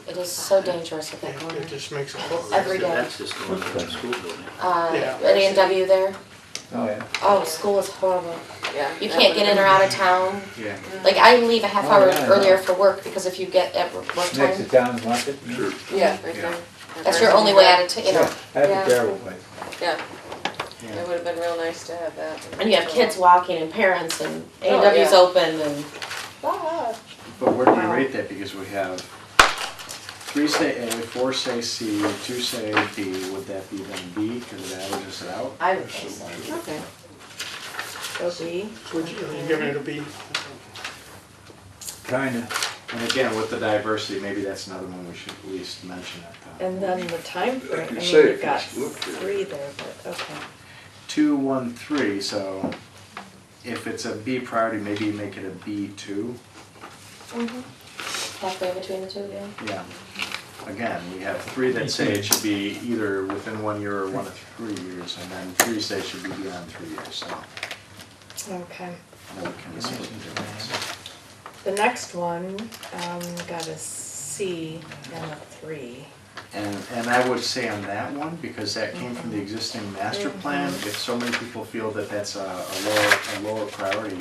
It is so dangerous at that corner.
It just makes it look.
Every day.
That's just going to the school building.
Yeah.
At A&W there,
Oh, yeah.
oh, school is horrible.
Yeah.
You
that
can't get in or out of town.
Yeah.
Like, I leave a half
Oh,
hour
yeah, I
earlier
know.
for work, because if you get at work
Next to
time,
Town's Market.
Sure.
Yeah, right
Yeah.
there.
that's your only way out of, you know.
Yeah, that's
Yeah.
a terrible place.
Yeah,
Yeah.
it would have been real nice to have that.
And you have kids walking and parents, and
Oh,
A&W's
yeah.
open, and ah.
But where do you rate that? Because we have 3 say A, 4 say C, 2 say D, would that be then B, because it averages it out?
I would think so.
Okay.
So B.
Would you, are you giving it a B?
Kinda.
And again, with the diversity, maybe that's another one we should at least mention at the.
And then the time frame, I
You
mean,
say
we've
it,
got
just look here.
3 there, but okay.
2, 1, 3, so if it's a B priority, maybe you make it a B2.
Halfway between the two, yeah.
Yeah. Again, we have 3 that say it should be either within 1 year or 1 to 3 years, and then 3 say it should be beyond 3 years, so
Okay.
then we can split the difference.
The next one, got a C and a 3.
And I would say on that one, because that came from the existing master plan, if so many people feel that that's a lower priority,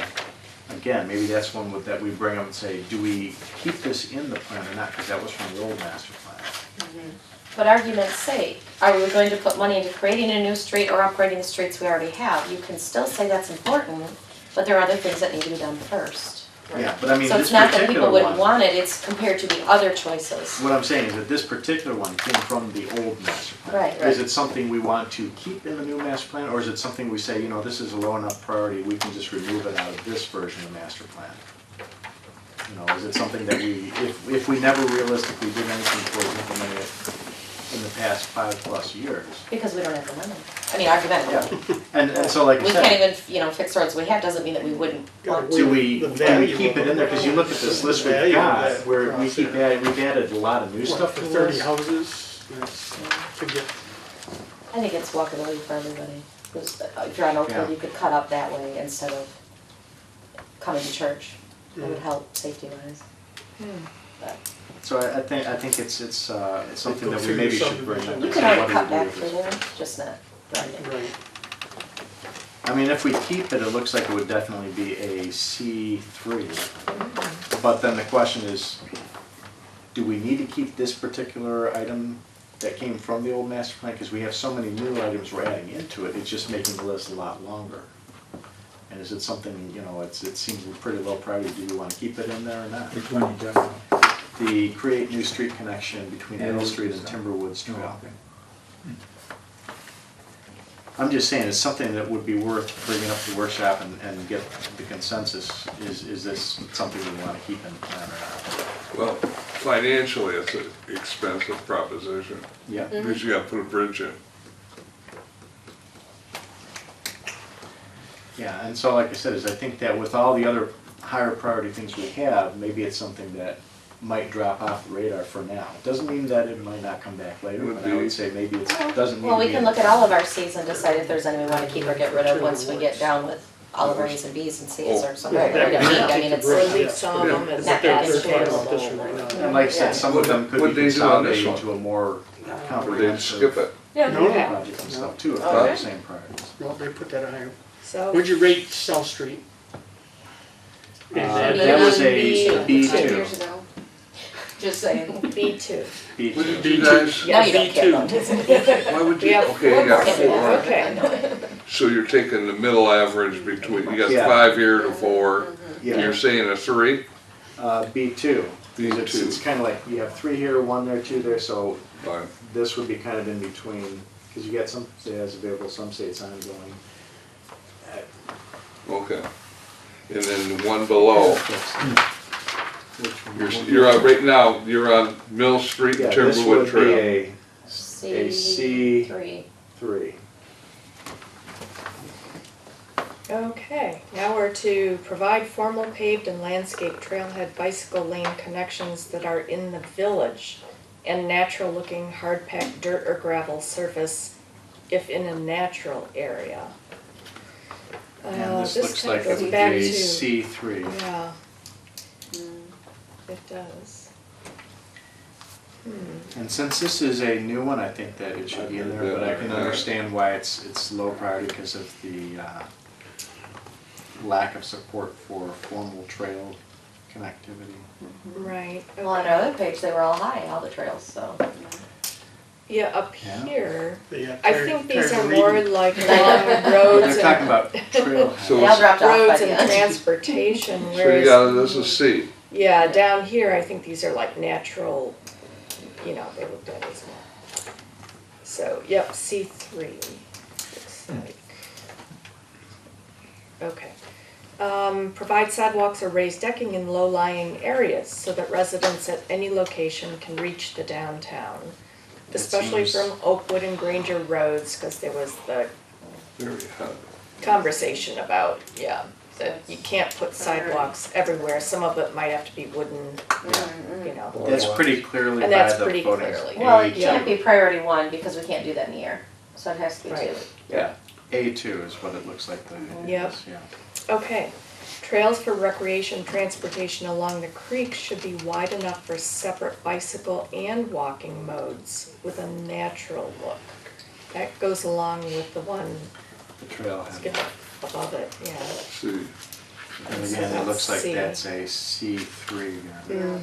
again, maybe that's one that we bring up and say, do we keep this in the plan or not? Because that was from the old master plan.
But argument's sake, are we going to put money into creating a new street or upgrading the streets we already have? You can still say that's important, but there are other things that need to be done first.
Yeah, but I mean,
So
this
it's not that
particular
people wouldn't
one,
want it, it's compared to the other choices.
what I'm saying is that this particular one came from the old master plan.
Right,
Is
right.
it something we want to keep in the new master plan, or is it something we say, you know, this is a low enough priority, we can just remove it out of this version of master plan? You know, is it something that we, if we never realistically did anything towards implementing it in the past 5+ years?
Because we don't have the money. I mean, argumentatively.
And so like you
We
said.
can't even, fix roads we have, doesn't mean that we wouldn't want to.
Do we,
The
can we
value
keep it in there, because you look at this list we've
Value of
got,
that
where we
process.
keep adding, we've added a lot of new stuff
For
to
30
this.
houses, that's, to get,
I think it's walkability for everybody. If you're on Oakwood,
Yeah.
you could cut up that way instead of coming to church. It would help safety-wise. But
So I think it's something that we maybe should bring up.
you
and
can
say,
already
what do
cut
we do
back
with
through
this?
there, just not
Right.
I mean, if we keep it, it looks like it would definitely be a C3. But then the question is, do we need to keep this particular item that came from the old master plan? Because we have so many new items we're adding into it, it's just making the list a lot longer. And is it something, you know, it seems pretty low priority, do you want to keep it in there or not?
Which one you talking about?
The create new street connection between Middle Street and
Middle
Timberwoods Trail.
okay.
I'm just saying, it's something that would be worth bringing up to the workshop and get the consensus. Is this something we want to keep in the plan or not?
Well, financially, it's an expensive proposition,
Yeah.
because you gotta put a bridge in.
Yeah, and so like I said, is I think that with all the other higher priority things we have, maybe it's something that might drop off the radar for now. Doesn't mean that it might not come back later,
Would
but I
be.
would say maybe it doesn't need to be.
Well, we can
in
look
the
at all of our Cs and decide if there's any we wanna keep or get rid of once we get down with all of our As and Bs and Cs or something
Yeah,
that we don't need. I mean,
yeah.
it's.
Or leave some of them
But
as
Not
they're
as
talking
available.
about this one right now.
And like I said, some of them could
What'd
be
they do on this
consolidated
one?
into a more
Would they
comprehensive
skip it?
Yeah,
No.
okay.
project and stuff too, if they're
Okay.
the same priorities.
No, they put that higher.
So.
Would you rate South Street?
That was a B2.
Just saying.
B2.
Wouldn't
B2.
you guys,
Now you don't care,
B2.
why would
We
you,
have
okay, you got four.
Okay.
So you're taking the middle average between, you got
Yeah.
5 here to 4, and
Yeah,
you're saying a 3?
B2. Because
B2.
it's kind of like, you have 3 here, 1 there, 2 there, so
Fine.
this would be kind of in between, because you got some say it's available, some say it's ongoing.
Okay. And then the one below,
Which one?
you're on, right now, you're on Mill Street,
Yeah, this
Timberwood
would be
Trail.
a
C3.
3.
Okay, now we're to provide formal paved and landscape trailhead bicycle lane connections that are in the village and natural looking hard packed dirt or gravel surface if in a natural area.
And this looks
kinda
like it
goes
would be
back
a
to-
C3.
Yeah. It does.
And since this is a new one, I think that it should be in there, but I can understand why it's low priority because of the lack of support for formal trail connectivity.
Right.
Well, on our other page, they were all high, all the trails, so.
Yeah, up
Yeah.
here,
They got
I
tired-
think these
tired
are
of
more
reading.
like along roads
They're talking
and,
about trail.
So
They all dropped off by
roads
the
and
end.
transportation,
So you got it as a
whereas,
C.
yeah, down here, I think these are like natural, you know, they looked at as well. So, yep, C3, looks like. Okay. Provide sidewalks or raised decking in low-lying areas so that residents at any location can reach the downtown.
That
Especially
seems-
from Oakwood and Granger roads, because there was the
There you have it.
conversation about, yeah, that you can't put sidewalks everywhere. Some of it might have to be wooden, you know.
That's pretty clearly
And
by
that's
the
pretty
photos.
clearly.
Well, it
A2.
can't be priority 1 because we can't do that in the year, so it has to be 2.
Right.
Yeah, A2 is what it looks like.
Yep.
Yeah.
Okay. Trails for recreation transportation along the creek should be wide enough for separate bicycle and walking modes with a natural look. That goes along with the one,
The
let's
trailhead.
get above it, yeah.
C.
And again, it looks like
C.
that's a C3 there.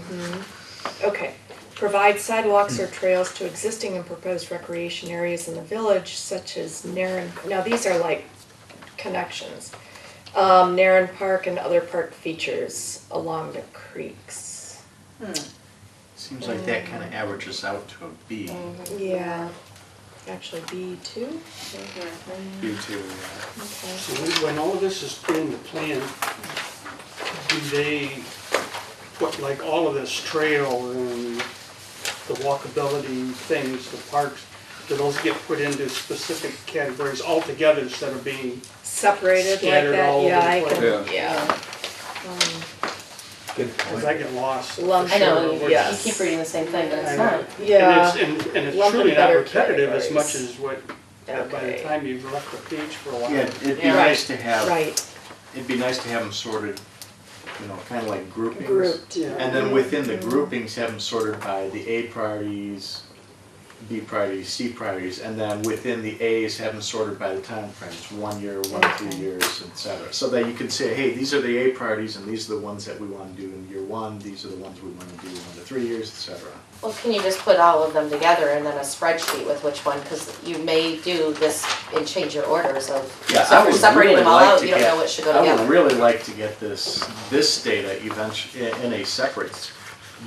Okay, provide sidewalks or trails to existing and proposed recreation areas in the village such as Narren, now these are like connections. Narren Park and other park features along the creeks.
Seems like that kind of averages out to a B.
Yeah, actually B2?
B2, yeah.
Okay.
So when all of this is put in the plan, do they put like all of this trail and the walkability things, the parks, do those get put into specific categories altogether instead of being,
Separated like
Scattered
that,
all
yeah,
over
I
the
can,
place.
yeah.
Good
because
point.
I get lost.
Lump
I know,
Sure,
you
yes.
keep reading the same thing, but
I
it's
know.
not.
Yeah.
And it's
Lump in
truly not
better
repetitive as much
categories.
as what, by the
Okay.
time you've left the page for a while.
Yeah, it'd be
Yeah.
nice to have,
Right,
it'd be nice to have them sorted, you know, kind of like groupings.
grouped.
Yeah.
And then within the groupings, have them sorted by the A priorities, B priorities, C priorities, and then within the A's, have them sorted by the time frames, 1 year, 1 to 3 years, et cetera. So that you can say, hey, these are the A priorities, and these are the ones that we want to do in year 1, these are the ones we want to do in 1 to 3 years, et cetera.
Well, can you just put all of them together and then a spreadsheet with which one, because you may do this and change your orders of,
Yeah,
so
I
if you're
would
separating
really
them all
like
out,
to
you don't
get-
know what should go
I
together.
would really like to get this data eventually in a separate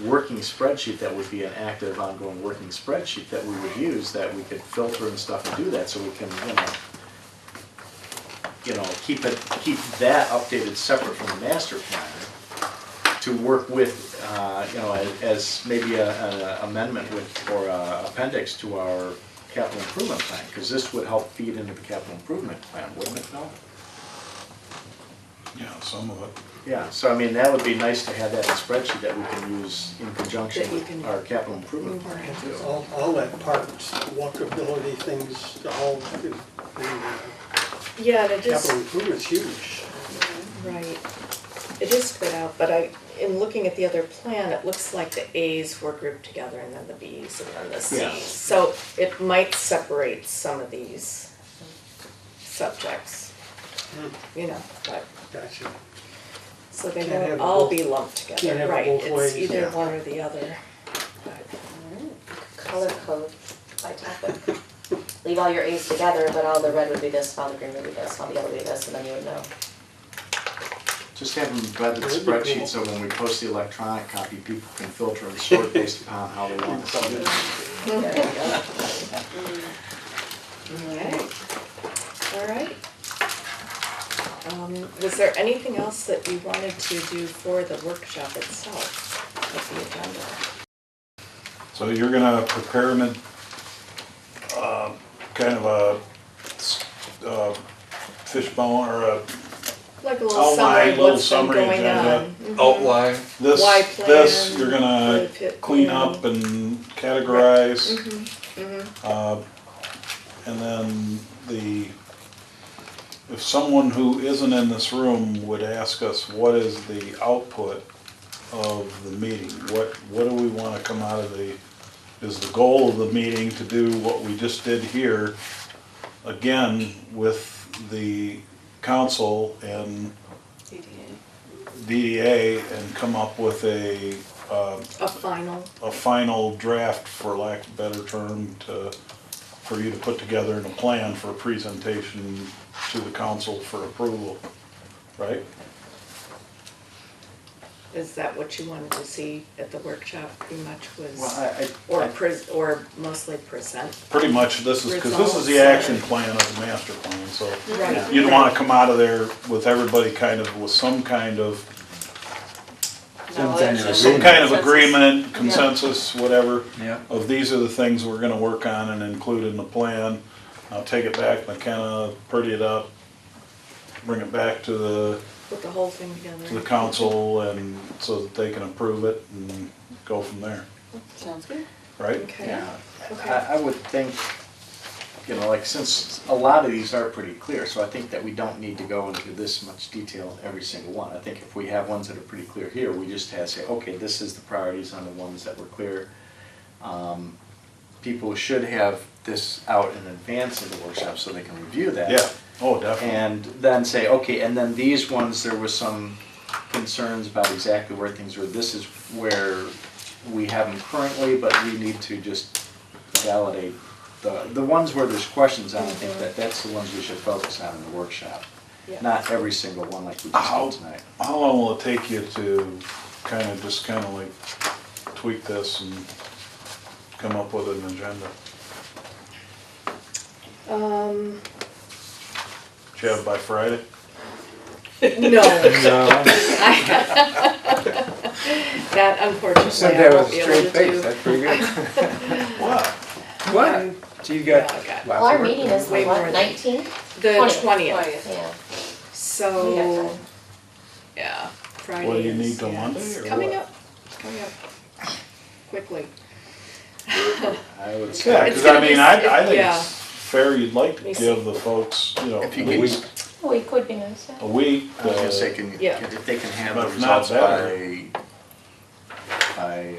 working spreadsheet that would be an active, ongoing working spreadsheet that we would use, that we could filter and stuff and do that, so we can, keep that updated separate from the master plan to work with, as maybe an amendment with, or a appendix to our capital improvement plan, because this would help feed into the capital improvement plan, wouldn't it, Mel?
Yeah, some of it.
Yeah, so I mean, that would be nice to have that in a spreadsheet that we can use in conjunction
That you
with
can
our capital improvement plan too.
All that parts, walkability things, all,
Yeah, and it just,
capital improvement's huge.
right, it is spread out, but in looking at the other plan, it looks like the A's were grouped together and then the B's and then the C's.
Yeah.
So it might separate some of these subjects, but,
Gotcha.
so they
Can't
won't
have it
all
both-
be lumped
can't
together,
have it
right?
both
It's
ways.
either
Yeah.
one or the other. But-
Color code by topic. Leave all your A's together, but all the red would be this, all the green would be this, all the yellow would be this, and then you would know.
Just have them embedded in the spreadsheet, so when we post the electronic copy, people can filter and sort based upon how they want to see it.
There you go.
All right. Was there anything else that you wanted to do for the workshop itself, of the agenda?
So you're gonna prepare an, kind of a fishbone or a
Like a little
outline,
summary of
little
what's been
summary
going
agenda.
on. Mhm.
Outline.
this,
Why
this,
plan,
you're gonna
where to fit
clean
in.
up and categorize.
Mhm.
And then if someone who isn't in this room would ask us, what is the output of the meeting? What do we want to come out of is the goal of the meeting to do what we just did here, again, with the council and DDA, and come up with a final draft, for lack of a better term, for you to put together in a plan for presentation to the council for approval, right?
Is that what you wanted to see at the workshop, pretty much was,
Well,
or mostly present?
Pretty much, this is, because this is the
Results.
action plan of the master plan, so
Right.
you'd want to come out of there with everybody kind of, with some kind of agreement, consensus, whatever,
Yeah.
of these are the things we're gonna work on and include in the plan. I'll take it back, McKenna, pretty it up, bring it back to
Put the whole thing together.
the council, and so that they can approve it and go from there,
Sounds good.
right?
Okay.
yeah,
Okay.
I would think, since a lot of these are pretty clear, so I think that we don't need to go into this much detail in every single one. I think if we have ones that are pretty clear here, we just have to say, okay, this is the priorities on the ones that were clear. People should have this out in advance of the workshop so they can review that.
Yeah, oh, definitely.
And then say, okay, and then these ones, there was some concerns about exactly where things were. This is where we have them currently, but we need to just validate the ones where there's questions on. I think that's the ones we should focus on in the workshop.
Yeah.
Not every single one like we just did tonight.
How long will it take you to kind of like tweak this and come up with an agenda? Do you have it by Friday?
No. That unfortunately
Said
I
that
won't
with
be
a
able
straight
to
face,
do.
that's pretty good.
What?
What? So you
Yeah,
got
I got
Well, our
lots of
meeting
work.
is
Way
the
more
what,
than-
19th?
The
20th.
20th,
Yeah.
so,
We got time.
yeah, Friday
What do you need
is-
till
yeah,
Monday,
it's
or
coming
what?
up, quickly.
I would say.
Yeah,
It's
because
gonna
I mean,
be-
I think
yeah.
it's fair, you'd like to
Let me see.
give the folks,
If you
a
could-
week,
A week would be nice, yeah.
a week.
I was gonna say, if they can have the
But if not
results
better.
by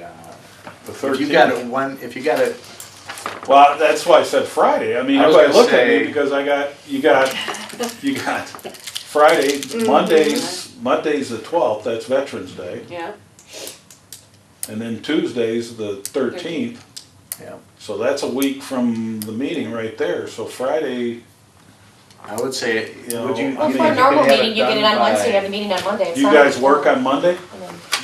The
if you got
13th.
it one, if you got it
Well, that's why I said Friday. I mean,
I was
everybody
gonna
look at me
say-
because you got Friday, Monday's the 12th, that's Veterans Day.
Yeah.
And then Tuesday's the 13th.
Yeah.
So that's a week from the meeting right there. So Friday,
I would say,
You know,
would you,
Well,
you
for
think
a
you could
normal
have
meeting,
it
you get it
done
on Wednesday, you have
by,
a meeting on Monday.
you guys work on Monday?
you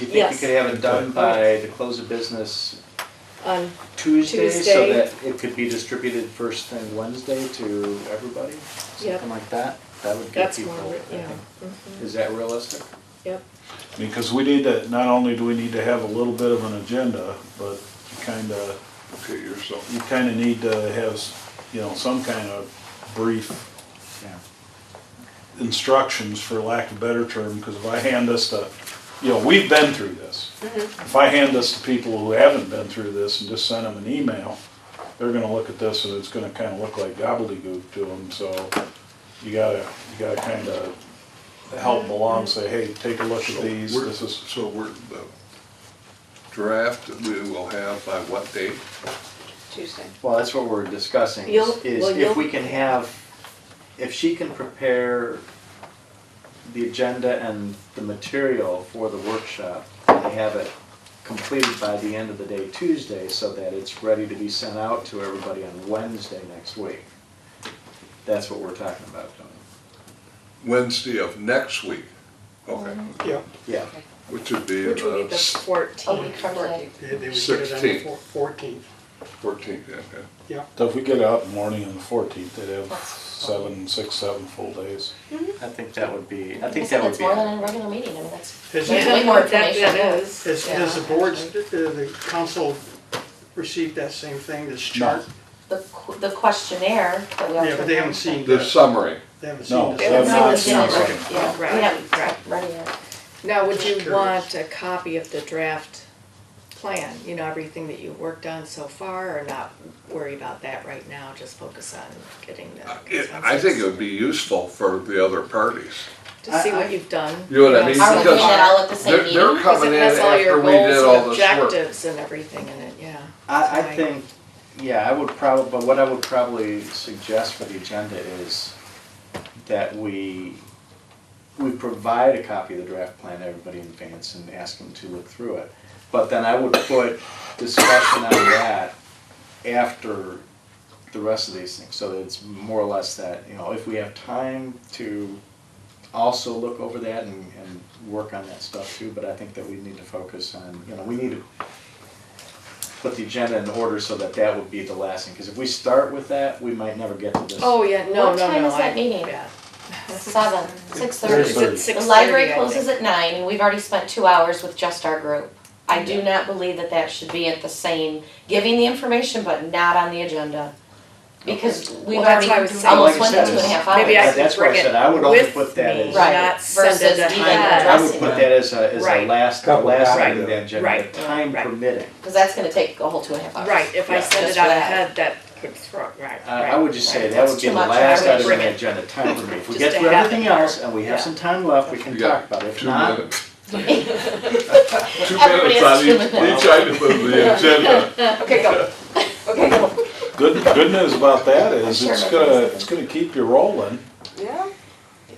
think
Yes.
you could have it done by the close of business
On
Tuesday so
Tuesday.
that it could be distributed first thing Wednesday to everybody?
Yep.
Something like that? That would give
That's
people,
more,
I
yeah.
think. Is that realistic?
Because we need to, not only do we need to have a little bit of an agenda, but
Okay, yourself.
you kinda need to have, some kind of brief
Yeah.
instructions, for lack of a better term, because if I hand this to, we've been through this. If I hand this to people who haven't been through this and just send them an email, they're gonna look at this and it's gonna kinda look like gobbledygook to them, so you gotta kinda help them along, say, hey, take a look at these, this is.
So we're, the draft we will have by what date?
Tuesday.
Well, that's what we're discussing,
You'll-
is
well,
if
you'll-
we can have, if she can prepare the agenda and the material for the workshop, and have it completed by the end of the day Tuesday, so that it's ready to be sent out to everybody on Wednesday next week. That's what we're talking about, Tony.
Wednesday of next week. Okay,
Yeah,
Yeah.
which would be
Which would be the
the
14th.
A week from today.
they would get it on the
16th.
14th.
14th, okay.
So if we get it out in the morning on the 14th, they'd have 6, 7 full days.
I think that would be, I think
Listen,
that would
it's
be.
more than a regular meeting, I mean, that's
Has,
way more
That
information.
is.
has the boards, the council received that same thing, this chart?
The questionnaire that we all.
Yeah, but they haven't seen,
The summary.
they haven't
No,
seen
They
this.
haven't
I've
seen
not
the
seen
summary.
it.
Yeah,
Right,
we haven't
right.
ready yet.
Now, would
Just
you
curious.
want a copy of the draft plan, everything that you've worked on so far, or not worry about that right now, just focus on getting the
I think it
consensus?
would be useful for the other parties.
To see what you've done.
You know what I mean?
Are we doing
Because
that all at the same
They're
meeting?
Because
coming
it
in
has all your
after we did
goals
all
and
this work.
objectives and everything in it, yeah.
I
So
think, yeah, I would probably, but what I would probably suggest for the agenda is that we provide a copy of the draft plan to everybody in advance and ask them to look through it. But then I would put discussion on that after the rest of these things, so that it's more or less that, if we have time to also look over that and work on that stuff too, but I think that we need to focus on, we need to put the agenda in order so that that would be the last thing, because if we start with that, we might never get to this.
Oh, yeah, no.
What time is that meeting?
Yeah.
7, 6:30.
It's at 6:30,
The library
I think.
closes at 9, and we've already spent 2 hours with just our group. I do not believe that that should be at the same, giving the information, but not on the agenda. Because we've
Well, that's
already
why I was saying,
almost
like I
went
said,
to 2.5 hours.
Maybe I
That's
could
why I
bring
said
it
I would only
with
put that
me,
as-
Right,
not send
versus
it
even
ahead.
I would put that as a
Right.
last, the
Couple
last
copies.
item of the agenda,
Right.
time
Right.
permitting.
Because that's gonna take a whole 2.5 hours.
Right, if I
Yeah,
send
just
it out
for that.
ahead, that could throw, right.
I would just say
Right.
that
That's
would be
too
the
much.
last
I would
item on
bring
the
it.
agenda, time permitting. If we
Just
get
to
through
have
everything
it there.
else and we have
Yeah.
some time left, we can
You
talk
got
about it. If
2
not,
minutes. 2
Everybody
minutes
has
on
2
each
minutes.
item of the agenda.
Okay, go. Okay, go.
Good news about that is
Sure.
it's gonna keep you rolling.
Yeah.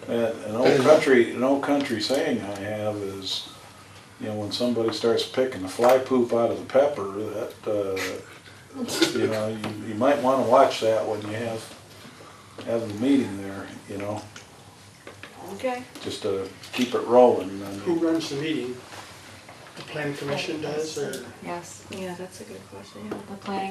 An old country saying I have is, when somebody starts picking the fly poop out of the pepper, that, you might wanna watch that when you have the meeting there,
Okay.
just to keep it rolling.
Who runs the meeting? The planning commission does, or?
Yes,
Yeah, that's a good question,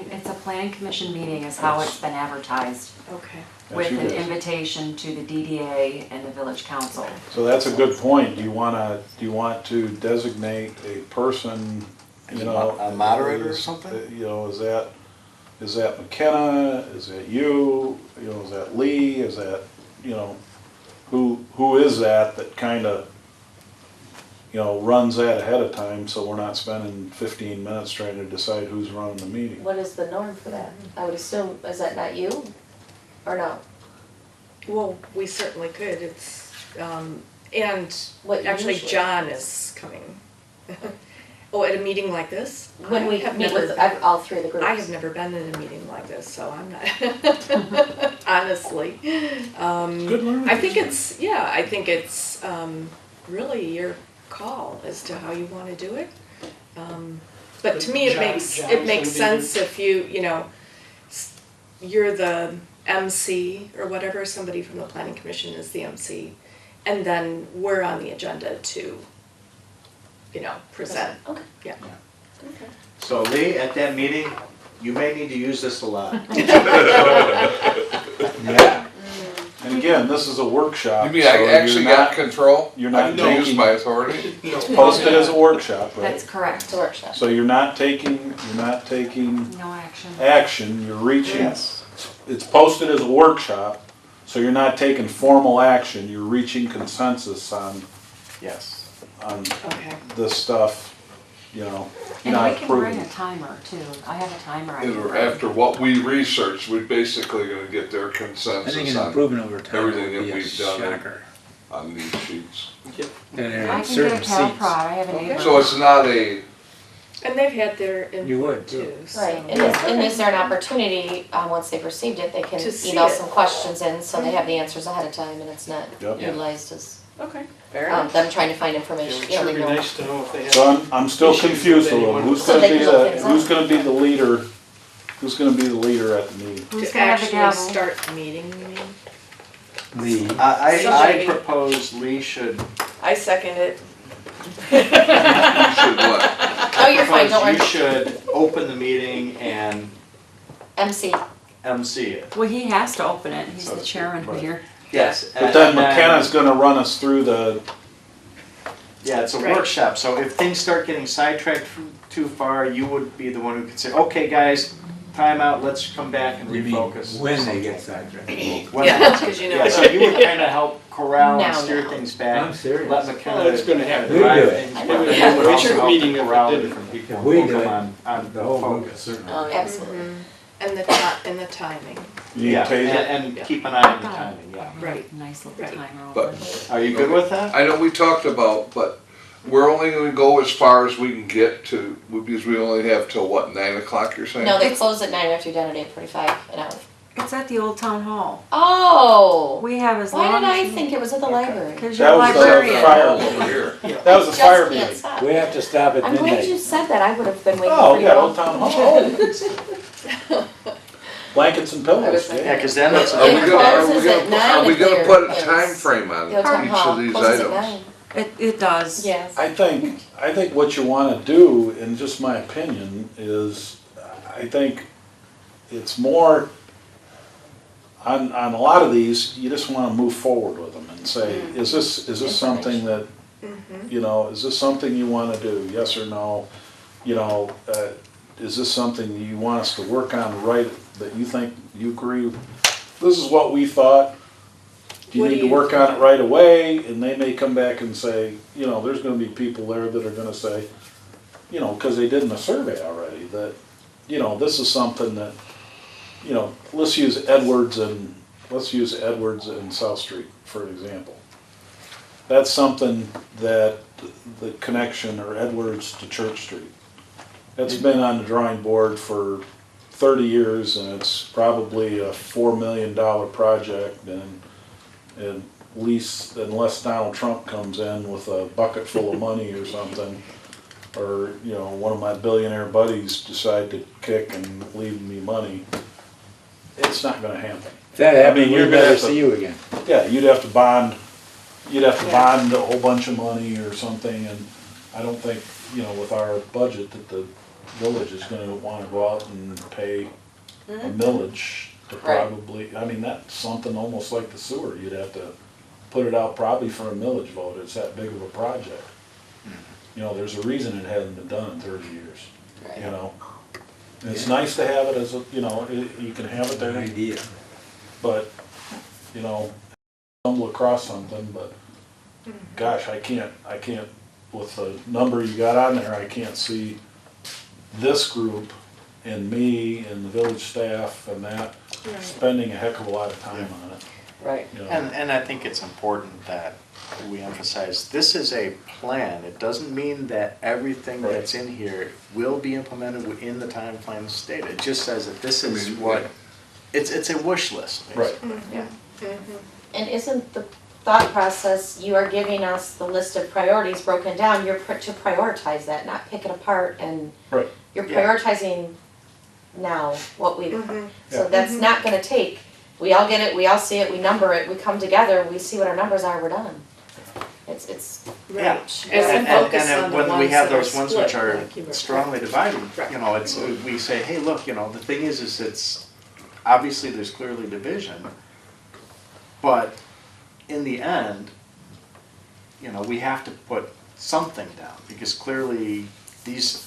it's a planning commission meeting is how it's been advertised,
yeah. Okay.
with
you
an
guys.
invitation to the DDA and the village council.
So that's a good point. Do you want to designate a person,
A moderator or something?
Is that McKenna? Is that you? Is that Lee? Is that, who is that kinda, runs that ahead of time, so we're not spending 15 minutes trying to decide who's running the meeting?
What is the norm for that? I would assume, is that not you? Or no?
Well, we certainly could, it's, and
What
actually
usually-
John is coming. Oh, at a meeting like this?
When we
I have
meet
never
with
been-
all three of the groups.
I have never been in a meeting like this, so I'm not, honestly.
Good learning.
I think it's really your call as to how you wanna do it. But to me, it makes
John's gonna be
sense if you know, you're the MC or whatever, somebody from the planning commission is the MC, and then we're on the agenda to, present.
Okay.
Yeah.
So Lee, at that meeting, you may need to use this a lot.
Yeah.
And again, this is a workshop.
You mean
so
I actually
you're
got
not-
control?
you're not
I can use
taking-
my authority?
It's posted as a workshop,
That's
right?
correct.
It's a workshop.
So you're not taking
No action.
action, you're reaching.
Yes.
It's posted as a workshop, so you're not taking formal action, you're reaching consensus on
Yes.
Okay.
this stuff, you're
And
not
we can bring
approving.
a timer too. I have a timer I can
And
bring.
after what we researched, we're basically gonna get their
I think
consensus
an
on,
improvement over time
everything
would be
that
a
we've done.
shocker.
on these sheets.
And
I
in
can
certain
get a Cal
seats.
Prod. I have a neighbor.
So it's not a,
And they've had their input
You would,
too,
too.
so.
Right, and is there an opportunity, once they've received it, they can
To see
email
it.
some questions in, so they have the answers ahead of time, and it's not
Yep.
utilized as,
Okay, fair enough.
them trying to find
It
information,
would
you know,
sure
they
be
know.
nice to know if they have.
So I'm still
issues with
confused a little,
anyone.
who's
So
gonna
they
be
can look things
who's
up.
gonna be the leader, who's gonna be the leader at the meeting?
Who's
To
gonna have the
actually
gavel?
start the meeting, you mean?
Lee.
I
Somebody-
propose Lee should,
I second it.
you should what?
Oh, you're fine, don't
propose you
worry,
should open the meeting and
MC,
MC it.
Well, he has to open it. He's
So
the
to speak,
chairman
right.
here.
Yes.
But then McKenna's gonna run us through the,
Yeah, it's a
Right.
workshop, so if things start getting sidetracked too far, you would be the one who could say, okay, guys, time out, let's come back and
You mean
refocus.
when they get sidetracked.
When-
Yeah, because you know.
Yeah, so you would kind of help corral and
Now,
steer
now.
things back.
I'm serious.
Let McKenna
Well, it's gonna happen.
We do
drive
it.
things,
I
but
know.
then
Yeah,
you would
we
also
should
help
meeting
to
if we
corral the
didn't.
different people.
If we
who
do
come
it,
on
the whole group
focus.
certainly.
oh, absolutely.
And the timing,
you
Yeah,
take it.
and keep an eye on the timing, yeah.
right.
Nice little
Right.
timer.
But-
over it.
Are you good with that?
I know we talked about, but we're only gonna go as far as we can get to, because we only have till what, 9 o'clock you're saying?
No, they close at 9 after you're done at 8:45 an hour.
It's at the old town hall.
Oh,
We have as
why
long
did I
as
think it was at the library?
Because
That
you're
was the
librarian.
fire,
Over here.
that was a
Just
fire
can't
meeting.
stop.
We have to stop at
I'm glad you
midnight.
said that, I would have been waiting
Oh,
for
we
you.
got Old Town Hall. Blankets and pillows,
Yeah,
yeah.
because then it's.
Are we
It
gonna, are we
closes at
gonna, are we
9
gonna
if
put a
there
time
is-
frame on
The town
each
hall
of these
closes at
items?
9.
It does.
Yes.
I think what you wanna do, in just my opinion, is, I think it's more, on a lot of these, you just wanna move forward with them and say, is this something that, is this something you wanna do, yes or no? Is this something you want us to work on right, that you think, you agree, this is what we thought, do you
What do
need to
you
work on it right away? And they may come back and say, there's gonna be people there that are gonna say, cause they did in the survey already, that, this is something that, let's use Edwards and South Street, for an example. That's something that the connection, or Edwards to Church Street, that's been on the drawing board for 30 years, and it's probably a $4 million project, and at least, unless Donald Trump comes in with a bucket full of money or something, or, one of my billionaire buddies decide to kick and leave me money, it's not gonna happen.
If that happened,
I mean,
we'd
you're gonna
never
have to-
see you again.
Yeah, you'd have to bond a whole bunch of money or something, and I don't think, with our budget, that the village is gonna wanna go out and pay a millage to
Right.
probably, that's something almost like the sewer, you'd have to put it out probably for a millage vote, it's that big of a project. There's a reason it hasn't been done in 30 years,
Right.
And it's nice to have it as a, you can have it
An
there,
idea.
but, stumble across something, but gosh, I can't, with the number you got on there, I can't see this group and me and the village staff and that
Right.
spending a heck of a lot of time on it.
Right.
you know.
And I think it's important that we emphasize, this is a plan. It doesn't mean that everything that's in here will be implemented within the time frame stated. It just says that this is what, it's a wish list, basically.
Yeah.
And isn't the thought process, you are giving us the list of priorities broken down, you're to prioritize that, not pick it apart, and
Right.
you're
Yeah.
prioritizing now what we,
Mhm.
so
Yeah.
that's not gonna take, we all get it, we all see it, we number it, we come together, we see what our numbers are, we're done. It's,
Yeah,
Right.
and
focus on the
when we
ones
have
that are
those ones
split,
which are
like you were-
strongly divided,
Right.
you know, it's, we say, hey, look, you know, the thing is it's, obviously there's clearly division, but in the end, you know, we have to put something down, because clearly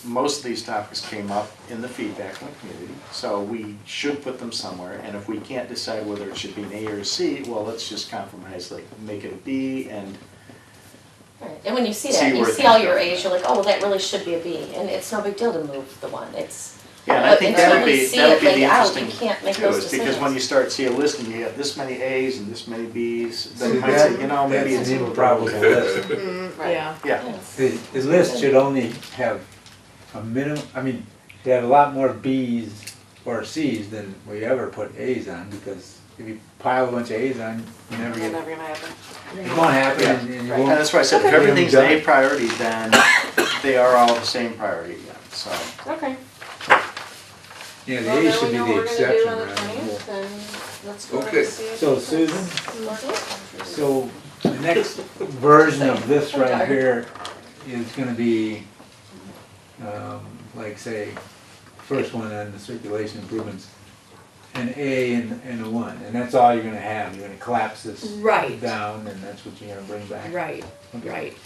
most of these topics came up in the feedback from the community, so we should put them somewhere, and if we can't decide whether it should be an A or a C, well, let's just compromise, like, make it a B, and
right, and when you see
See
that, you
where
see all
things
your
go.
A's, you're like, oh, well, that really should be a B, and it's no big deal to move the one, it's.
yeah, and I think
Until
that would
we
be,
see
that would
it
be the
laid out,
interesting
you can't make
too,
those
is because when
decisions.
you start, see a list and you have this many A's and this many B's, then
See,
you might say, you know, maybe
that's
it's.
an improbable list.
Yeah.
Yeah,
The list should only have a minimum, I mean, should have a lot more Bs or Cs than we ever put As on, because if you pile a bunch of As on, you never
It's
get,
never gonna happen.
it won't happen,
Yeah.
and you
and
won't.
that's why I said, if
Okay.
everything's an A
Done.
priority, then they are all the same priority again, so.
Okay.
Yeah, the
Well,
A's
then
should
we
be
know
the
what we're gonna do
exception
on the
rather than the rule.
20th, and let's go
Okay.
and see if
So
it's-
Susan, so the next version of this right here is gonna be, like say, first one on the circulation improvements, an A and a 1, and that's all you're gonna have, you're gonna collapse this
Right.
down, and that's what you're gonna bring back.
Right,
Okay.
right.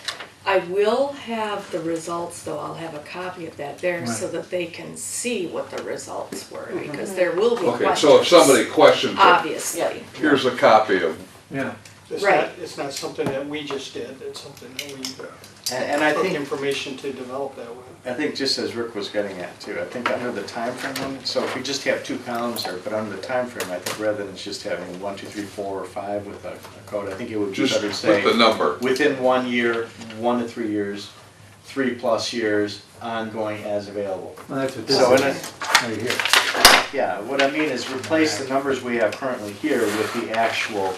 I will have the results, though, I'll have a copy of that there so
Right.
that they can see what the results were, because there will be
Okay,
questions.
so if somebody questions it,
Obviously.
here's a copy of,
Yeah,
Right.
It's not something that we just did, it's something that we
And I
took
think,
information to develop that way.
I think just as Rick was getting at too, I think under the time frame one, so if we just have 2 columns there, but under the time frame, I think rather than just having 1, 2, 3, 4, or 5 with a code, I think it would be
just
better to
with
say,
the number.
within 1 year, 1 to 3 years, 3+ years, ongoing as available.
well, that's what this
So in
is,
a,
right here.
yeah, what I mean is replace the numbers we have currently here with the actual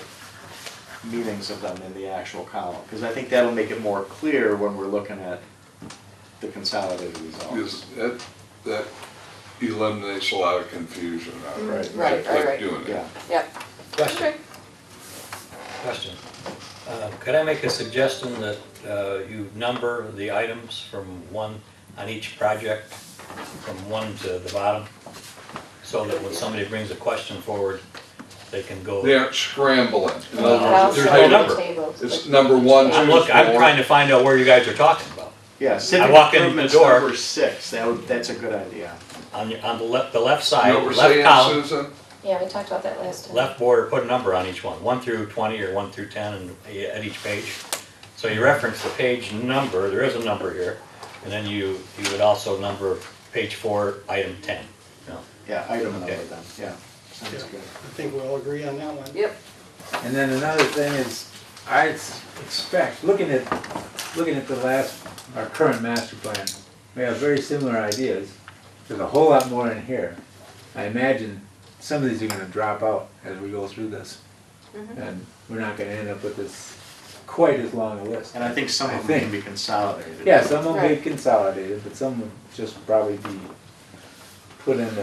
meanings of them in the actual column, because I think that'll make it more clear when we're looking at the consolidated results.
Because that eliminates a lot of confusion out of it.
Right,
Like
right.
doing it.
Yeah.
Yep.
Question,
Okay.
question. Could I make a suggestion that you number the items from 1 on each project, from 1 to the bottom? So that when somebody brings a question forward, they can go.
They aren't scrambling. In
Well,
other words,
there's
also
no
the
number.
tables,
it's
but-
number 1, 2,
I'm
4.
trying to find out where you guys are talking about.
Yeah, civic
walk in the
improvements
door.
number 6, that's a good idea.
On the left
You
side,
know what we're
left
saying,
column,
Susan?
Yeah, we talked about that last time.
left border, put a number on each one, 1 through 20 or 1 through 10 at each page. So you reference the page number, there is a number here, and then you would also number page 4, item 10. you know.
Yeah, item number
Okay.
then, yeah, sounds
Yeah.
good.
I think we all agree on that one.
Yep.
And then another thing is, I expect, looking at our current master plan, we have very similar ideas. There's a whole lot more in here. I imagine some of these are gonna drop out as we go through this. And we're not gonna end up with this quite as long a list.
And I think some
I
of them can
think.
be consolidated.
Yeah, some will be
Right.
consolidated, but some will just probably be put in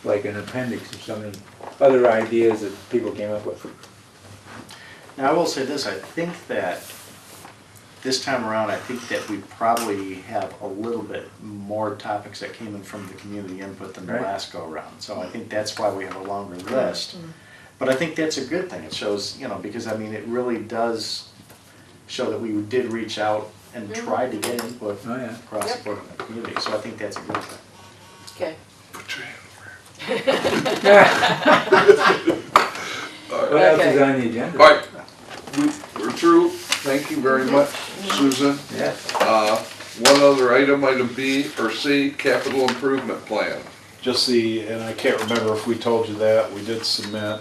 like an appendix or something, other ideas that people came up with.
Now, I will say this, I think that this time around, I think that we probably have a little bit more topics that came in from the community input than the
Right.
last go around. So I think that's why we have a longer list. But I think that's a good thing. It shows, you know, because I mean, it really does show that we did reach out and try to get input
Oh, yeah.
across the
Yep.
board in the community. So I think that's a good thing.
Okay.
Put your hand
What else is
Okay.
on the agenda?
All right, we're through. Thank you very much, Susan.
Yes.
One other item, item B or C, capital improvement plan.
Just and I can't remember if we told you that, we did submit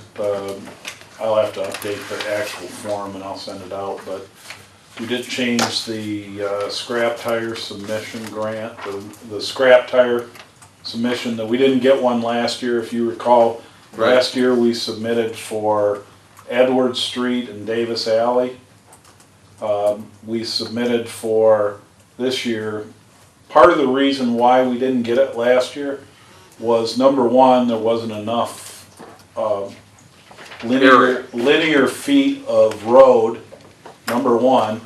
I'll have to update the actual form and I'll send it out, but we did change the scrap tire submission grant, the scrap tire submission, that we didn't get one last year, if you recall.
Right.
Last year we submitted for Edwards Street and Davis Alley. We submitted for this year. Part of the reason why we didn't get it last year was, number one, there wasn't enough linear feet of road, number one.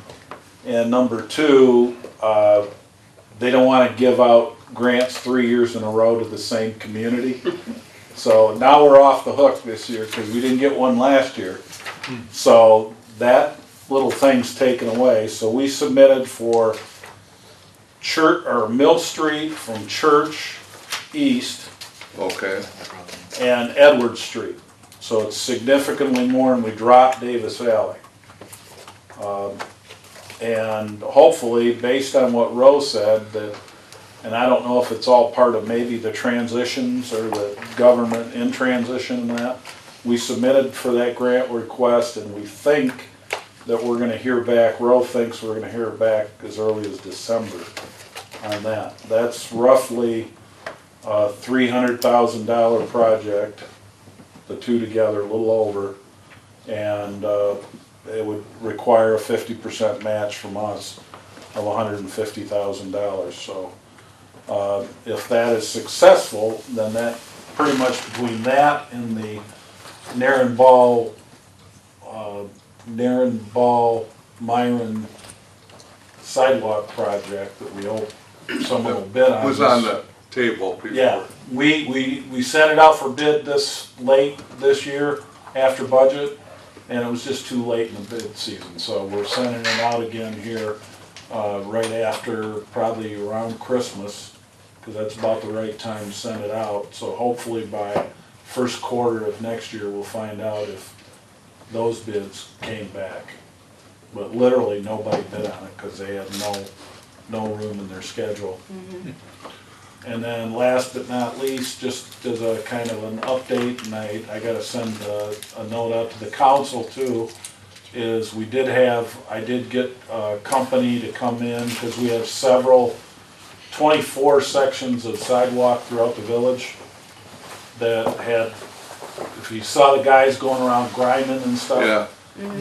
And number two, they don't want to give out grants 3 years in a row to the same community. So now we're off the hook this year because we didn't get one last year. So that little thing's taken away. So we submitted for Church or Mill Street from Church East
Okay.
and Edward Street. So it's significantly more, and we dropped Davis Valley. And hopefully, based on what Rose said, that, and I don't know if it's all part of maybe the transitions or the government in transition and that, we submitted for that grant request, and we think that we're gonna hear back, Rose thinks we're gonna hear back as early as December on that. That's roughly a $300,000 project, the two together, a little over, and it would require a 50% match from us of $150,000. So if that is successful, then that pretty much between that and the Myron sidewalk project that we hope someone will bid on.
Was on the table before.
Yeah, we sent it out for bid this late this year after budget, and it was just too late in the bid season. So we're sending it out again here right after, probably around Christmas, because that's about the right time to send it out. So hopefully by first quarter of next year, we'll find out if those bids came back. But literally nobody bid on it because they had no room in their schedule. And then last but not least, just as a kind of an update, and I gotta send a note out to the council too, is I did get a company to come in, because we have 24 sections of sidewalk throughout the village that had, if you saw the guys going around grinding and stuff.
Yeah.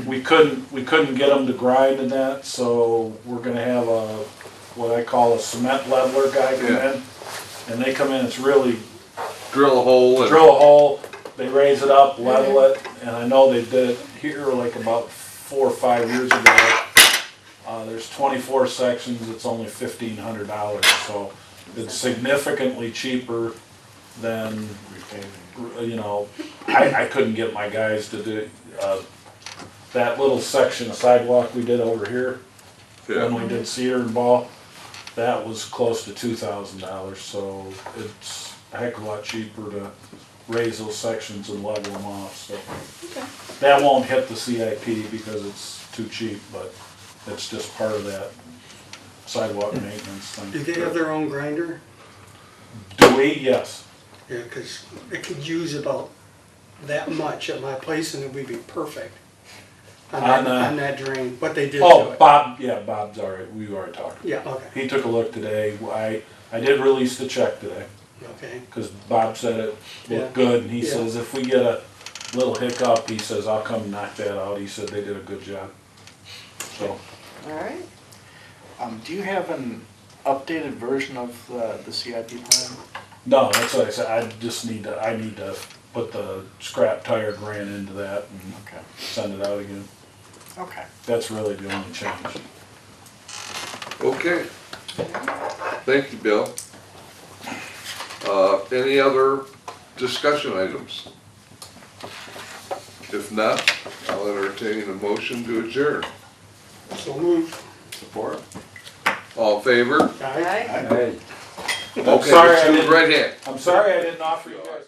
We couldn't get them to grind in that, so we're gonna have what I call a cement leveler guy come in. And they come in, it's really
Drill a hole.
drill a hole, they raise it up, level it, and I know they did it here like about 4 or 5 years ago. There's 24 sections, it's only $1,500, so it's significantly cheaper than, I couldn't get my guys to do, that little section of sidewalk we did over here, when we did Cedar and Ball, that was close to $2,000, so it's a heck of a lot cheaper to raise those sections and level them off, so. That won't hit the CIP because it's too cheap, but it's just part of that sidewalk maintenance thing.
Do they have their own grinder?
Do we? Yes.
Yeah, because it could use about that much at my place and it would be perfect on that drain, but they did do
Oh,
it.
Bob, yeah, Bob's all right, we already talked.
Yeah, okay,
He took a look today, I did release the check today,
okay.
because Bob said it
Yeah.
looked good, and he
Yeah.
says if we get a little hiccup, he says, I'll come knock that out, he said they did a good job. So,
All right.
Do you have an updated version of the CIP plan?
no, that's what I said, I need to put the scrap tire grant into that and
Okay.
send it out again.
Okay.
That's really the only change.
Okay. Thank you, Bill. Any other discussion items? If not, I'll entertain a motion to adjourn.
So moved.
Support?
All in favor?
Aye.
Aye.
Hey.
Okay,
sorry I
let's do it
didn't-
right hand.
I'm sorry I didn't offer you guys.